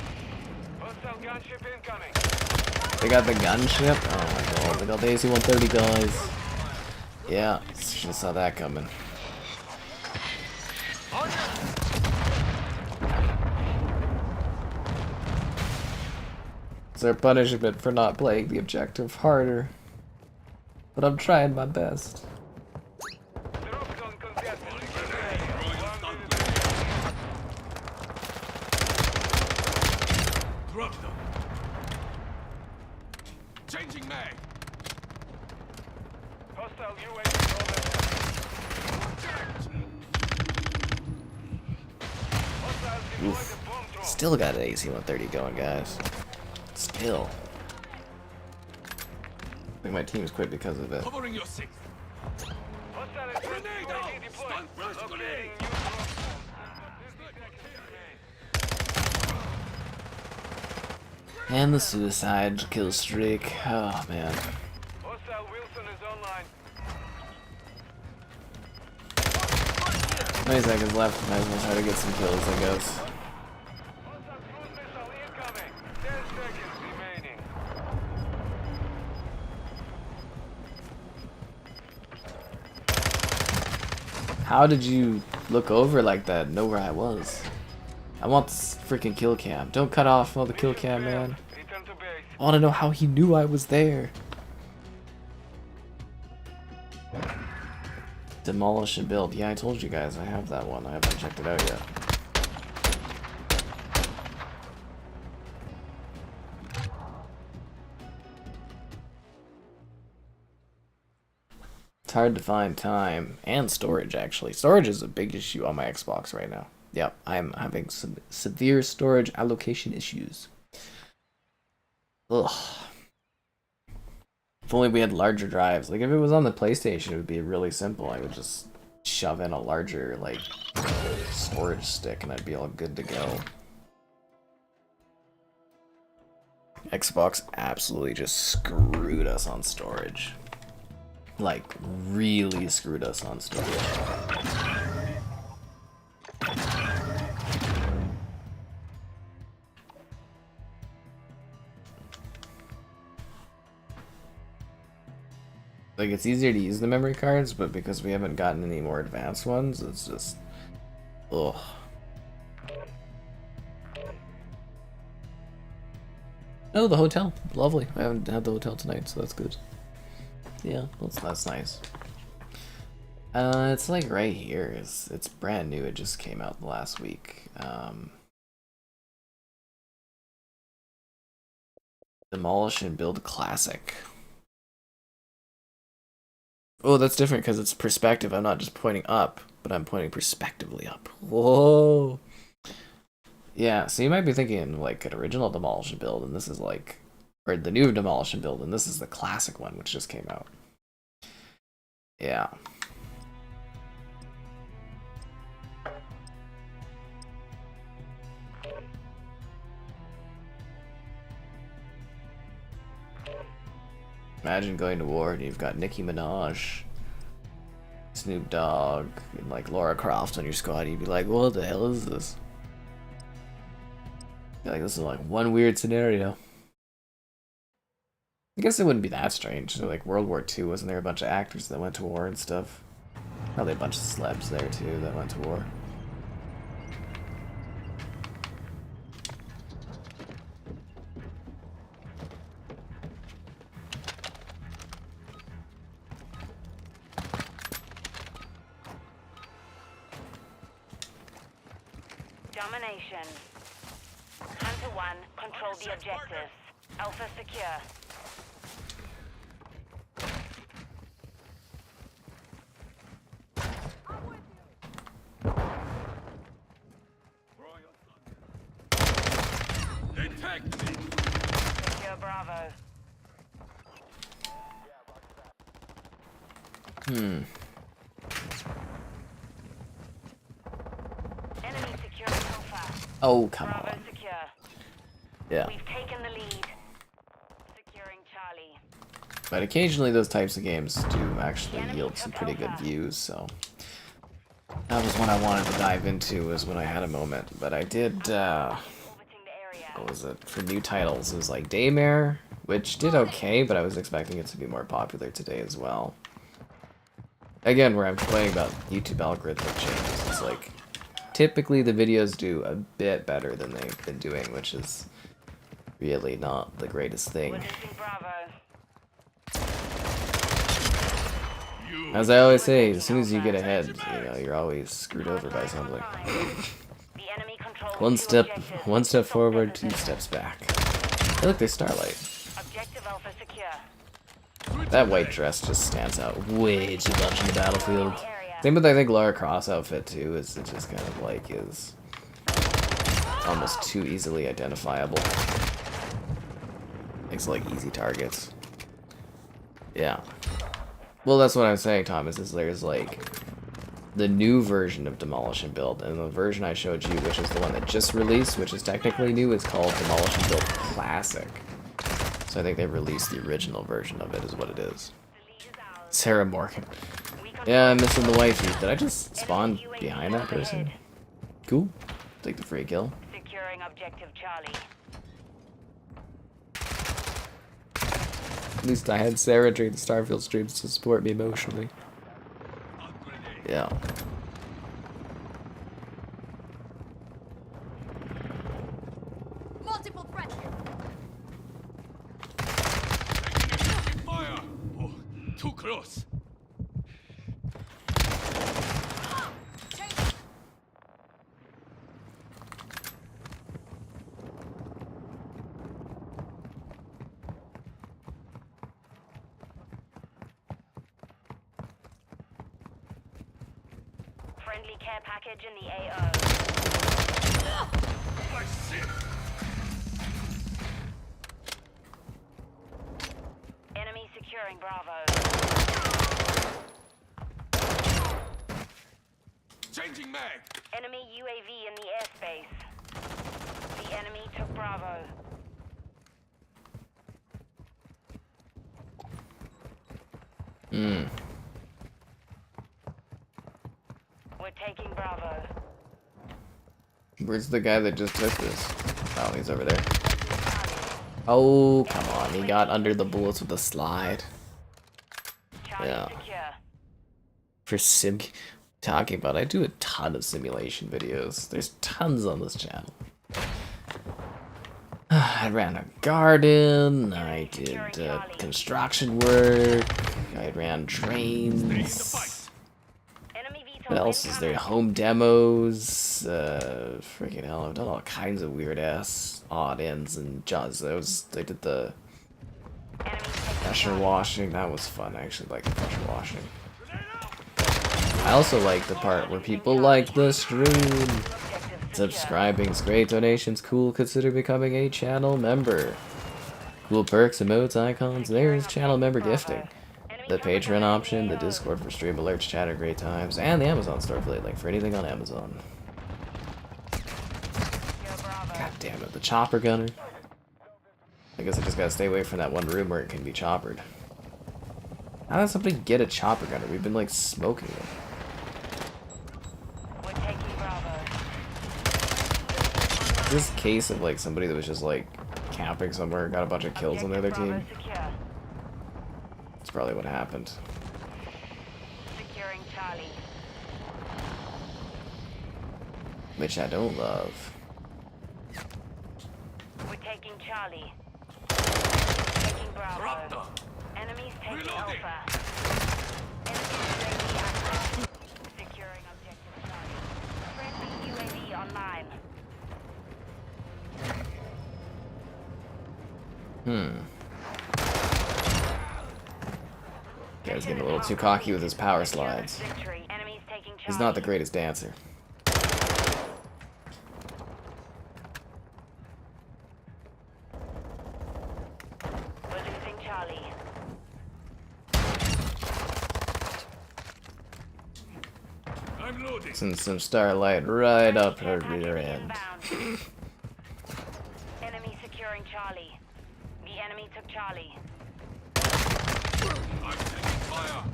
Hostile gunship incoming. They got the gunship? Oh my god, they got the AC-130 guys. Yeah, should have saw that coming. It's their punishment for not playing the objective harder. But I'm trying my best. Drop zone contested. Secure the area. Drop them! Changing mag! Hostile UAV overhead. Hostiles deployed Oof. the bomb drone. Still got an AC-130 going, guys. Still. I think my team's quit because of it. Covering your six! Hostile Grenade out! UAV deployed. Stun flash Locating grenade! new drop zone. 50 seconds remain. And the suicide kill streak. Oh man. Hostile Wilson is online. 20 seconds left. Might as well try to get some kills, I guess. Hostile cruise missile incoming. 10 seconds remaining. How did you look over like that and know where I was? I want this freaking kill cam. Don't cut off all the kill cam, man. Return to base. I want to know how he knew I was there. Demolish and build. Yeah, I told you guys I have that one. I haven't checked it out yet. It's hard to find time and storage, actually. Storage is a big issue on my Xbox right now. Yep, I'm having some severe storage allocation issues. Ugh. If only we had larger drives. Like, if it was on the PlayStation, it would be really simple. I would just shove in a larger, like, storage stick and I'd be all good to go. Xbox absolutely just screwed us on storage. Like, really screwed us on storage. Like, it's easier to use the memory cards, but because we haven't gotten any more advanced ones, it's just... ugh. Oh, the hotel. Lovely. I haven't had the hotel tonight, so that's good. Yeah, that's nice. It's like right here. It's brand new. It just came out last week. Demolish and Build Classic. Oh, that's different because it's perspective. I'm not just pointing up, but I'm pointing perspectively up. Whoa. Yeah, so you might be thinking like an original Demolish and Build, and this is like, or the new Demolish and Build, and this is the classic one, which just came out. Yeah. Imagine going to war and you've got Nicki Minaj, Snoop Dogg, and like Lara Croft on your squad. You'd be like, what the hell is this? Like, this is like one weird scenario. I guess it wouldn't be that strange. So, like World War II, wasn't there a bunch of actors that went to war and stuff? Probably a bunch of celebs there too that went to war. Domination. Hunter 1, control the objectives. Alpha secure. Secure Bravo. Enemy securing Alpha. Oh, come Bravo on. secure. Yeah. We've taken the lead. Securing Charlie. But occasionally those types of games do actually yield some pretty good views, so that was one I wanted to dive into was when I had a moment. But I did, Orbiting the area. what was it, for new titles, it was like Daymare, which did okay, but I was expecting it to be more popular today as well. Again, where I'm complaining about YouTube algorithm changes, it's like, typically the videos do a bit better than they've been doing, which is really not the greatest thing. We're losing Bravo. As I always say, as soon as you get ahead, you know, you're always screwed over by something. The enemy controls One two objectives. step forward, 2 steps back. Hey, look, there's Starlight. Objective Alpha secure. That white dress just stands out way too much in the battlefield. Same with I think Lara Croft's outfit too, is it just kind of like is almost too easily identifiable. Makes like easy targets. Yeah. Well, that's what I'm saying, Thomas, is there's like the new version of Demolish and Build, and the version I showed you, which is the one that just released, which is technically new, is called Demolish and Build Classic. So I think they released the original version of it, is what it is. Sarah Morgan. Yeah, I'm missing the wifey. Did I just spawn behind that person? Cool. Take the free kill. Securing objective Charlie. At least I had Sarah during the Starfield streams to support me emotionally. Yeah. Multiple threats. Fire! Oh, too close. Friendly care package in the AO. I see. Enemy securing Bravo. Changing mag. Enemy UAV in the airspace. The enemy took Bravo. We're taking Bravo. Where's the guy that just took this? Oh, he's over there. Oh, come on. He got under the bullets with a slide. Charlie Yeah. secure. For talking about, I do a ton of simulation videos. There's tons on this channel. I ran a garden, I did construction work, I ran trains. Enemy VTOL What else is there? Home demos, freaking hell, I've done all kinds of weird ass odd ends and jobs. I did the pressure washing, that was fun. I actually like the pressure washing. I also like the part where people like the stream. Subscribing's great, donations cool, consider becoming a channel member. Cool perks, emotes, icons, there's channel member gifting. The Patreon option, the Discord for stream alerts, chat at great times, and the Amazon store affiliate link for anything on Amazon. God damn it, the chopper gunner. I guess I just gotta stay away from that one room where it can be choppered. How does somebody get a chopper gunner? We've been like smoking them. We're taking Bravo. Is this a case of like somebody that was just like camping somewhere, got a bunch of kills on the other Objective team? Bravo secure. That's probably what happened. Securing Charlie. Which I don't love. We're taking Charlie. Taking Bravo. Raptor. Enemies taking Reloading. Alpha. Enemy UAV active. Securing objective Charlie. Friendly UAV online. Guy's getting a little too cocky with his power slides. Victory. Enemies taking Charlie. He's not the greatest dancer. We're losing Charlie. I'm loading. Send some starlight right up her rear end. Inbound. Enemy securing Charlie. The enemy took Charlie. I'm taking fire.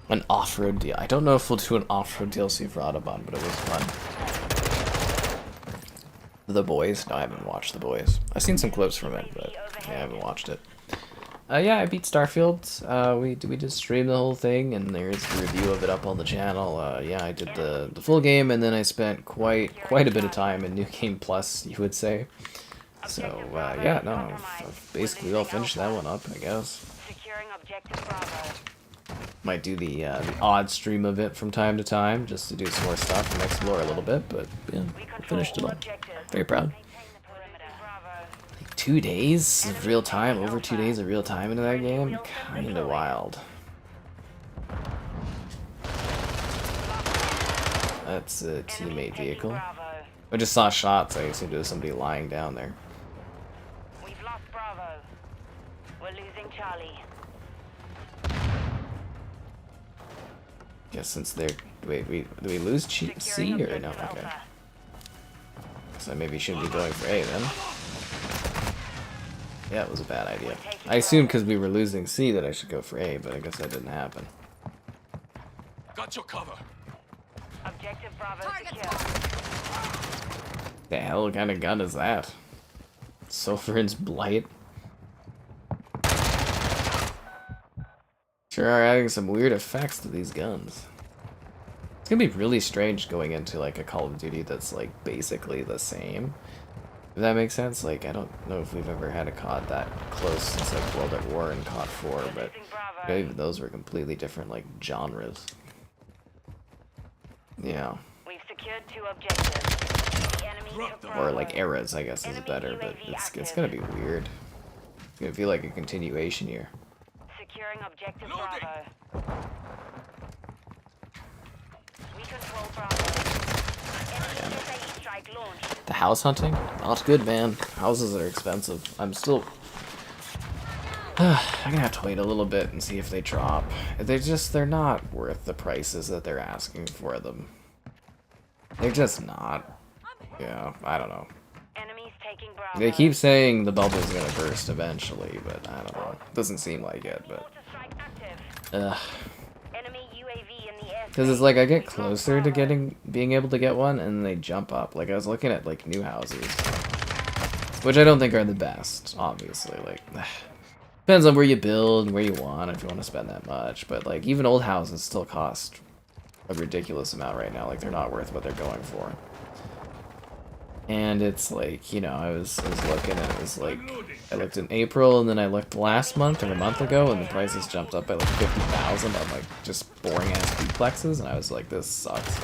An off-road deal. I don't know if we'll do an off-road DLC for Autobahn, but it was fun. The Boys? No, I haven't watched The Boys. I've seen some clips from it, but I haven't watched it. Yeah, I beat Starfield. We just streamed the whole thing, and there's the review of it up on the channel. Yeah, I did the full game, and then I spent quite a bit of time in New Game Plus, you would say. So yeah, no, I've basically all finished that one up, I guess. Securing objective Bravo. Might do the odd stream of it from time to time, just to do some more stuff and explore a little bit, but yeah, finished it all. Very proud. Maintain the perimeter. Bravo. Like 2 days of real time, over 2 days of real time into that game? Kinda wild. That's a teammate vehicle. Bravo. I just saw shots, I assumed it was somebody lying down there. We've lost Bravo. We're losing Charlie. Guess since they're... Wait, do we lose C Securing or no? objective Okay. Alpha. So I maybe shouldn't be going for A then. Yeah, it was a bad idea. I assumed because we were losing C that I should go for A, but I guess that didn't happen. Got your cover. Objective Bravo secure. The hell kind of gun is that? Sovereign's Blight? Sure are adding some weird effects to these guns. It's gonna be really strange going into like a Call of Duty that's like basically the same. If that makes sense, like I don't know if we've ever had a COD that close since like World at War and COD 4, but Losing Bravo. even those were completely different like genres. Yeah. We've secured 2 objectives. The enemy took Bravo. Or like eras, I guess is better, but it's gonna be weird. It's gonna feel like a continuation here. Securing objective Loading. Bravo. We control Bravo. Enemy UAV strike launched. The house hunting? Not good, man. Houses are expensive. I'm still... I'm gonna have to wait a little bit and see if they drop. They're not worth the prices that they're asking for them. They're just not. Yeah, I don't know. Enemies taking Bravo. They keep saying the bubble's gonna burst eventually, but I don't know. Doesn't seem like it, but... Mortar strike active. Ugh. Enemy UAV in the air. Because it's like I get closer to being able to get one, and they jump up. Like I was looking at like new houses, which I don't think are the best, obviously. Like depends on where you build, where you want, if you want to spend that much. But like even old houses still cost a ridiculous amount right now. Like they're not worth what they're going for. And it's like, you know, I was looking and it was like, I looked in April and then I looked last month or a month ago and the prices jumped up by like 50,000 on like just boring ass duplexes, and I was like, this sucks.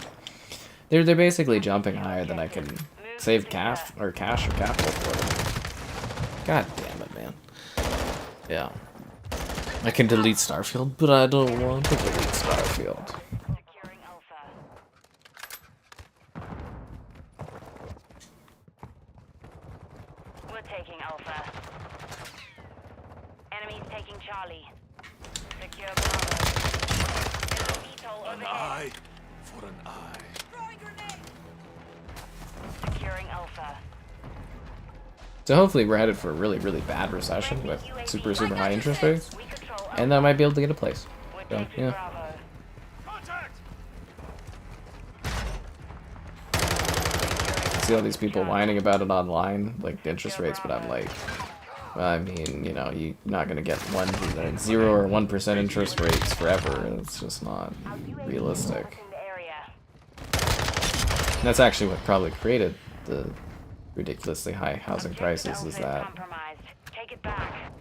They're basically jumping higher than I can save cash or capital for them. God damn it, man. Yeah. I can delete Starfield, but I don't want to delete Starfield. Securing Alpha. We're taking Alpha. Enemies taking Charlie. Secure Bravo. VTOL An overhead. eye for an eye. Securing Alpha. So hopefully we're headed for a really, really bad recession with super, super high interest rates. We control and I might be able to get a place. We're So, taking yeah. Bravo. Contact! See all these people whining about it online, like the interest rates, but I'm like, well, I mean, you know, you're not gonna get 0 or 1% interest rates forever. It's just not realistic. In the area. And that's actually what probably created the ridiculously high housing prices. Is that Compromised. Take it back.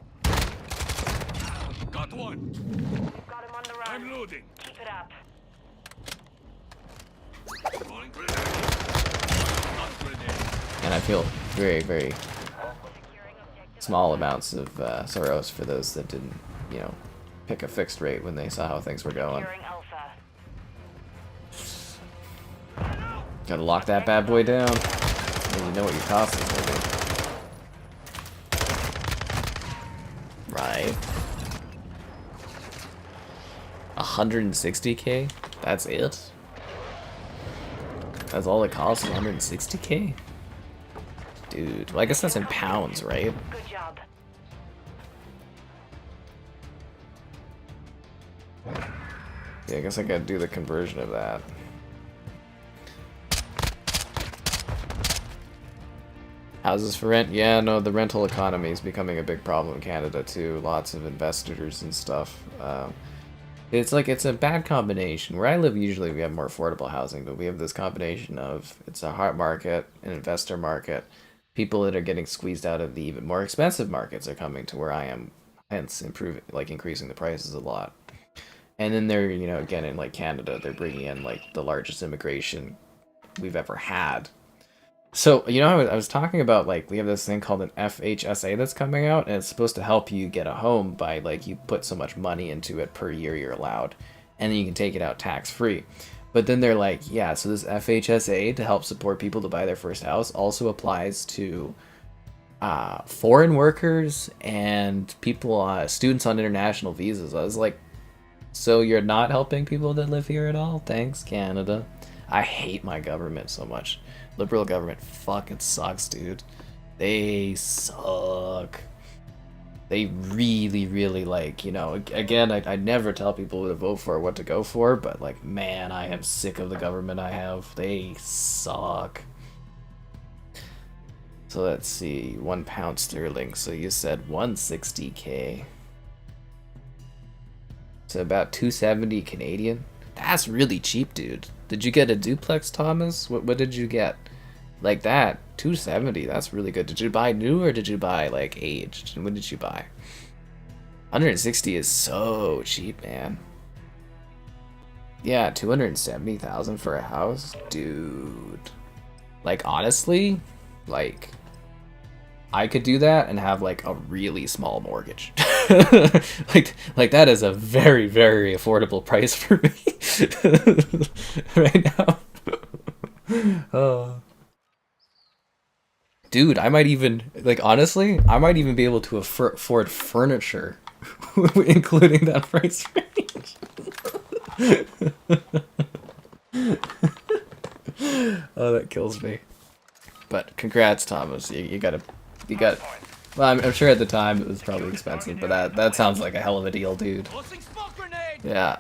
Got one! Got him on the I'm run. loading! Keep it up. Throwing grenade! Stun grenade! and I feel very, very Securing objective. small amounts of sorrows for those that didn't, you know, pick a fixed rate when they saw how things were going. Securing Alpha. Gotta lock that bad boy down. And you know what your cost is gonna be. Right. 160k? That's it? That's all it costs, 160k? Dude, well, I guess that's in pounds, right? Good job. Yeah, I guess I gotta do the conversion of that. Houses for rent? Yeah, no, the rental economy is becoming a big problem in Canada too. Lots of investors and stuff. It's like, it's a bad combination. Where I live, usually we have more affordable housing, but we have this combination of, it's a hot market, an investor market. People that are getting squeezed out of the even more expensive markets are coming to where I am, hence increasing the prices a lot. And then they're, you know, again, in like Canada, they're bringing in like the largest immigration we've ever had. So, you know, I was talking about, like, we have this thing called an FHSA that's coming out, and it's supposed to help you get a home by, like, you put so much money into it per year you're allowed, and then you can take it out tax-free. But then they're like, yeah, so this FHSA to help support people to buy their first house also applies to foreign workers and people, students on international visas. I was like, so you're not helping people that live here at all? Thanks, Canada. I hate my government so much. Liberal government fucking sucks, dude. They suck. They really, really, like, you know, again, I never tell people to vote for or what to go for, but, like, man, I am sick of the government I have. They suck. So let's see, £1 sterling. So you said 160k. So about 270 Canadian. That's really cheap, dude. Did you get a duplex, Thomas? What did you get? Like that, 270. That's really good. Did you buy new or did you buy like aged? And when did you buy? 160 is so cheap, man. Yeah, 270,000 for a house, dude. Like honestly, like I could do that and have like a really small mortgage. like that is a very, very affordable price for me right now. Dude, I might even, like, honestly, I might even be able to afford furniture, including that price range. Oh, that kills me. But congrats, Thomas. You got. Well, I'm sure at the time it was probably expensive, but that sounds like a hell of a deal, dude. Tossing smoke grenade! Yeah.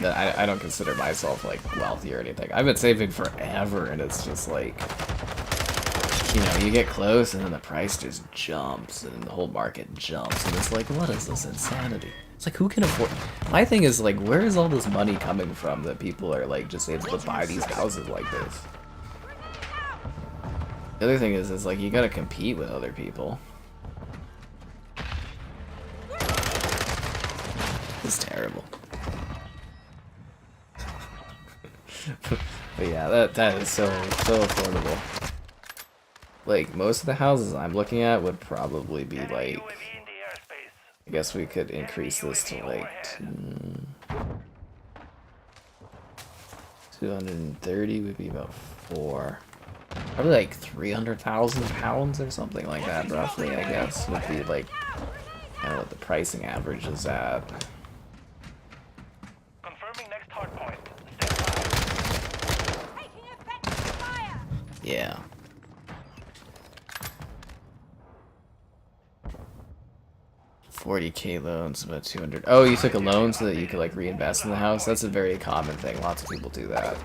I don't consider myself like wealthy or anything. I've been saving forever, and it's just like, you know, you get close and then the price just jumps and the whole market jumps, and it's like, what is this insanity? It's like, who can afford? My thing is like, where is all this money coming from that people are like just able to buy these houses like this? The other thing is like, you gotta compete with other people. It's terrible. But yeah, that is so affordable. Like, most of the houses I'm looking at would probably be like, I guess we could increase this to like 230 would be about 4. Probably like 300,000 pounds or something like that, roughly, I guess, would be like kind of what the pricing average is at. Confirming next hard point. Taking effective fire! Yeah. 40k loans, about 200. Oh, you took a loan so that you could like reinvest in the house? That's a very common thing. Lots of people do that.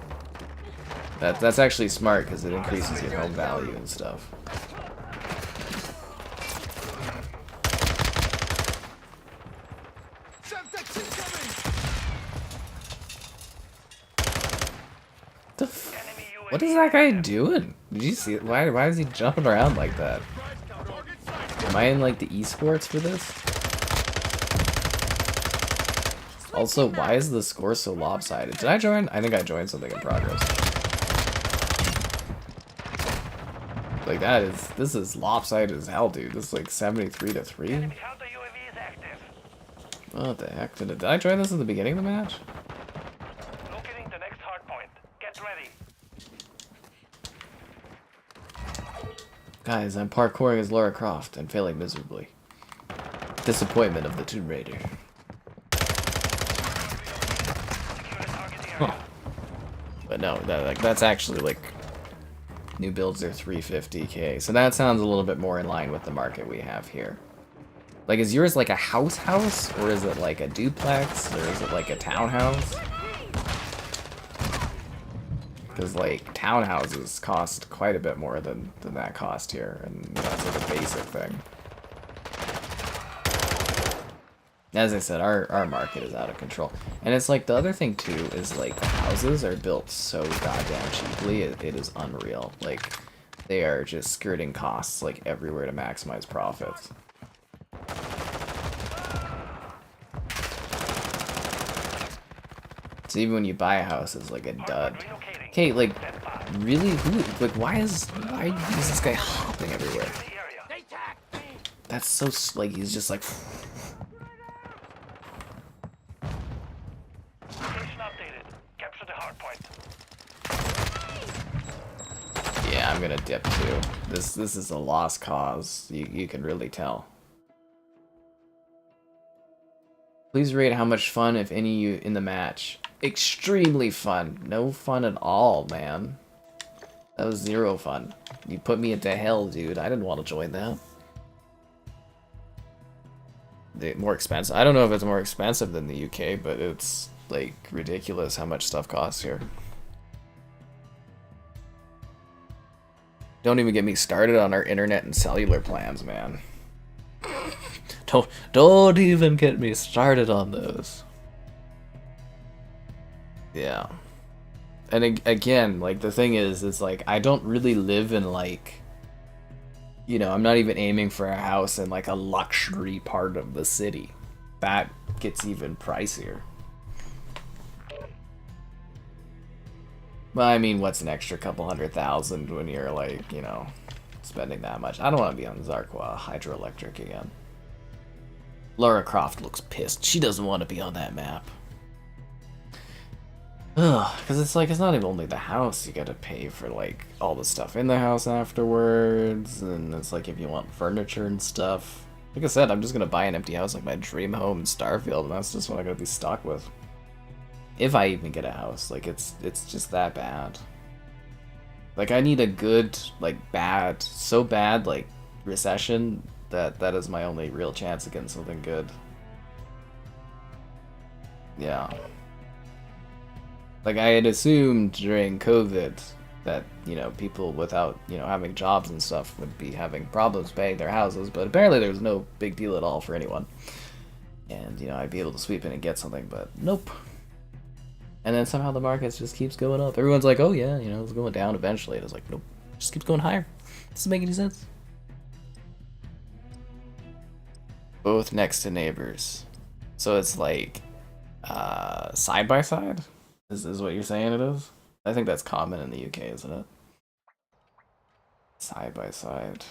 That's actually smart because it increases your home value and stuff. What is that guy doing? Did you see it? Why is he jumping around like that? Am I in like the esports for this? Also, why is the score so lopsided? Did I join? I think I joined something in progress. Like this is lopsided as hell, dude. This is like 73 to 3. What the heck? Did I join this at the beginning of the match? Locating the next hard point. Get ready. Guys, I'm parkouring as Lara Croft and failing miserably. Disappointment of the Tomb Raider. Huh. But no, that's actually like new builds are 350k, so that sounds a little bit more in line with the market we have here. Like, is yours like a house, or is it like a duplex, or is it like a townhouse? Because like townhouses cost quite a bit more than that cost here, and that's like a basic thing. As I said, our market is out of control. And it's like the other thing too is like the houses are built so goddamn cheaply, it is unreal. Like they are just skirting costs like everywhere to maximize profits. So even when you buy a house, it's like a dud. Okay, like really, like why is this guy hopping everywhere? That's so like he's just like. Yeah, I'm gonna dip too. This is a lost cause. You can really tell. Please rate how much fun, if any, you in the match. Extremely fun. No fun at all, man. That was zero fun. You put me into hell, dude. I didn't want to join that. More expensive. I don't know if it's more expensive than the UK, but it's like ridiculous how much stuff costs here. Don't even get me started on our internet and cellular plans, man. Don't even get me started on those. Yeah. And again, like the thing is, it's like I don't really live in like, you know, I'm not even aiming for a house in like a luxury part of the city. That gets even pricier. Well, I mean, what's an extra couple $100,000 when you're like, you know, spending that much? I don't want to be on Zarqwa Hydroelectric again. Lara Croft looks pissed. She doesn't want to be on that map. Ugh, because it's like, it's not even only the house. You gotta pay for like all the stuff in the house afterwards, and it's like if you want furniture and stuff. Like I said, I'm just gonna buy an empty house like my dream home in Starfield, and that's just what I'm gonna be stuck with. If I even get a house, like it's just that bad. Like I need a good, like bad, so bad, like recession that is my only real chance of getting something good. Yeah. Like I had assumed during COVID that, you know, people without, you know, having jobs and stuff would be having problems paying their houses, but apparently there was no big deal at all for anyone. And, you know, I'd be able to sweep in and get something, but nope. And then somehow the market just keeps going up. Everyone's like, oh yeah, you know, it's going down eventually. And it's like, nope, it just keeps going higher. Doesn't make any sense. Both next to neighbors. So it's like, side by side? Is what you're saying it is? I think that's common in the UK, isn't it? Side by side.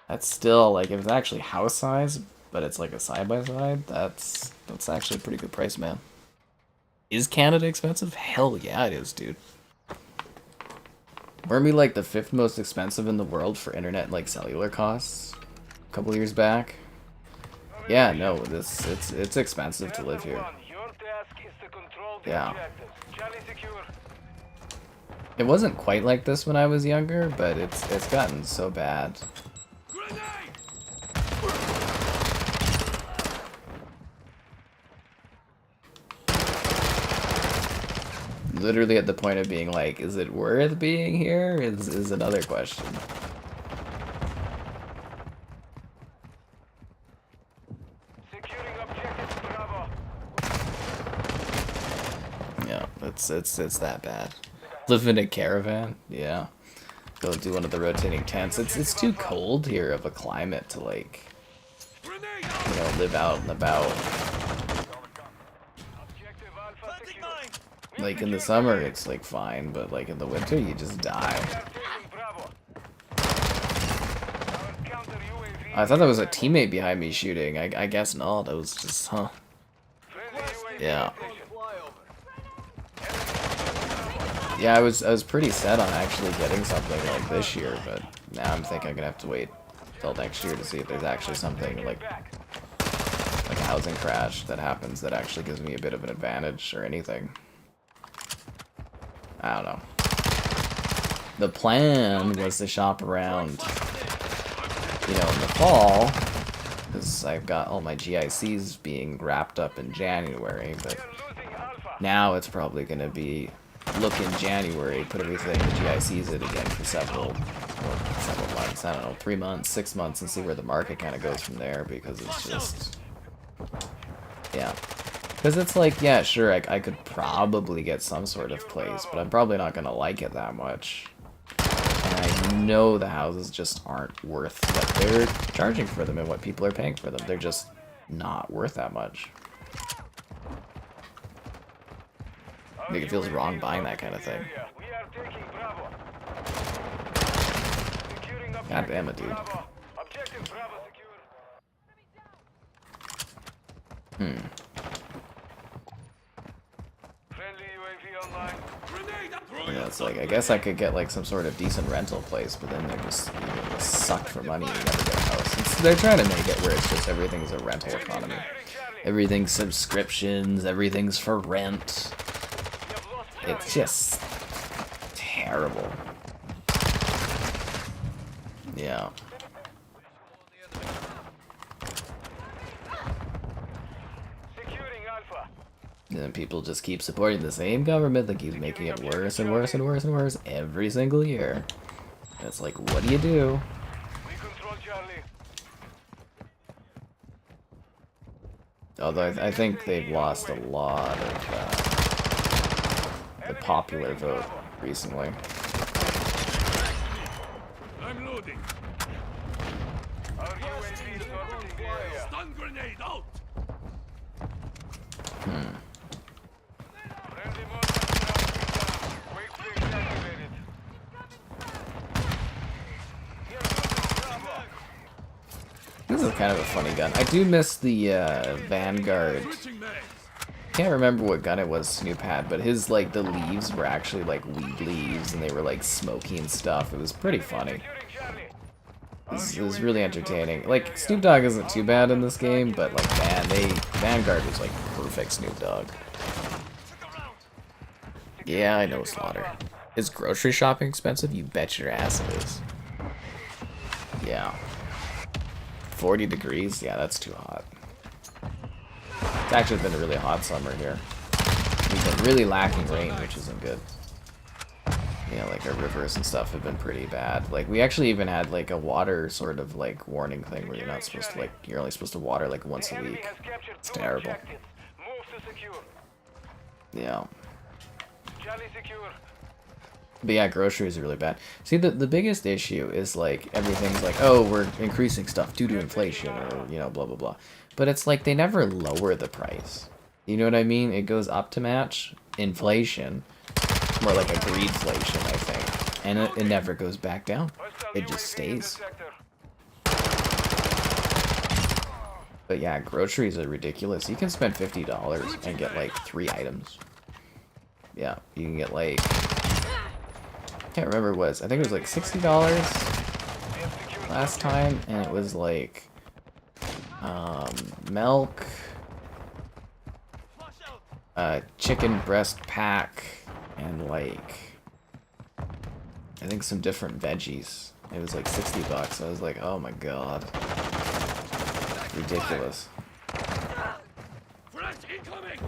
That's still, like, if it's actually house size, but it's like a side by side, that's actually a pretty good price, man. Is Canada expensive? Hell yeah, it is, dude. Weren't we like the 5th most expensive in the world for internet and like cellular costs a couple years back? Yeah, no, it's expensive to live here. Yeah. It wasn't quite like this when I was younger, but it's gotten so bad. literally at the point of being like, is it worth being here? Is another question. Securing objective Bravo. Yeah, it's that bad. Live in a caravan? Yeah. Go do one of the rotating tents. It's too cold here of a climate to like, you know, live out and about. Objective Alpha secured. Like in the summer it's like fine, but like in the winter you just die. We are taking Bravo. Our counter UAV. I thought that was a teammate behind me shooting. I guess not. That was just Friendly UAV Yeah. station. Yeah, I was pretty set on actually getting something like this year, but now I'm thinking I'm gonna have to wait till next year to see if there's actually something like a housing crash that happens that actually gives me a bit of an advantage or anything. I don't know. The plan was to shop around, you know, in the fall, because I've got all my GICs being wrapped up in January, but Losing Alpha. now it's probably gonna be look in January, put everything the GICs in again for several months, I don't know, 3 months, 6 months, and see where the market kind of goes from there, because it's just, yeah. Because it's like, yeah, sure, I could probably get some sort of place, but I'm probably not going to like it that much. And I know the houses just aren't worth what they're charging for them and what people are paying for them. They're just not worth that much. I think it feels wrong buying that kind of thing. We are taking Bravo. Securing God damn it, dude. Bravo. Objective Bravo secured. Friendly UAV online. Yeah, it's like, I guess I could get like some sort of decent rental place, but then they're just, you know, just sucked for money and you never get a house. They're trying to make it where it's just everything's a rental economy. Everything's subscriptions, everything's for rent. It's just terrible. Yeah. Securing Alpha. And then people just keep supporting the same government that keeps making it worse and worse and worse and worse every single year. And it's like, what do you do? We control Charlie. Although I think they've lost a lot of the popular vote recently. I'm loading. Our UAV is orbiting the area. Stun grenade out. Friendly mortar. Quick fix activated. Bravo. This is kind of a funny gun. I do miss the Vanguard. Switching mags. Can't remember what gun it was Snoop had, but his like the leaves were actually like weed leaves and they were like smoky and stuff. It was pretty funny. Securing Charlie. It was really entertaining. Like Snoop Dogg isn't too bad in this game, but like Vanguard was like perfect Snoop Dogg. Yeah, I know, Slaughter. Is grocery shopping expensive? You bet your ass it is. Yeah. 40 degrees? Yeah, that's too hot. It's actually been a really hot summer here. We've been really lacking rain, which isn't good. You know, like our rivers and stuff have been pretty bad. Like we actually even had like a water sort of like warning thing where you're not supposed to like, you're only supposed to water like once a Enemy week. has captured It's two terrible. objectives. Move to secure. Yeah. Charlie secure. But yeah, groceries are really bad. See, the biggest issue is like everything's like, oh, we're increasing stuff due to inflation or, you know, blah, blah, blah. But it's like they never lower the price. You know what I mean? It goes up to match inflation, more like a greedflation, I think. And it never goes back down. It just stays. But yeah, groceries are ridiculous. You can spend $50 and get like 3 items. Yeah, you can get like, can't remember what it was. I think it was like $60 last time, and it was like milk, chicken breast pack, and like I think some different veggies. It was like $60. I was like, oh my god, ridiculous. Threat incoming.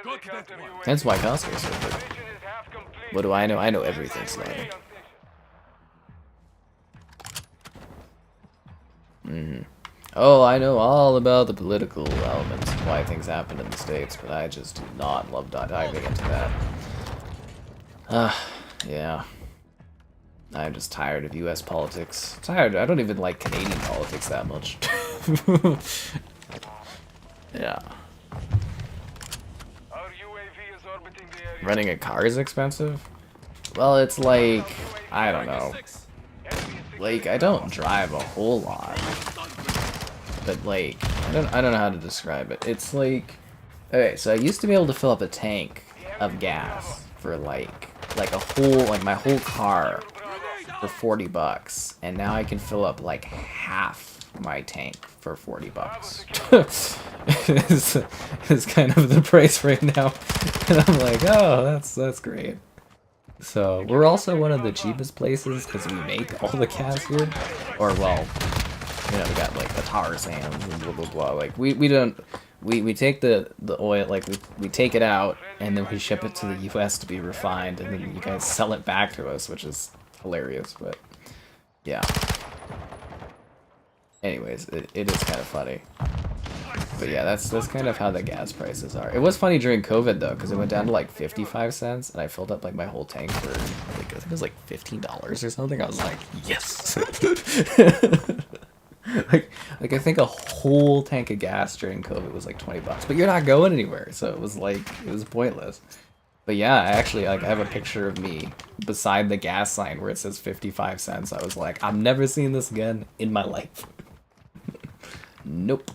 Friendly Take that one. That's why Costco's so good. Mission is half complete. What do I know? I know everything, Slider. Oh, I know all about the political elements and why things happen in the States, but I just do not love diving into that. Yeah. I'm just tired of US politics. Tired. I don't even like Canadian politics that much. Yeah. Our UAV is orbiting the area. Renting a car is expensive? Well, it's like, I don't know. Like, I don't drive a whole lot. But like, I don't know how to describe it. It's like, okay, so I used to be able to fill up a tank of gas for like a whole, like my whole car for 40 bucks, and now I can fill up like half my tank for 40 bucks. it's kind of the price right now, and I'm like, oh, that's great. So we're also one of the cheapest places because we make all the gas here, or well, you know, we got like the tar sands and blah blah blah. Like we take the oil, like we take it out and then we ship it to the US to be refined, and then you guys sell it back to us, which is hilarious, but yeah. Anyways, it is kind of funny. But yeah, that's kind of how the gas prices are. It was funny during COVID though, because it went down to like 55 cents, and I filled up like my whole tank for like, I think it was like $15 or something. I was like, yes. like I think a whole tank of gas during COVID was like 20 bucks, but you're not going anywhere, so it was like, it was pointless. But yeah, I actually, like, I have a picture of me beside the gas sign where it says 55 cents. I was like, I'm never seeing this again in my life. Nope.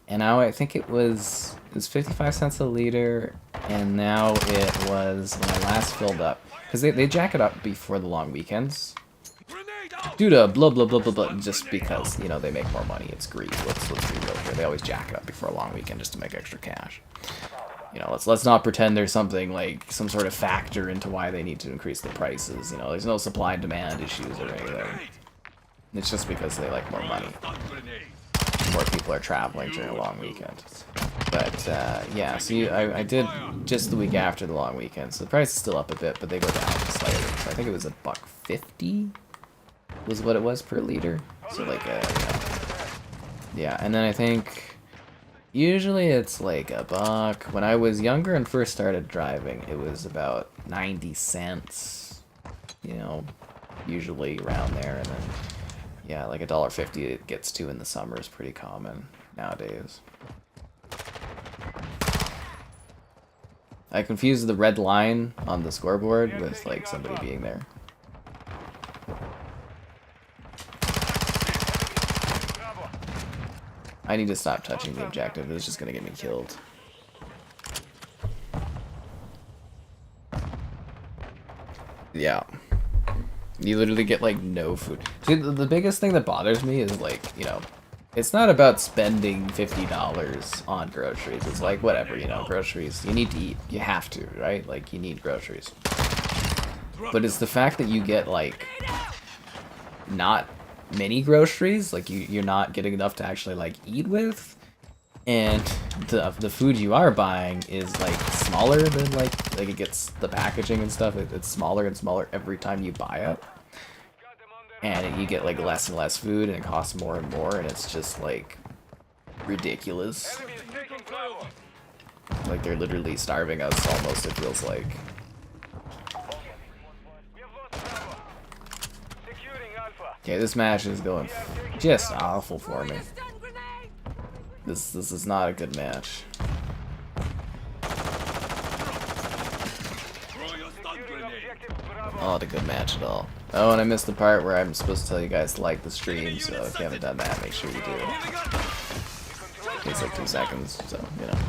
And now I think it was 55 cents a liter, and now it was, when I last filled up, because they jack it up before the long weekends. Due to blah blah blah blah blah, just because, you know, they make more money. It's greed. Let's be real here. They always jack it up before a long weekend just to make extra cash. You know, let's not pretend there's something like some sort of factor into why they need to increase the prices. You know, there's no supply and demand issues or anything. It's just because they like more money. More people are traveling during a long weekend. But yeah, see, I did just the week after the long weekend, so the price is still up a bit, but they go down slightly. So I think it was $1.50 was what it was per liter. So like, you know, yeah, and then I think usually it's like $1. When I was younger and first started driving, it was about 90 cents. You know, usually around there, and then yeah, like $1.50 it gets to in the summer is pretty common nowadays. I confused the red line on the scoreboard with like somebody being there. I need to stop touching the objective. It's just gonna get me killed. Yeah. You literally get like no food. See, the biggest thing that bothers me is like, you know, it's not about spending $50 on groceries. It's like, whatever, you know, groceries, you need to eat. You have to, right? Like, you need groceries. But it's the fact that you get like not many groceries, like you're not getting enough to actually like eat with, and the food you are buying is like smaller than like it gets the packaging and stuff. It's smaller and smaller every time you buy it, and you get like less and less food, and it costs more and more, and it's just like ridiculous. Like they're literally starving us almost, it feels like. Okay, this match is going just awful for me. This is not a good match. Not a good match at all. Oh, and I missed the part where I'm supposed to tell you guys to like the stream, so if you haven't done that, make sure you do. It takes like 2 seconds, so, you know.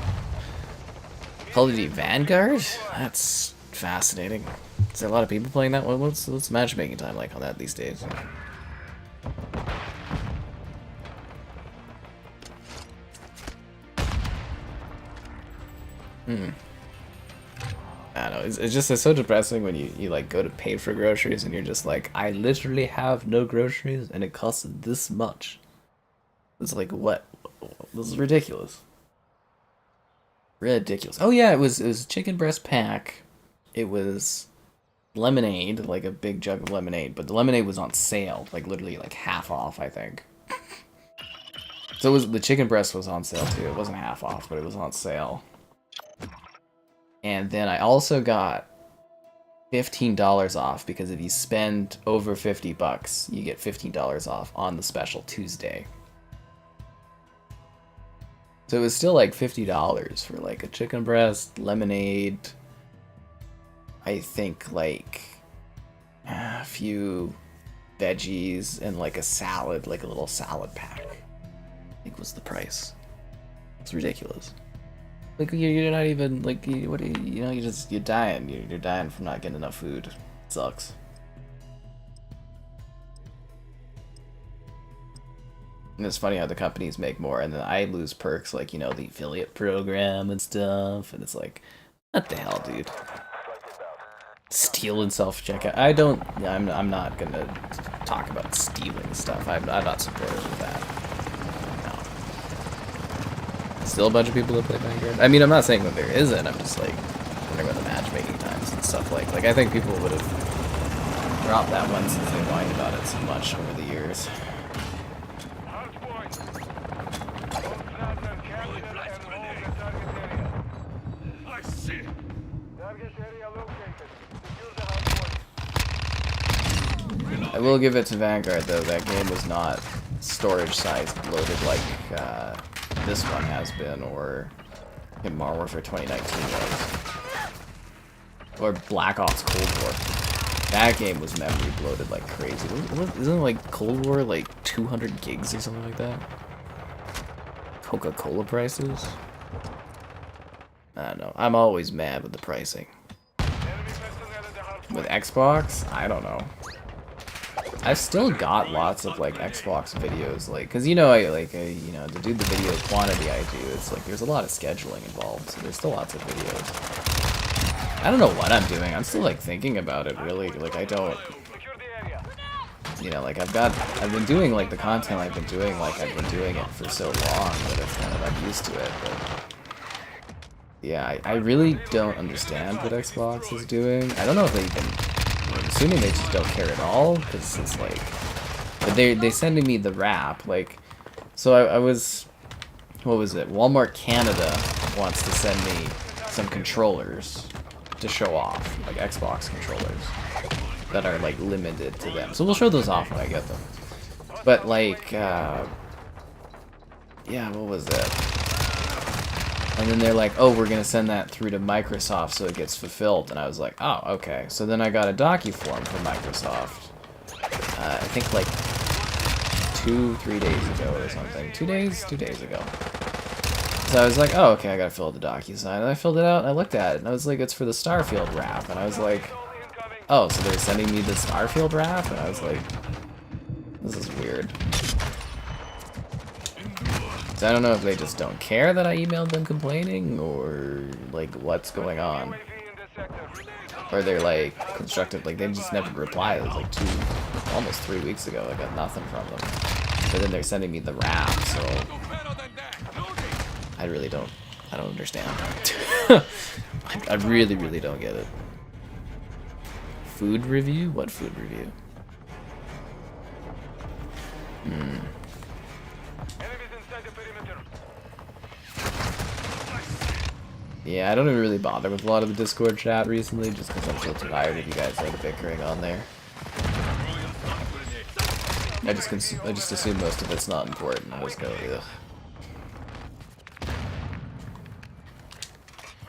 Call of Duty Vanguard? That's fascinating. Is there a lot of people playing that one? What's matchmaking time like on that these days? I don't know, it's so depressing when you like go to pay for groceries and you're just like, I literally have no groceries and it costs this much. It's like, what? This is ridiculous. Ridiculous. Oh yeah, it was chicken breast pack. It was lemonade, like a big jug of lemonade, but the lemonade was on sale, like literally like half off, I think. So it was, the chicken breast was on sale too. It wasn't half off, but it was on sale. And then I also got $15 off because if you spend over 50 bucks, you get $15 off on the special Tuesday. So it was still like $50 for like a chicken breast, lemonade, I think like a few veggies and like a salad, like a little salad pack, I think was the price. It's ridiculous. Like you're not even like, what do you know, you're dying. You're dying from not getting enough food. It sucks. And it's funny how the companies make more and then I lose perks like, you know, the affiliate program and stuff, and it's like, what the hell, dude? Steal and self-checkout. I'm not gonna talk about stealing stuff. I'm not supportive of that. No. Still a bunch of people that play Vanguard. I mean, I'm not saying that there isn't, I'm just like wondering about the matchmaking times and stuff like I think people would have dropped that one since they whined about it so much over the years. I will give it to Vanguard though, that game was not storage size loaded like this one has been, or in Modern Warfare 2019 was. Or Black Ops Cold War. That game was memory bloated like crazy. Isn't it like Cold War like 200 gigs or something like that? Coca-Cola prices? I don't know. I'm always mad with the pricing. With Xbox? I don't know. I've still got lots of like Xbox videos, like, cause you know, you know, to do the video quantity I do, it's like there's a lot of scheduling involved, so there's still lots of videos. I don't know what I'm doing. I'm still like thinking about it, really. Like I don't, you know, like I've been doing like the content I've been doing, like I've been doing it for so long that it's kind of I'm used to it. But yeah, I really don't understand what Xbox is doing. I don't know if they even. I'm assuming they just don't care at all, because it's like, but they sending me the wrap, like, so I was, what was it, Walmart Canada wants to send me some controllers to show off, like Xbox controllers, that are like limited to them, so we'll show those off when I get them, but like, yeah, what was it? And then they're like, oh, we're going to send that through to Microsoft so it gets fulfilled. And I was like, oh, okay. So then I got a docu-form from Microsoft. I think like 2-3 days ago or something. 2 days? 2 days ago. So I was like, oh, okay, I got to fill out the DocuSign. And I filled it out and I looked at it. And I was like, it's for the Starfield wrap. And I was like, oh, so they're sending me the Starfield wrap? And I was like, this is weird. I don't know if they just don't care that I emailed them complaining, or like what's going on, or they're like constructive, like they just never reply. It was like almost 3 weeks ago. I got nothing from them, but then they're sending me the wrap, so I don't understand. I really don't get it. Food review? What food review? Yeah, I don't even really bother with a lot of the Discord chat recently, just because I'm so tired of you guys like bickering on there. I just assume most of it's not important. I just go, ugh.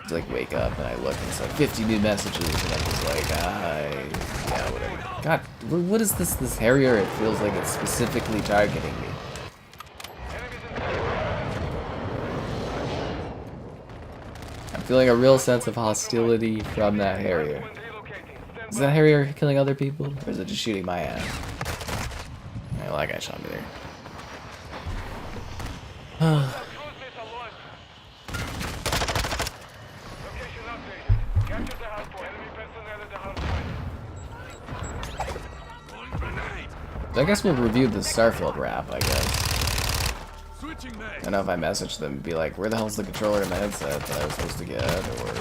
It's like wake up and I look and it's like 50 new messages and I'm just like, yeah, whatever. God, what is this Harrier? It feels like it's specifically targeting me. Feeling a real sense of hostility from that Harrier. Is that Harrier killing other people, or is it just shooting my ass? Yeah, well, that guy shot me there. I guess we'll review the Starfield wrap, I guess. Switching I mag. don't know if I messaged them and be like, where the hell's the controller and the headset that I was supposed to get, or,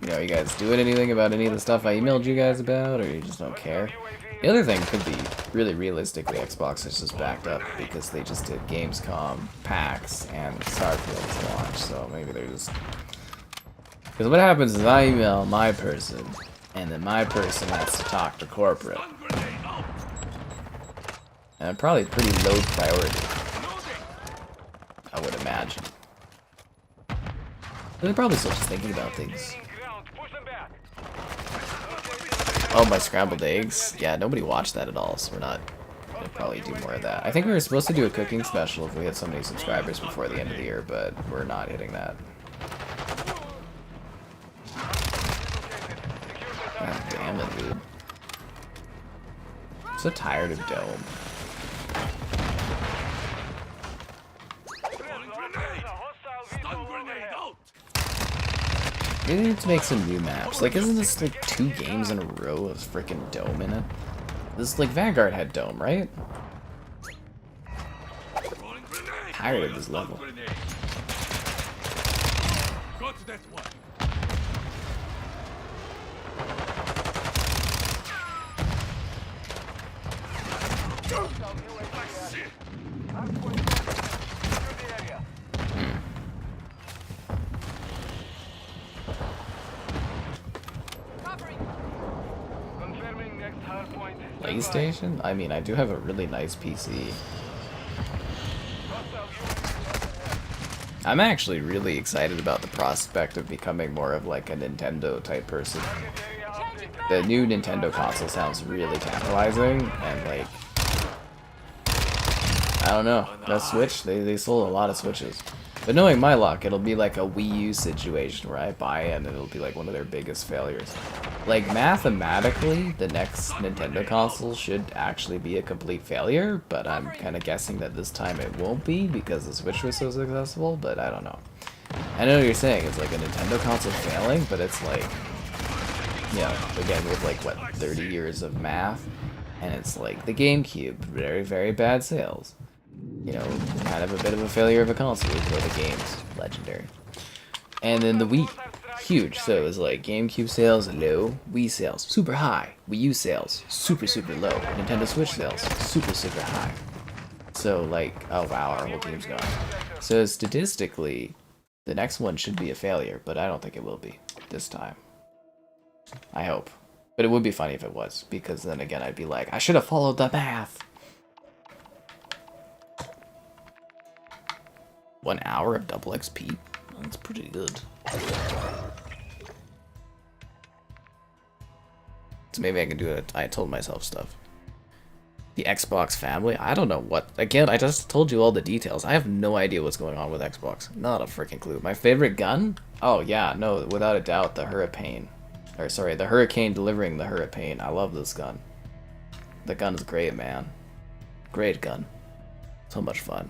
you know, you guys doing anything about any of the stuff I emailed you guys about, or you just don't care? The other thing could be, really realistically, Xbox is just backed up because they just did Gamescom, PAX, and Starfield's launch, so maybe they're just... Because what happens is I email my person, and then my person has to talk to corporate. Stun grenade out. And probably pretty low priority, I would imagine. But they're probably still just thinking about things. Ground. Push them back. Oh, my scrambled eggs? Yeah, nobody watched that at all, so we're not gonna probably do more of that. I think we were supposed to do a cooking special if we had so many subscribers before the end of the year, but we're not hitting that. God damn it, dude. I'm so tired of Dome. Throwing grenade. Stun grenade out. We need to make some new maps. Like, isn't this like 2 games in a row of freaking Dome in it? This, like, Vanguard had Dome, right? Throwing grenade. Tired of this level. Grenade. Got that one. Shit. Confirming next hard point. PlayStation? I mean, I do have a really nice PC. I'm actually really excited about the prospect of becoming more of like a Nintendo type person. The new Nintendo console sounds really tantalizing, and like, I don't know, that Switch, they sold a lot of Switches. But knowing my luck, it'll be like a Wii U situation where I buy it and it'll be like one of their biggest failures. Like, mathematically, the next Nintendo console should actually be a complete failure, but I'm kind of guessing that this time it won't be because the Switch was so successful, but I don't know. I know what you're saying, it's like a Nintendo console failing, but it's like, you know, again, with like, what, 30 years of math, and it's like the GameCube, very, very bad sales. You know, kind of a bit of a failure of a console for the games, legendary. And then the Wii, huge, so it was like GameCube sales, low, Wii sales, super high, Wii U sales, super, super low, Nintendo Switch sales, super, super high. So like, oh wow, our whole team's gone. So statistically, the next one should be a failure, but I don't think it will be this time. I hope. But it would be funny if it was, because then again I'd be like, I should have followed the math. 1 hour of double XP? That's pretty good. So maybe I can do it. I told myself stuff. The Xbox family? I don't know what. Again, I just told you all the details. I have no idea what's going on with Xbox. Not a freaking clue. My favorite gun? Oh yeah, no, without a doubt, the Hurricane. Or sorry, the Hurricane delivering the Hurricane. I love this gun. The gun's great, man. Great gun. So much fun.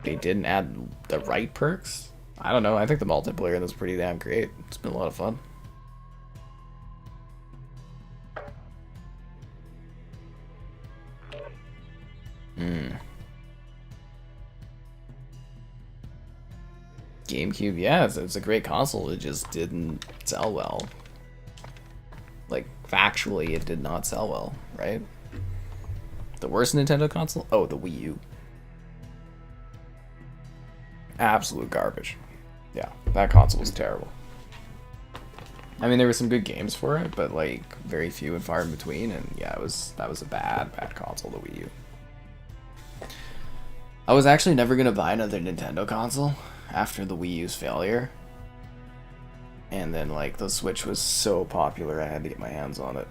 They didn't add the right perks? I don't know. I think the multiplayer in this is pretty damn great. It's been a lot of fun. GameCube, yeah, it's a great console. It just didn't sell well. Like, factually, it did not sell well, right? The worst Nintendo console? Oh, the Wii U. Absolute garbage. Yeah, that console was terrible. I mean, there were some good games for it, but like very few and far in between. And yeah, that was a bad console, the Wii U. I was actually never gonna buy another Nintendo console after the Wii U's failure. And then like the Switch was so popular, I had to get my hands on it.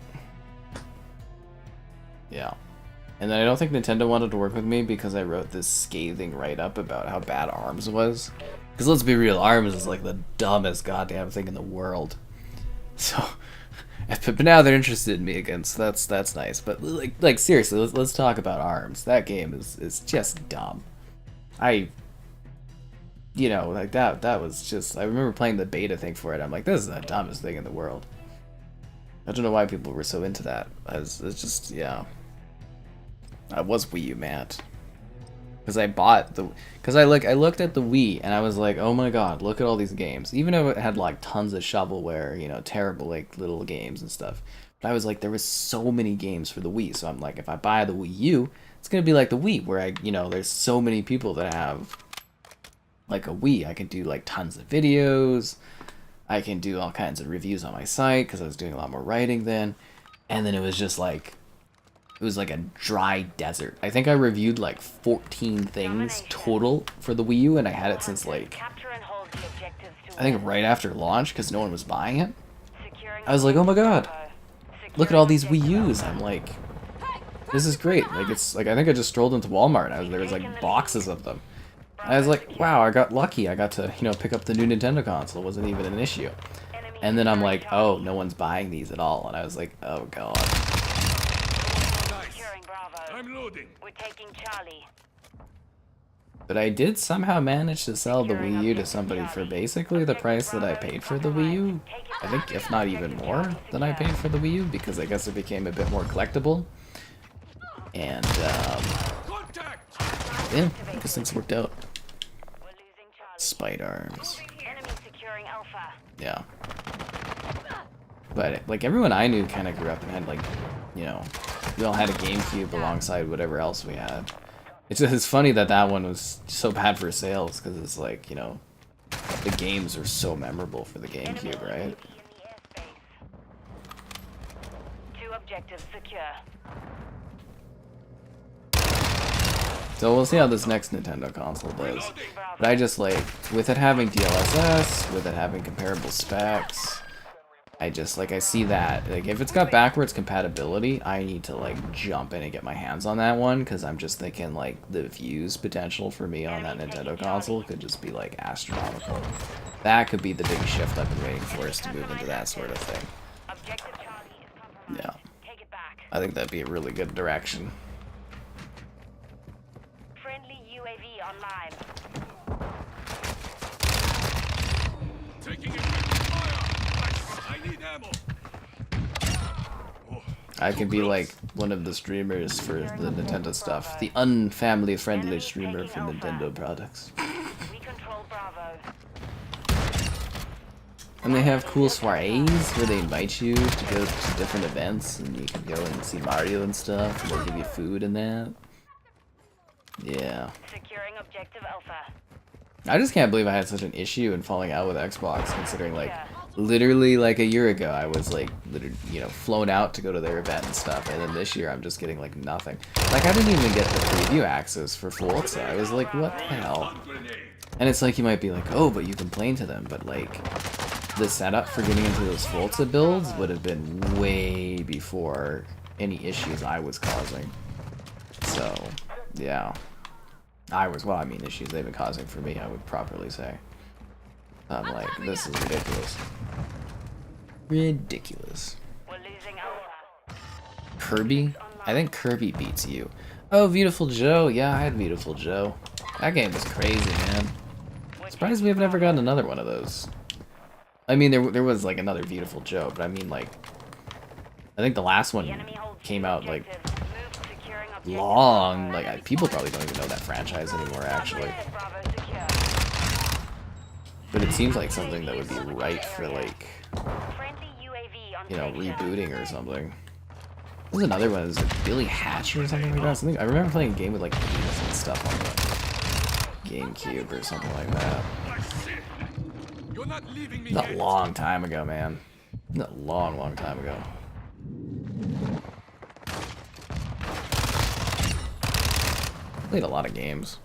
Yeah. And then I don't think Nintendo wanted to work with me because I wrote this scathing write-up about how bad ARMS was. Because let's be real, ARMS is like the dumbest goddamn thing in the world. So, but now they're interested in me again, so that's nice. But like seriously, let's talk about ARMS. That game is just dumb. You know, like that was just, I remember playing the beta thing for it. I'm like, this is the dumbest thing in the world. I don't know why people were so into that. It's just, yeah. I was Wii U mad. Because I bought the, because I looked at the Wii and I was like, oh my god, look at all these games. Even though it had like tons of shovelware, you know, terrible like little games and stuff. But I was like, there was so many games for the Wii. So I'm like, if I buy the Wii U, it's gonna be like the Wii, where I, you know, there's so many people that have like a Wii. I can do like tons of videos. I can do all kinds of reviews on my site because I was doing a lot more writing then. And then it was just like, it was like a dry desert. I think I reviewed like 14 things total for the Wii U, and I had it since like, Capture and hold the objectives to I think win. right after launch because no one was buying it. Securing I was like, oh my god, Bravo. look at all these Securing Wii U's. objective I'm like, this is great. Like, it's like, I think I just strolled into Walmart and there was like boxes of them. I was like, wow, I got lucky. I got to, you know, pick up the new Nintendo console. It wasn't even an issue. Enemy And then I'm securing like, Charlie. oh, no one's buying these at all. And I was like, oh god. Securing Bravo. I'm loading. We're taking Charlie. But I did somehow manage to sell the Wii U to somebody for basically the price that I paid for the Wii U. I think, if not even more than I paid for the Wii U, because I guess it became a bit more collectible. And, Contact! yeah, I guess things worked out. We're losing Charlie. Spite arms. Enemy securing Alpha. Yeah. But, like, everyone I knew kind of grew up and had, like, you know, we all had a GameCube alongside whatever else we had. It's funny that that one was so bad for sales, because it's like, you know, the games are so memorable for the GameCube, right? In the airspace. 2 objectives secure. So we'll see how this next Nintendo console does. But I just like, with it having DLSS, with it having comparable specs, I just, like, I see that, like, if it's got backwards compatibility, I need to, like, jump in and get my hands on that one, because I'm just thinking, like, the views potential for me on that Nintendo console could just be, like, astronomical. That could be the big shift I've been waiting for, is to move into that sort of thing. Objective Charlie is compromised. Yeah. Take it back. I think that'd be a really good direction. Friendly UAV online. Taking effective fire! I need ammo! I could be, like, one of the streamers for the Nintendo stuff. The unfamily-friendly streamer for Nintendo products. We control Bravo. And they have cool soirees where they invite you to go to different events, and you can go and see Mario and stuff, and they'll give you food and that. Yeah. Securing objective Alpha. I just can't believe I had such an issue in falling out with Xbox, considering, like, literally, like, a year ago, I was, like, literally, you know, flown out to go to their event and stuff, and then this year I'm just getting, like, nothing. Like, I didn't even get the preview access for Forza. I was like, what the hell? Stun grenade! And it's like, you might be like, oh, but you complain to them, but, like, the setup for getting into those Forza builds would have been way before any issues I was causing. So, yeah. Well, I mean, issues they've been causing for me, I would properly say. I'm like, this is ridiculous. Ridiculous. We're losing Alpha. Kirby? I think Kirby beats you. Oh, Beautiful Joe. Yeah, I had Beautiful Joe. That game was crazy, man. Surprised we have never gotten another one of those. I mean, there was, like, another Beautiful Joe, but I mean, like, I think the last one came out, like, long. Like, people probably don't even know that franchise anymore, actually. Bravo secure. But it seems like something that would be right for, like, Friendly UAV on you know, station. rebooting or something. There's another one. Is it Billy Hatcher or something like that? I remember playing a game with, like, games and stuff on the GameCube or something like that. You're not leaving me Not a yet. long time ago, man. Not a long time ago. Played a lot of games.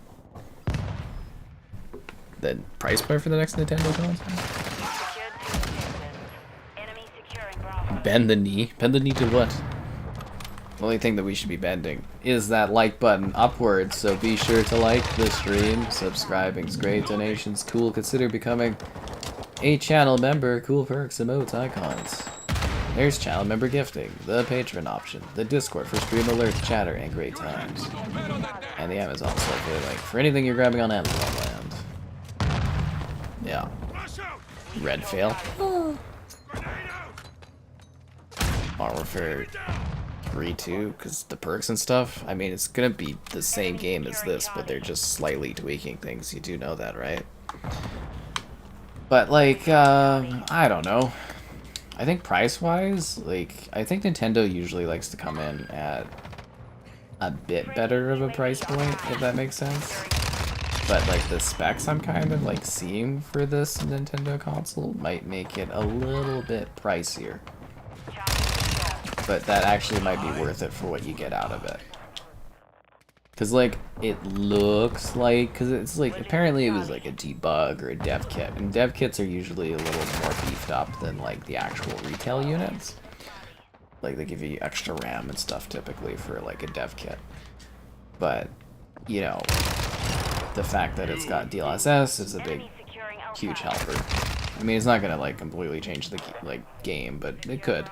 The price point for the next Nintendo console? Secured 2 objectives. Enemy securing Bravo. Bend the knee. Bend the knee to what? The only thing that we should be bending is that like button upwards, so be sure to like the stream. Subscribing's great, donations cool. Consider becoming a channel member. Cool perks, emotes, icons. There's channel member gifting, the patron option, the Discord for stream alerts, chatter, and great times. And the Amazon store for like for anything you're grabbing on Amazon land. Yeah. Rush out! Red fail. Grenade out! Armor for Down! agree too, because the perks and stuff, I mean, it's gonna be the same game as this, but they're just slightly tweaking things. You do know that, right? But, like, I don't know. I think price-wise, like, I think Nintendo usually likes to come in at a bit better of a price point, if that makes sense. But, like, the specs I'm kind of, like, seeing for this Nintendo console might make it a little bit pricier. But that actually might be worth it for what you get out of it. Because, like, it looks like... Because it's, like, apparently it was, like, a debug or a dev kit. And dev kits are usually a little more beefed up than, like, the actual retail units. Like, they give you extra RAM and stuff, typically, for, like, a dev kit. But, you know... The fact that it's got DLSS is a big, huge helper. I mean, it's not gonna like completely change the game, but it could.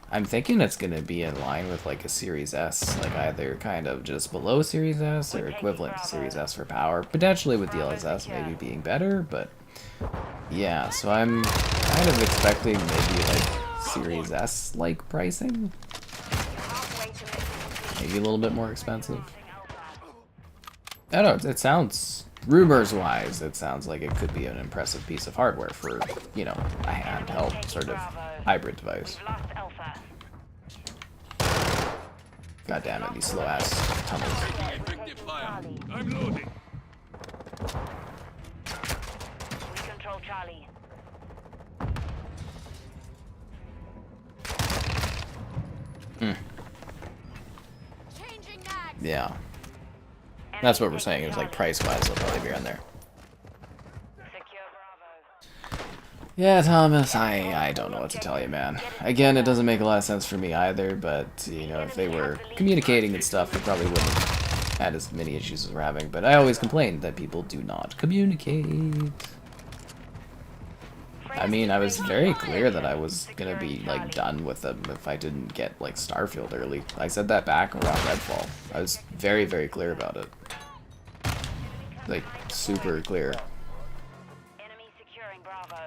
I'm thinking it's gonna be in line with like a Series S, like either kind of just below Series S or equivalent to Series S for power. Potentially with DLSS maybe being better, but yeah. So I'm kind of expecting maybe like Series S like pricing, maybe a little bit more expensive. I don't know, it sounds, rumors-wise, it sounds like it could be an impressive piece of hardware for, you know, a handheld sort of hybrid device. God damn it, these slow-ass tunnels. I'm loading. We control Charlie. Changing mags. Yeah. That's what we're saying, is like price-wise, it'll probably be around there. Secure Bravo. Yeah, Thomas, I don't know what to tell you, man. Again, it doesn't make a lot of sense for me either, but, you know, if they were communicating and stuff, they probably wouldn't have had as many issues as we're having. But I always complain that people do not communicate. I mean, I was very clear that I was gonna be, like, done with them if I didn't get, like, Starfield early. I said that back around Redfall. I was very, very clear about it. Like, super clear.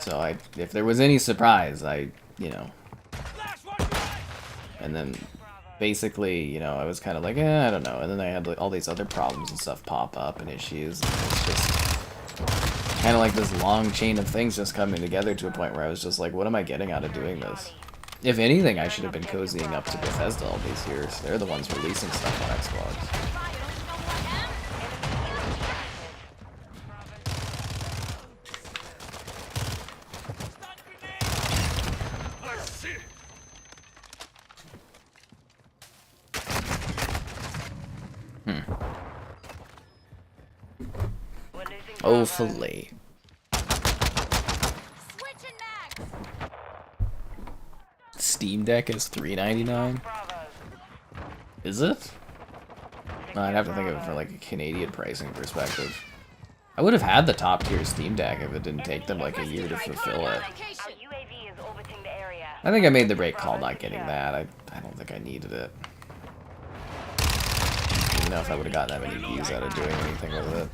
So if there was any surprise, you know. And then, basically, you know, I was kind of like, I don't know. And then I had like, all these other problems and stuff pop up and issues. And it's just kind of like this long chain of things just coming together to a point where I was just like, what am I getting out of doing this? If anything, I should have been cozying up to Bethesda all these years. They're the ones releasing stuff on Xbox. Oh, filet. Steam Deck is $3.99. Is it? I'd have to think of it for like a Canadian pricing perspective. I would have had the top tier Steam Deck if it didn't take them like a year to fulfill it. I think I made the right call not getting that. I don't think I needed it. I don't know if I would have gotten that many views out of doing anything with it.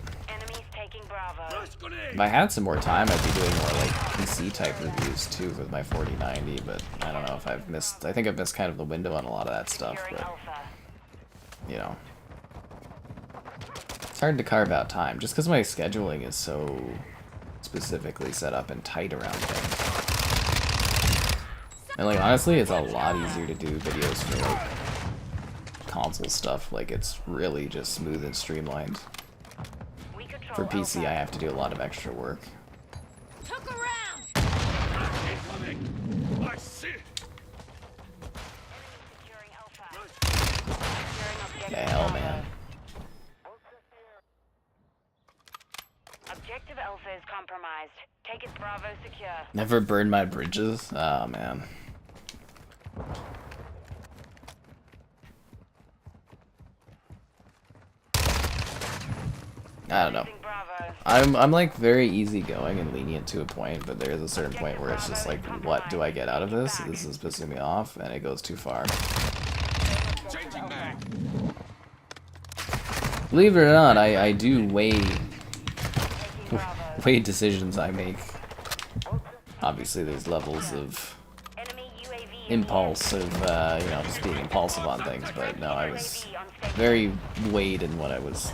If I had some more time, I'd be doing more like PC type reviews too with my 4090, but I don't know if I've missed. I think I've missed kind of the window on a lot of that stuff, but you know, it's hard to carve out time just because my scheduling is so specifically set up and tight around things. And like honestly, it's a lot easier to do videos for like console stuff. Like it's really just smooth and streamlined. For PC, I have to do a lot of extra work. Took around. I see. The hell, man. Objective Alpha is compromised. Take it Bravo secure. Never burn my bridges? Oh, man. I don't know. I'm like very easygoing and lenient to a point, but there's a certain point where it's just like, what do I get out of this? This is pissing me off, and it goes too far. Believe it or not, I do weigh decisions I make. Obviously, there's levels of impulsive, you know, just being impulsive on things, but no, I was very weighed in what I was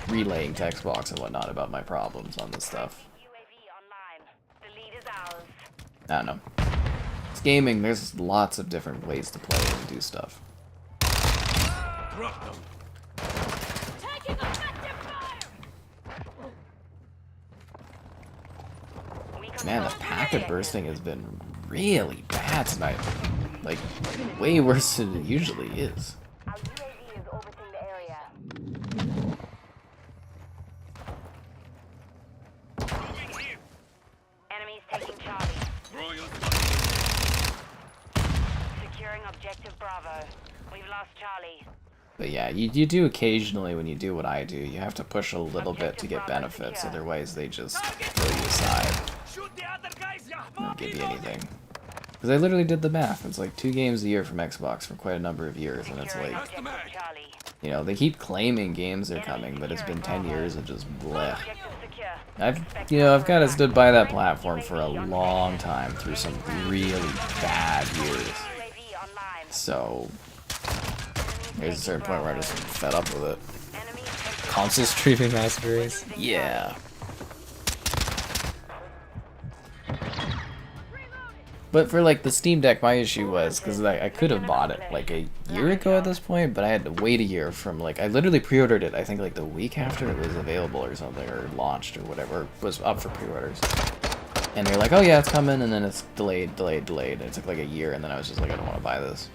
relaying to Xbox and whatnot about my problems on this stuff. I don't know. It's gaming, there's lots of different ways to play and do stuff. Taking effective fire! Man, the packet bursting has been really bad tonight. Like, way worse than it usually is. Our UAV is orbiting the area. Enemies taking Charlie. Securing objective Bravo. We've lost Charlie. But yeah, you do occasionally when you do what I do, you have to push a little bit to get benefits, otherwise they just throw you aside. Shoot the other guys, ya Don't give you anything. Because I literally did the math. It's like 2 games a year from Xbox for quite a number of years, and it's like, Charlie. you know, they keep claiming games are coming, but it's been 10 years of just bleh. Objective secure. I've kind of stood by that platform for a long time through some really bad years. UAV online. So there's a certain point where I just fed up with it. Enemy taking Console streaming master race? Yeah. But for like the Steam Deck, my issue was because I could have bought it like a year ago at this point, but I had to wait a year from like I literally pre-ordered it. I think like the week after it was available or something, or launched or whatever, was up for pre-orders. And they're like, oh yeah, it's coming, and then it's delayed. And it took like a year, and then I was just like, I don't want to buy this.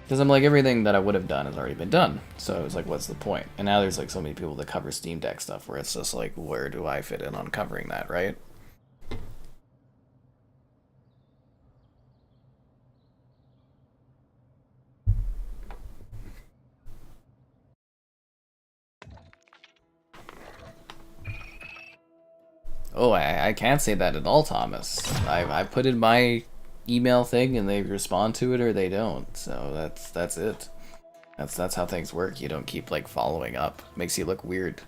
Because I'm like, everything that I would have done has already been done. So I was like, what's the point? And now there's like so many people that cover Steam Deck stuff where it's just like, where do I fit in on covering that, right? Oh, I can't say that at all, Thomas. I put in my email thing and they respond to it or they don't. So that's it. That's how things work. You don't keep like following up. Makes you look weird.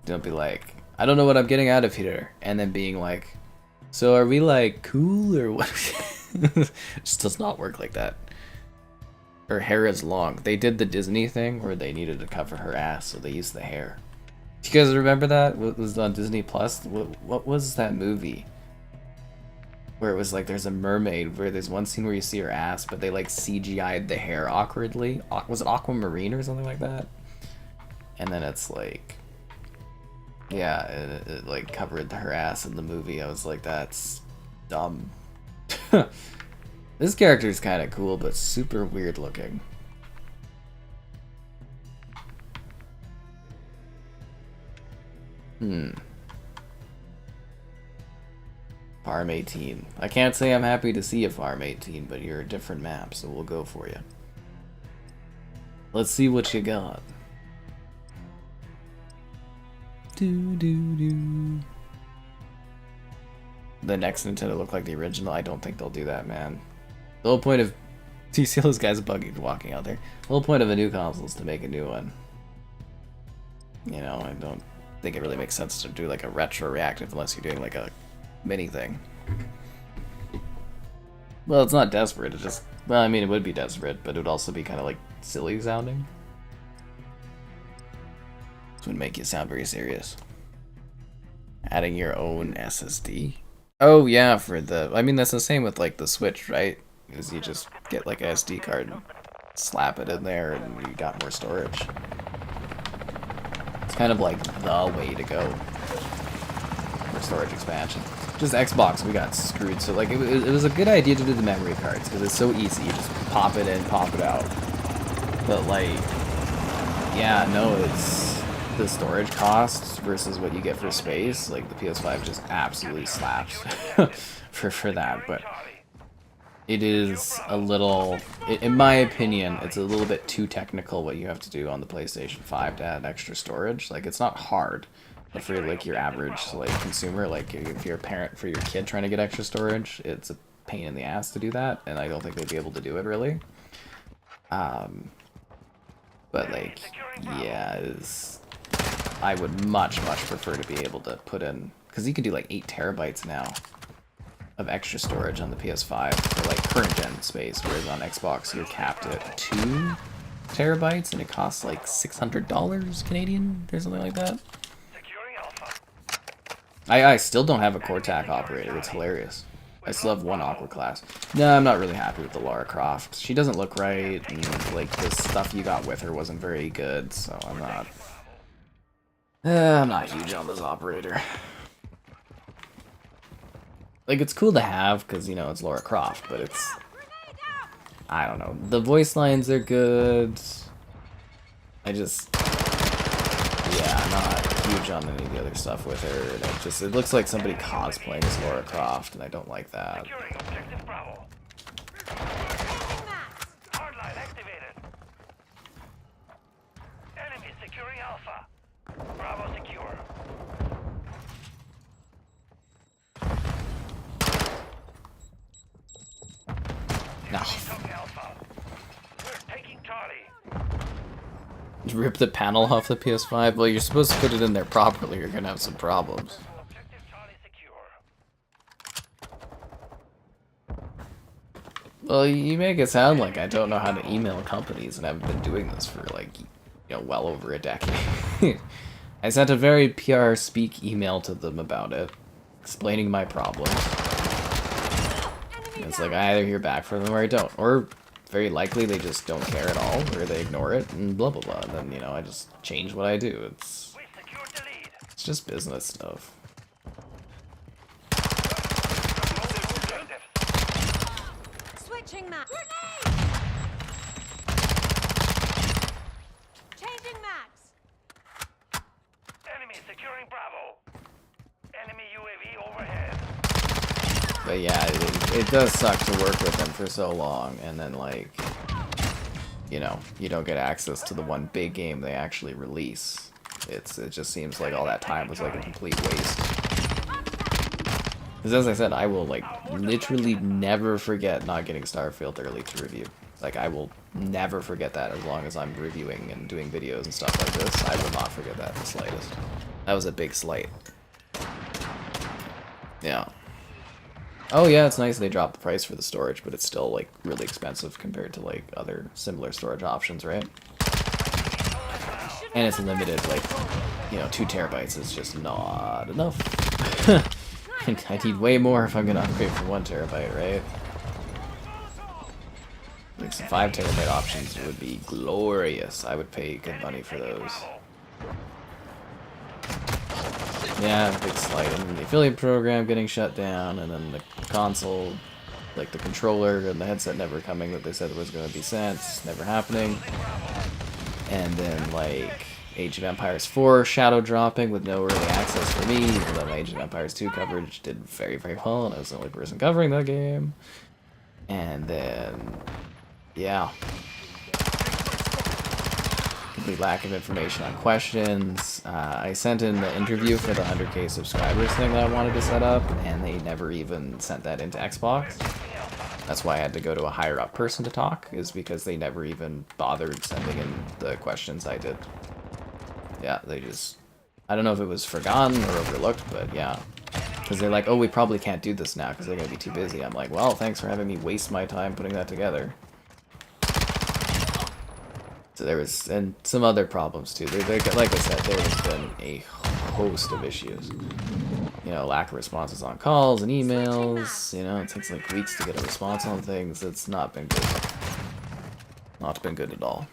Don't be like, I don't know what I'm getting out of here, and then being like, so are we like cool or what? It just does not work like that. Her hair is long. They did the Disney thing where they needed to cover her ass, so they used the hair. Do you guys remember that? What was on Disney Plus? What was that movie? Where it was like there's a mermaid where there's one scene where you see her ass, but they like CGI'd the hair awkwardly. Was it Aquamarine or something like that? And then it's like, yeah, it like covered her ass in the movie. I was like, that's dumb. This character is kind of cool, but super weird looking. Farm 18. I can't say I'm happy to see you, Farm 18, but you're a different map, so we'll go for you. Let's see what you got. The next Nintendo look like the original. I don't think they'll do that, man. The whole point of... Do you see those guys buggy walking out there? The whole point of a new console is to make a new one. You know, I don't think it really makes sense to do like a retro reactive unless you're doing like a mini thing. Well, it's not desperate, it just... Well, I mean, it would be desperate, but it would also be kind of like silly sounding. This would make you sound very serious. Adding your own SSD? Oh yeah, for the... I mean, that's the same with like the Switch, right? Is you just get like a SD card and slap it in there and you got more storage. It's kind of like the way to go for storage expansion. Just Xbox, we got screwed. So like it was a good idea to do the memory cards because it's so easy. You just pop it in, pop it out. But like, yeah, no, it's the storage costs versus what you get for space. Like the PS5 just absolutely slaps for that. But it is a little, in my opinion, it's a little bit too technical what you have to do on the PlayStation 5 to add extra storage. Like, it's not hard, but for like your average like consumer, like if you're a parent for your kid trying to get extra storage, it's a pain in the ass to do that, and I don't think they'd be able to do it really. But like, yeah, I would much prefer to be able to put in, because you can do like 8 terabytes now. of extra storage on the PS5 for like current gen space, whereas on Xbox you're capped at 2 terabytes and it costs like $600 Canadian or something like that. Securing Alpha. I still don't have a Cortac operator. It's hilarious. I still have one Aqua class. No, I'm not really happy with the Lara Croft. She doesn't look right, and like the stuff you got with her wasn't very good, so I'm not huge on this operator. Like, it's cool to have, because, you know, it's Lara Croft, but it's... I don't know. The voice lines are good. I just... Yeah, I'm not huge on any of the other stuff with her. And it looks like somebody cosplaying as Lara Croft, and I don't like that. Securing objective Bravo. Hardline activated. Enemy securing Alpha. Bravo secure. No. Took Alpha. We're taking Charlie. Rip the panel off the PS5? Well, you're supposed to put it in there properly, you're gonna have some problems. Objective Charlie secure. Well, you make it sound like I don't know how to email companies, and I've been doing this for, like, you know, well over a decade. I sent a very PR speak email to them about it, explaining my problems. And it's like, I either hear back from them or I don't. Or, very likely, they just don't care at all, or they ignore it, and blah blah blah. And then, you know, I just change what I do. It's just business stuff. Switching map. Changing maps. Enemy securing Bravo. Enemy UAV overhead. But yeah, it does suck to work with them for so long, and then, like, you know, you don't get access to the one big game they actually release. It just seems like all that time was like a complete waste. Because as I said, I will, like, literally never forget not getting Starfield early to review. Like, I will never forget that as long as I'm reviewing and doing videos and stuff like this. I will not forget that the slightest. That was a big slight. Yeah. Oh yeah, it's nice they dropped the price for the storage, but it's still, like, really expensive compared to, like, other similar storage options, right? And it's limited, like, you know, 2 terabytes is just not enough. I need way more if I'm gonna upgrade for 1 terabyte, right? Like, some 5 terabyte options would be glorious. I would pay good money for those. Yeah, big slight. And the affiliate program getting shut down, and then the console, like the controller and the headset never coming that they said was going to be sent, never happening. And then, like, Age of Empires 4 shadow dropping with no early access for me, even though my Age of Empires 2 coverage did very, very well, and I was the only person covering that game. And then, yeah. Complete lack of information on questions. I sent in the interview for the 100k subscribers thing that I wanted to set up, and they never even sent that into Xbox. That's why I had to go to a higher up person to talk, is because they never even bothered sending in the questions I did. Yeah, they just... I don't know if it was forgotten or overlooked, but yeah. Because they're like, oh, we probably can't do this now because they're going to be too busy. I'm like, well, thanks for having me waste my time putting that together. So there was, and some other problems too. Like I said, there has been a host of issues. You know, lack of responses on calls and emails. You know, it takes like weeks to get a response on things. It's not been good. Not been good at all.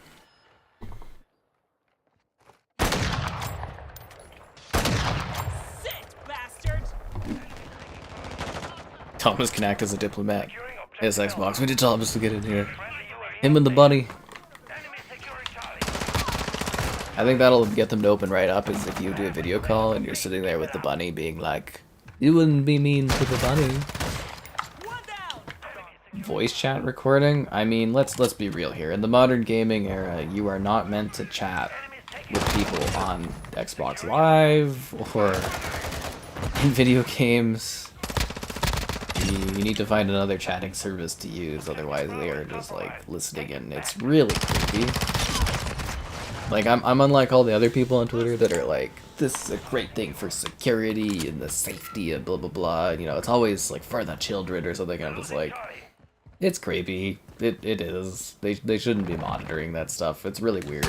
Sit, bastards! Thomas can act as a diplomat. Yes, Xbox. We need Thomas to get in here. Him and the bunny. I think that'll get them to open right up, is if you do a video call and you're sitting there with the bunny being like, you wouldn't be mean to the bunny. Voice chat recording? I mean, let's be real here. In the modern gaming era, you are not meant to chat with people on Xbox Live or in video games. You need to find another chatting service to use, otherwise they are just like listening in. It's really creepy. Like, I'm unlike all the other people on Twitter that are like, this is a great thing for security and the safety and blah blah blah. You know, it's always like for the children or something. I'm just like, it's creepy. It is. They shouldn't be monitoring that stuff. It's really weird.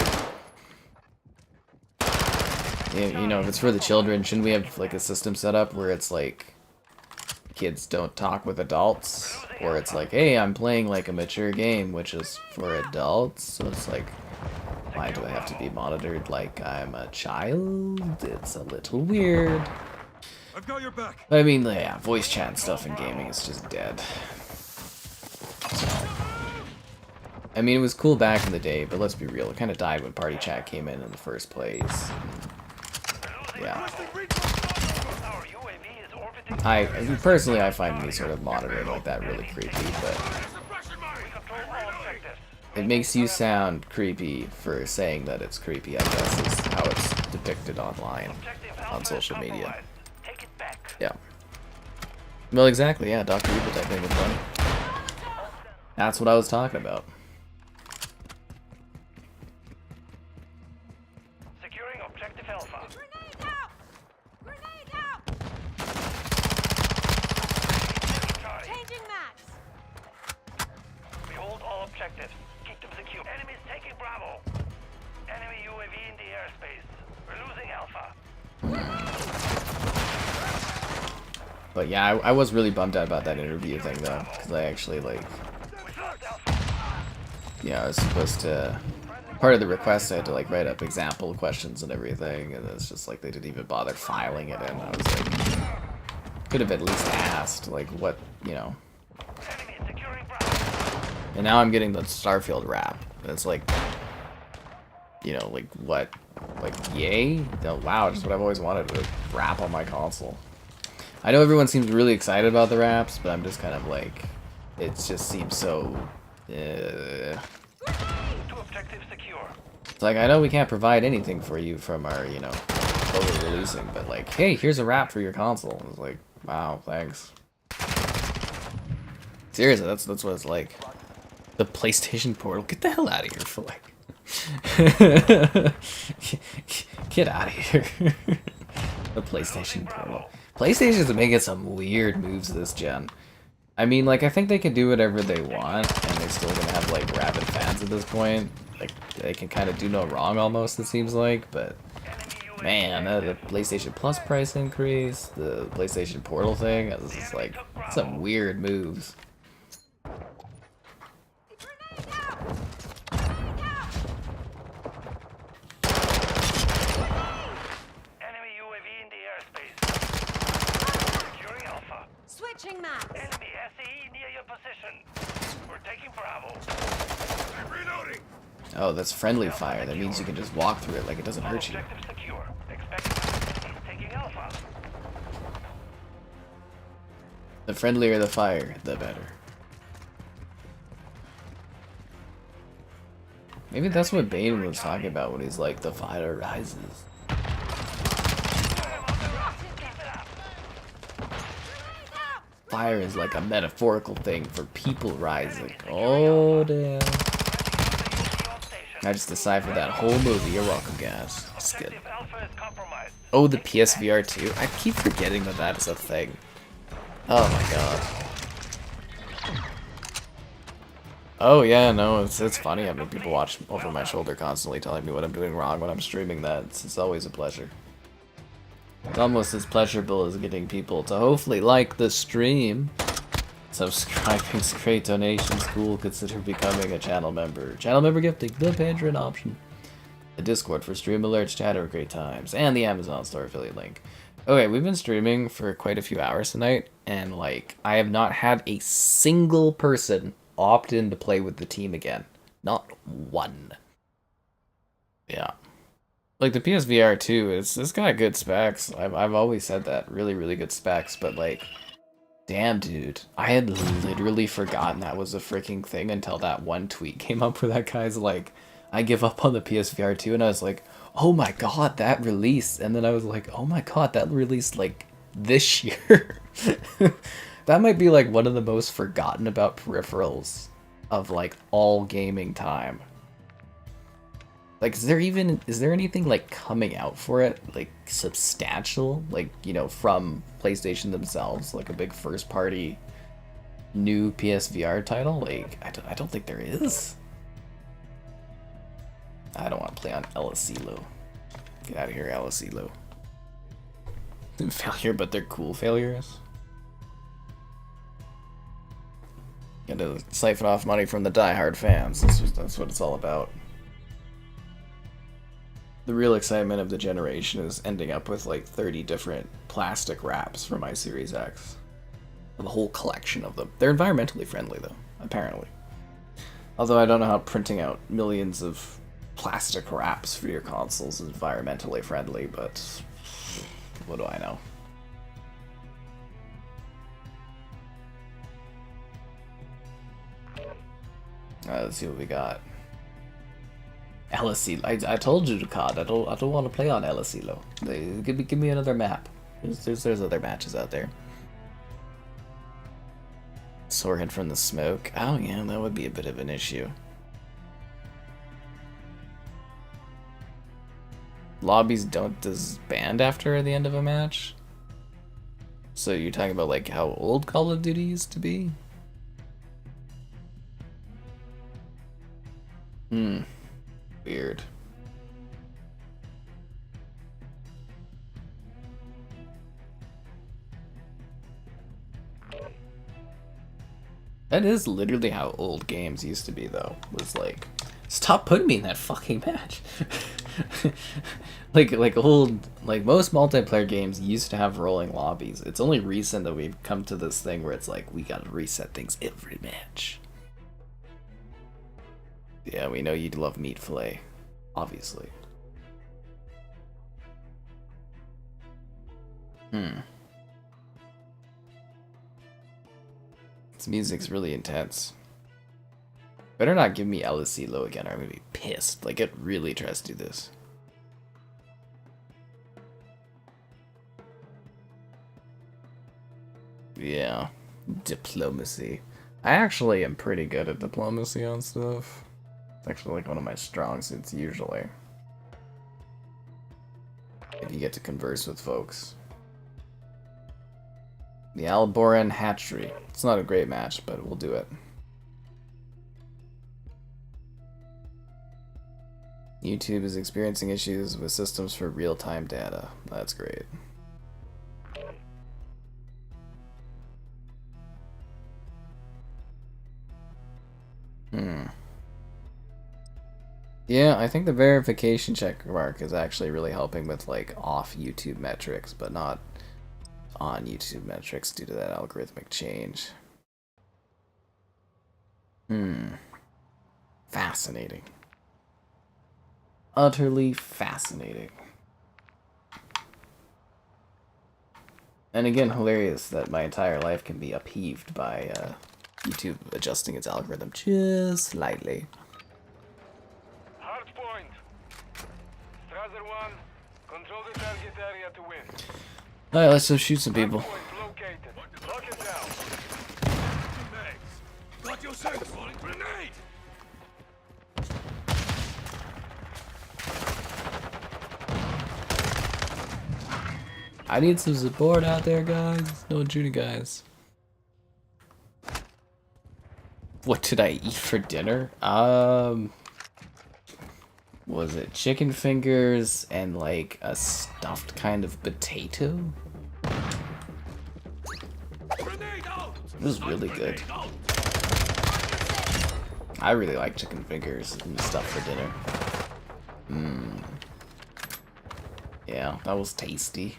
You know, if it's for the children, shouldn't we have like a system set up where it's like kids don't talk with adults, or it's like, hey, I'm playing like a mature game which is for adults, so it's like, why do I have to be monitored like I'm a child? It's a little weird. I've got your back. I mean, yeah, voice chat and stuff in gaming is just dead. I mean, it was cool back in the day, but let's be real, it kind of died when party chat came in the first place. Yeah. Personally, I find me sort of monitoring like that really creepy, but it makes you sound creepy for saying that it's creepy, I guess, is how it's depicted online, on social media. Yeah. Well, exactly, yeah, Dr. Evil technique was funny. That's what I was talking about. Securing objective Alpha. Grenade out! Grenade out! Changing max. We hold all objectives. Keep them secure. Enemies taking Bravo. Enemy UAV in the airspace. We're losing Alpha. But yeah, I was really bummed out about that interview thing though, because I actually like, yeah, I was supposed to, part of the request I had to like write up example questions and everything, and it's just like they didn't even bother filing it in. I was like, could have at least asked like what, you know. And now I'm getting the Starfield rap. And it's like, you know, like what, like yay? Oh, wow, just what I've always wanted, to rap on my console. I know everyone seems really excited about the raps, but I'm just kind of like, it just seems so. It's like, I know we can't provide anything for you from our, you know, over releasing, but like, hey, here's a wrap for your console. It's like, wow, thanks. Seriously, that's what it's like. The PlayStation Portal, get the hell out of here for like. Get out of here. The PlayStation Portal. PlayStation's making some weird moves this gen. I mean, like, I think they can do whatever they want, and they're still gonna have, like, rabid fans at this point. Like, they can kind of do no wrong, almost, it seems like, but... Man, the PlayStation Plus price increase, the PlayStation Portal thing, this is, like, some weird moves. Switching max. Enemy SAE near your position. We're taking Bravo. I'm reloading. Oh, that's friendly fire. That means you can just walk through it like it doesn't hurt you. Objective secure. Expect taking Alpha. The friendlier the fire, the better. Maybe that's what Bane was talking about when he's like, the fire rises. Fire is like a metaphorical thing for people rising. Oh, damn. I just deciphered that whole movie. You're welcome, guys. Just kidding. Oh, the PSVR 2. I keep forgetting that that is a thing. Oh my god. Oh yeah, no, it's funny having people watch over my shoulder constantly telling me what I'm doing wrong when I'm streaming that. It's always a pleasure. It's almost as pleasurable as getting people to hopefully like the stream. Subscribing's great, donations cool, consider becoming a channel member. Channel member gifting, the Patreon option. The Discord for stream alerts, chat over great times, and the Amazon store affiliate link. Okay, we've been streaming for quite a few hours tonight, and like, I have not had a single person opt in to play with the team again. Not one. Yeah. Like, the PSVR 2, it's got good specs. I've always said that. Really, really good specs, but like, damn, dude. I had literally forgotten that was a freaking thing until that one tweet came up where that guy's like, I give up on the PSVR 2, and I was like, oh my god, that released. And then I was like, oh my god, that released like this year. That might be like one of the most forgotten about peripherals of like all gaming time. Like, is there anything like coming out for it, like substantial, like, you know, from PlayStation themselves, like a big first party new PSVR title? Like, I don't think there is. I don't want to play on Elisilo. Get out of here, Elisilo. Failure, but they're cool failures. Gotta siphon off money from the diehard fans. That's what it's all about. The real excitement of the generation is ending up with like 30 different plastic wraps for my Series X. The whole collection of them. They're environmentally friendly though, apparently. Although I don't know how printing out millions of plastic wraps for your consoles is environmentally friendly, but what do I know? Let's see what we got. LSC. I told you, COD. I don't want to play on Elisilo. Give me another map. There's other matches out there. Sorehead from the smoke. Oh yeah, that would be a bit of an issue. Lobbies don't disband after the end of a match. So you're talking about like how old Call of Duty used to be? Weird. That is literally how old games used to be, though. Was like, stop putting me in that fucking match. like most multiplayer games used to have rolling lobbies. It's only recent that we've come to this thing where it's like we gotta reset things every match. Yeah, we know you'd love meat fillet, obviously. This music's really intense. Better not give me Elisilo again or I'm gonna be pissed. Like, it really tries to do this. Yeah. Diplomacy. I actually am pretty good at diplomacy on stuff. It's actually like one of my strong suits usually. If you get to converse with folks. The Alboran Hatchery. It's not a great match, but we'll do it. YouTube is experiencing issues with systems for real-time data. That's great. Yeah, I think the verification check mark is actually really helping with like off YouTube metrics, but not on YouTube metrics due to that algorithmic change. Fascinating. Utterly fascinating. And again, hilarious that my entire life can be upheaved by YouTube adjusting its algorithm just slightly. Hard point. Strasser 1, control the target area to win. Alright, let's go shoot some people. Point located. Lock it down. Got your sense, falling grenade! I need some support out there, guys. No shooting, guys. What did I eat for dinner? Was it chicken fingers and like a stuffed kind of potato? It was really good. I really like chicken fingers and stuff for dinner. Yeah, that was tasty.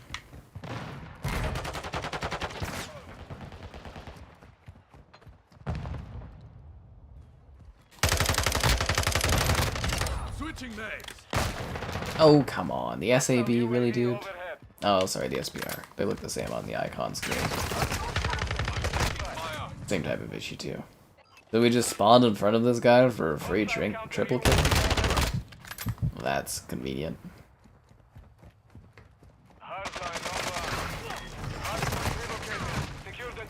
Oh, come on. The SAB, really, dude? Oh, sorry, the SBR. They look the same on the icon screen. Same type of issue, too. So we just spawned in front of this guy for a free triple kill? Well, that's convenient.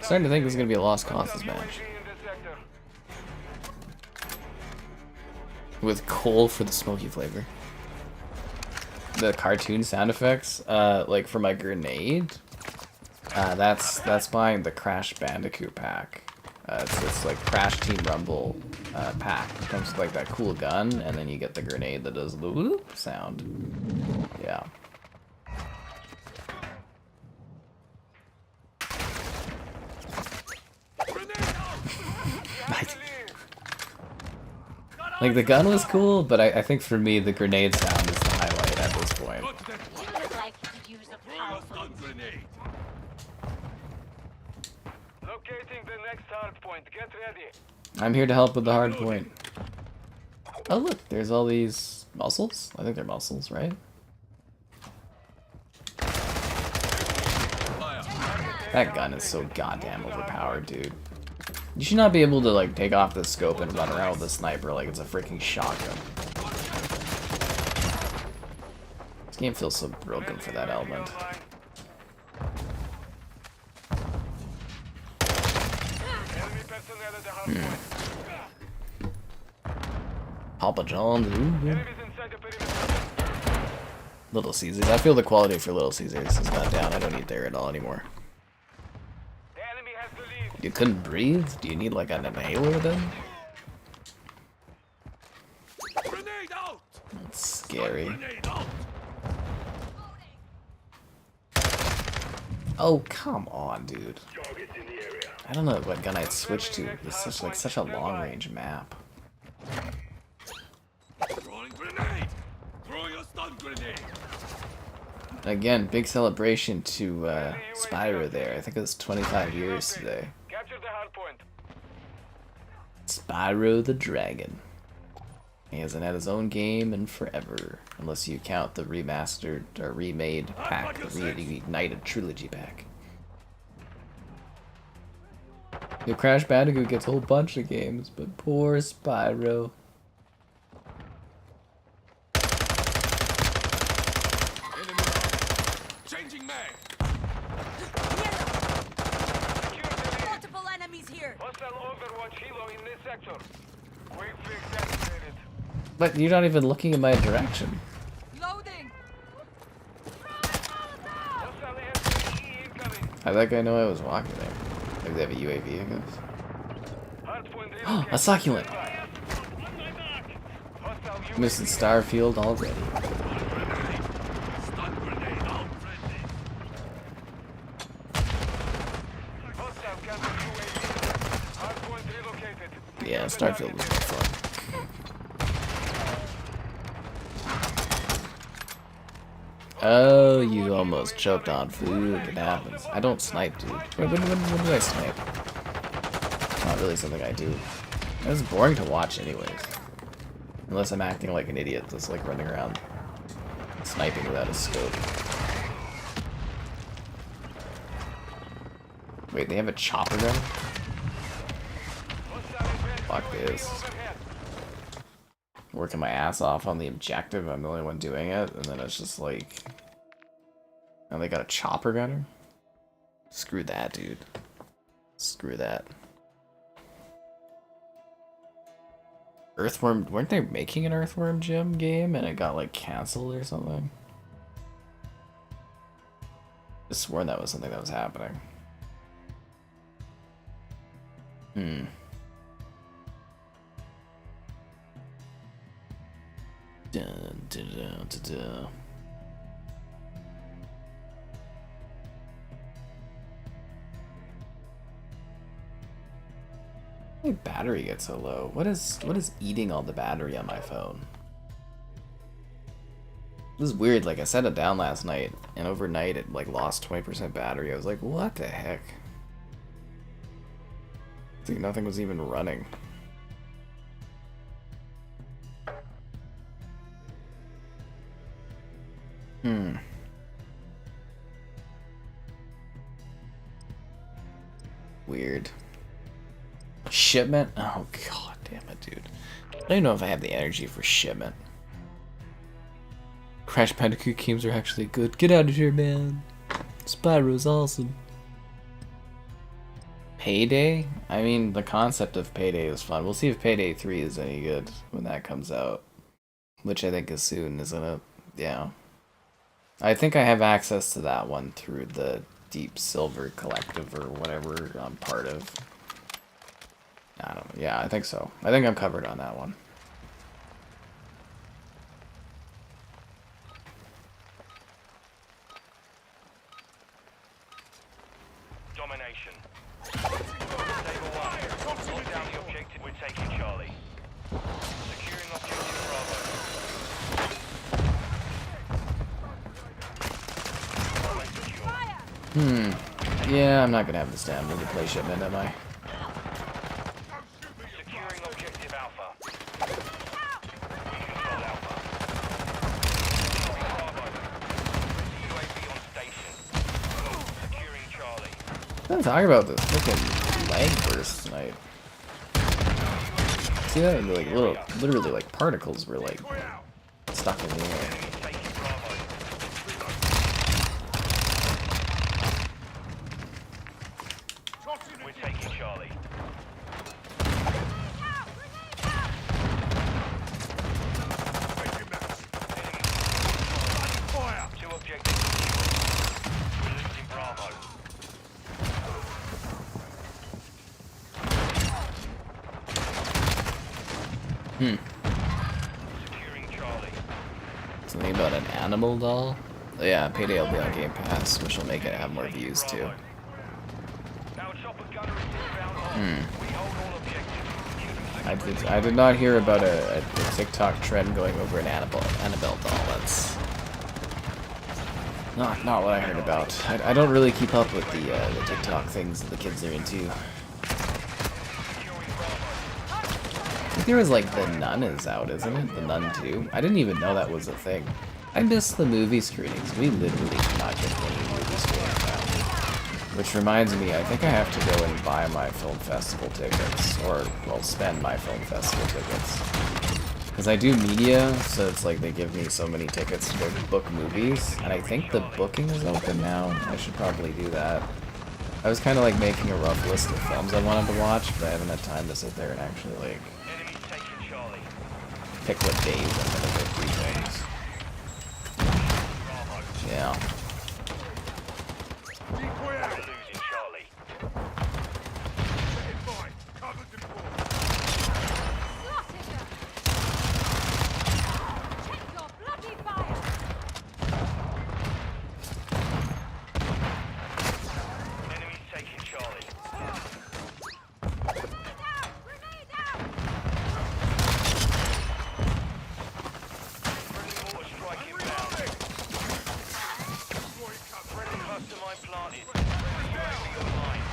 Starting to think this is going to be a lost cause, this match. with coal for the smoky flavor. The cartoon sound effects, like for my grenade, that's buying the Crash Bandicoot pack. It's like Crash Team Rumble pack. It comes with like that cool gun, and then you get the grenade that does the whoop sound. Yeah. Like the gun was cool, but I think for me the grenade sound is the highlight at this point. You would like to use a powerful Locating the next hard point. Get ready. I'm here to help with the hard point. Oh look, there's all these mussels? I think they're mussels, right? That gun is so goddamn overpowered, dude. You should not be able to like take off the scope and run around with a sniper like it's a freaking shotgun. This game feels so broken for that element. Enemy personnel at the hard point. Papa John's, ooh, yeah. Enemies inside the perimeter. Little Caesars. I feel the quality for Little Caesars has gone down. I don't need there at all anymore. The enemy has the lead. You couldn't breathe? Do you need like an inhaler then? Grenade out! That's scary. Grenade out! Oh, come on, dude. I don't know what gun I'd switch to. It's such a long range map. Throwing grenade! Throwing a stun grenade! Again, big celebration to Spyro there. I think it was 25 years today. Capture the hard point. Spyro the Dragon. He hasn't had his own game in forever, unless you count the remastered or remade pack, the reignited trilogy pack. The Crash Bandicoot gets a whole bunch of games, but poor Spyro. Enemy changing mag! multiple enemies here. Hostile Overwatch helo in this sector. Quick fix activated. But you're not even looking in my direction. Loading. Hostile SAE incoming. How'd that guy know I was walking there? Maybe they have a UAV, I guess. Hard point A relocated. succulent! Hostile Missing Starfield already. Stun grenade out, friendly! Hostile counter UAV. Hard point relocated. Yeah, Starfield was more fun. Oh, you almost choked on food. It happens. I don't snipe, dude. When do I snipe? Not really something I do. It's boring to watch anyways. Unless I'm acting like an idiot just like running around sniping without a scope. Wait, they have a chopper gun? Fuck this. Working my ass off on the objective, I'm the only one doing it, and then it's just like... And they got a chopper gunner? Screw that, dude. Screw that. Earthworm... Weren't they making an Earthworm Jim game, and it got, like, cancelled or something? I sworn that was something that was happening. Hmm. Dun, dun, dun, dun, dun. My battery gets so low. What is eating all the battery on my phone? This is weird. Like I set it down last night, and overnight it like lost 20% battery. I was like, what the heck? I think nothing was even running. Hmm. Weird. Shipment? Oh god damn it, dude. I don't even know if I have the energy for Shipment. Crash Bandicoot games are actually good. Get out of here, man. Spyro's awesome. Payday? I mean, the concept of Payday is fun. We'll see if Payday 3 is any good when that comes out. Which I think is soon, isn't it? Yeah. I think I have access to that one through the Deep Silver Collective or whatever I'm part of. I don't know. Yeah, I think so. I think I'm covered on that one. Domination. Table 1. Lock down the objective. We're taking Charlie. Securing objective Bravo. Yeah, I'm not gonna have the stamina to play Shipment, am I? Securing objective Alpha. Control Alpha. Bravo. UAV on station. Securing Charlie. I'm talking about this freaking lag burst tonight. See that? Like literally like particles were like stuck in the air. Enemy taking Bravo. We're taking Charlie. Fire! Two objectives. We're losing Bravo. Securing Charlie. Something about an animal doll? Oh, yeah, Payday will be on Game Pass, which will make it have more views too. Our chopper gunner is inbound on. We hold all objectives. I did not hear about a TikTok trend going over an Annabelle doll. That's not what I heard about. I don't really keep up with the TikTok things that the kids are into. I think there was like The Nun is out, isn't it? The Nun 2. I didn't even know that was a thing. I miss the movie screenings. We literally do not get any movie screenings now. Which reminds me, I think I have to go and buy my film festival tickets. Or, well, spend my film festival tickets. Because I do media, so it's like they give me so many tickets to go book movies. And I think the booking is open now. I should probably do that. I was kind of like making a rough list of films I wanted to watch, but I haven't had time to sit there and actually like Enemies taking Charlie. pick what days I'm gonna go do things. Yeah. Decoy out! We're losing Charlie. Get fine! Cover the ball! Check your bloody fire! Enemies taking Charlie. Grenade out! Friendly mortar strike inbound. Friendly cluster mine planted. UAV online.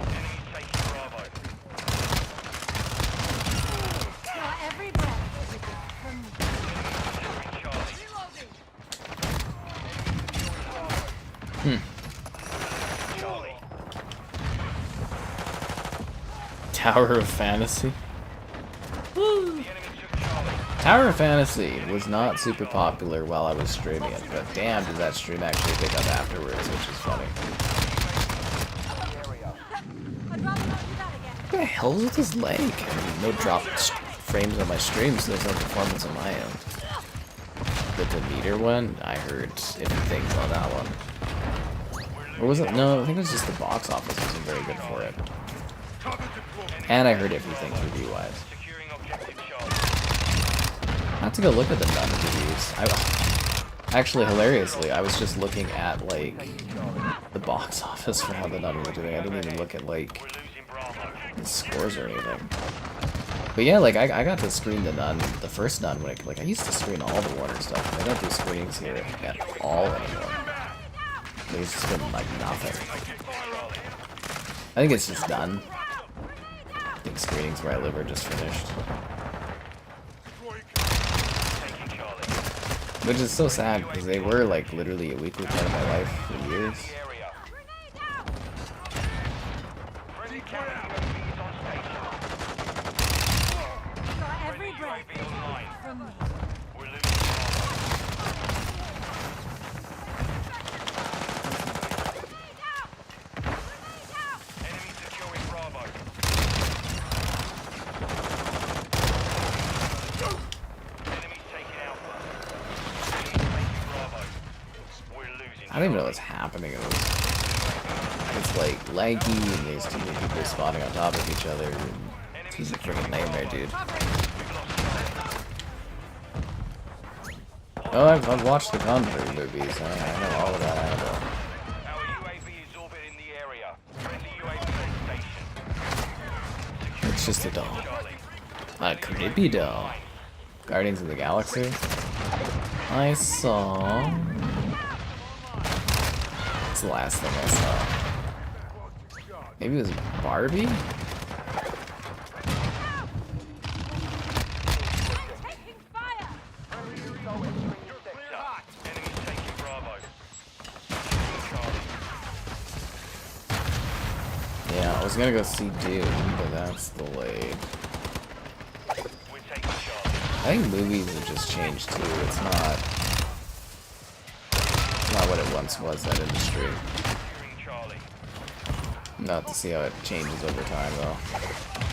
Enemies taking Bravo. Your every breath is a gift from me. Securing Charlie. Charlie. Tower of Fantasy? The enemy took Charlie. Tower of Fantasy was not super popular while I was streaming it, but damn did that stream actually pick up afterwards, which is funny. I'd rather not do that again. What the hell is with this lag? I mean, no drop frames on my stream, so there's no performance on my end. But the meter one, I heard iffy things on that one. Or was it? No, I think it was just the box office wasn't very good for it. And I heard iffy things review-wise. Securing objective Charlie. I have to go look at the Nun reviews. Actually, hilariously, I was just looking at, like, the box office for how the Nun were doing. I didn't even look at, like, We're losing Bravo. the scores or anything. But yeah, like, I got to screen the Nun, the first Nun, when I used to screen all the Warner stuff. I don't do screenings here at all anymore. There's just been, like, nothing. I think it's just done. I think screenings where I live are just finished. Taking Charlie. Which is so sad, because they were, like, literally a weekly part of my life for years. The area. Friendly counter UAVs on station. Your every breath UAV online. from me. We're losing Bravo. Enemy securing Bravo. I don't even know what's happening. It's like laggy, and there's too many people spawning on top of each other. And it's a freaking nightmare, dude. Oh, I've watched the Conjuring movies. I know all about Annabelle. Our UAV is orbiting the area. Friendly UAV on station. It's just a doll. Charlie. A creepy doll. Guardians of the Galaxy? I saw... What's the last thing I saw? Maybe it was Barbie? Taking fire! Enemies taking Bravo. Charlie. Yeah, I was gonna go see Dune, but that's delayed. We're taking Charlie. I think movies have just changed too. It's not what it once was, that industry. Securing Charlie. Not to see how it changes over time though.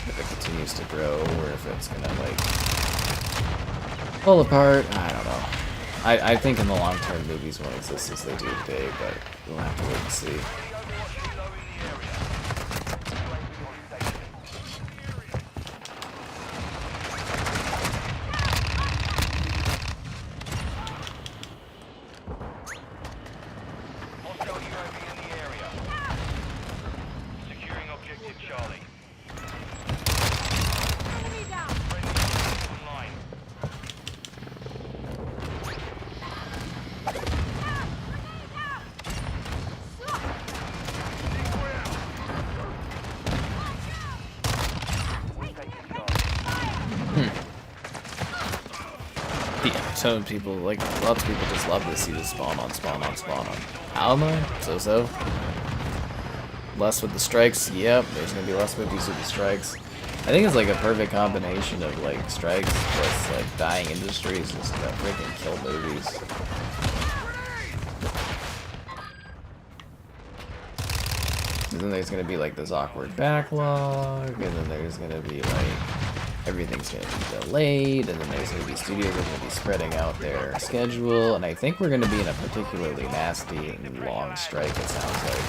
If it continues to grow or if it's gonna like fall apart, I don't know. I think in the long term movies won't exist as they do today, but we'll have to wait and see. Overwatch low in the area. UAV on station. Hostile UAV in the area. Securing objective Charlie. Enemy down! Friendly UAV online. We're taking Charlie. Yeah, some people, like, lots of people just love to see the spawn on, spawn on, spawn on. I don't know, so. Less with the strikes, yep, there's gonna be less movies with the strikes. I think it's like a perfect combination of, like, strikes plus, like, dying industries just to freaking kill movies. And then there's gonna be, like, this awkward backlog, and then there's gonna be, like, everything's gonna be delayed, and then there's gonna be studios that are gonna be spreading out their schedule, and I think we're gonna be in a particularly nasty and long strike, it sounds like.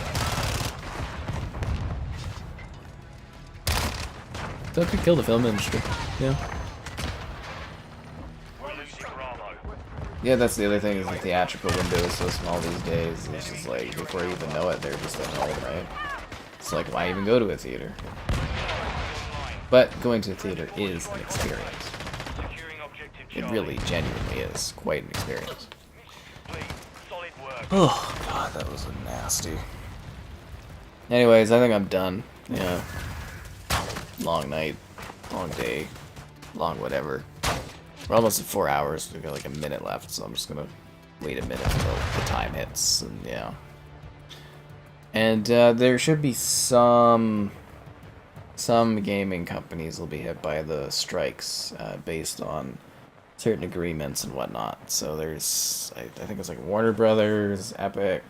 So it could kill the film industry, yeah. We're losing Bravo. Yeah, that's the other thing, is the theatrical window is so small these days, it's just like, before you even know it, they're just at home, right? It's like, why even go to a theater? But going to a theater is an experience. Securing objective It Charlie. really, genuinely is quite an experience. Please, solid work. Oh, God, that was nasty. Anyways, I think I'm done. Yeah. Long night, long day, long whatever. We're almost at 4 hours. We've got like a minute left, so I'm just gonna wait a minute until the time hits, and yeah. And there should be some gaming companies will be hit by the strikes based on certain agreements and whatnot. So there's, I think it's like Warner Brothers, Epic.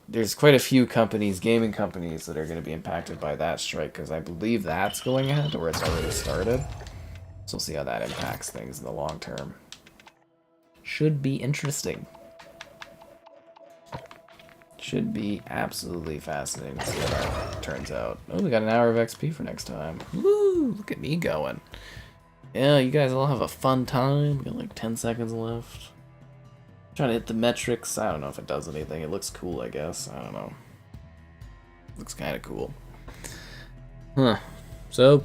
There's quite a few companies, gaming companies, that are going to be impacted by that strike, because I believe that's going ahead, or it's already started. So we'll see how that impacts things in the long term. Should be interesting. Should be absolutely fascinating to see how that turns out. Oh, we got an hour of XP for next time. Woo! Look at me going. Yeah, you guys all have a fun time. We got like 10 seconds left. Trying to hit the metrics. I don't know if it does anything. It looks cool, I guess. I don't know. Looks kind of cool. Huh. So,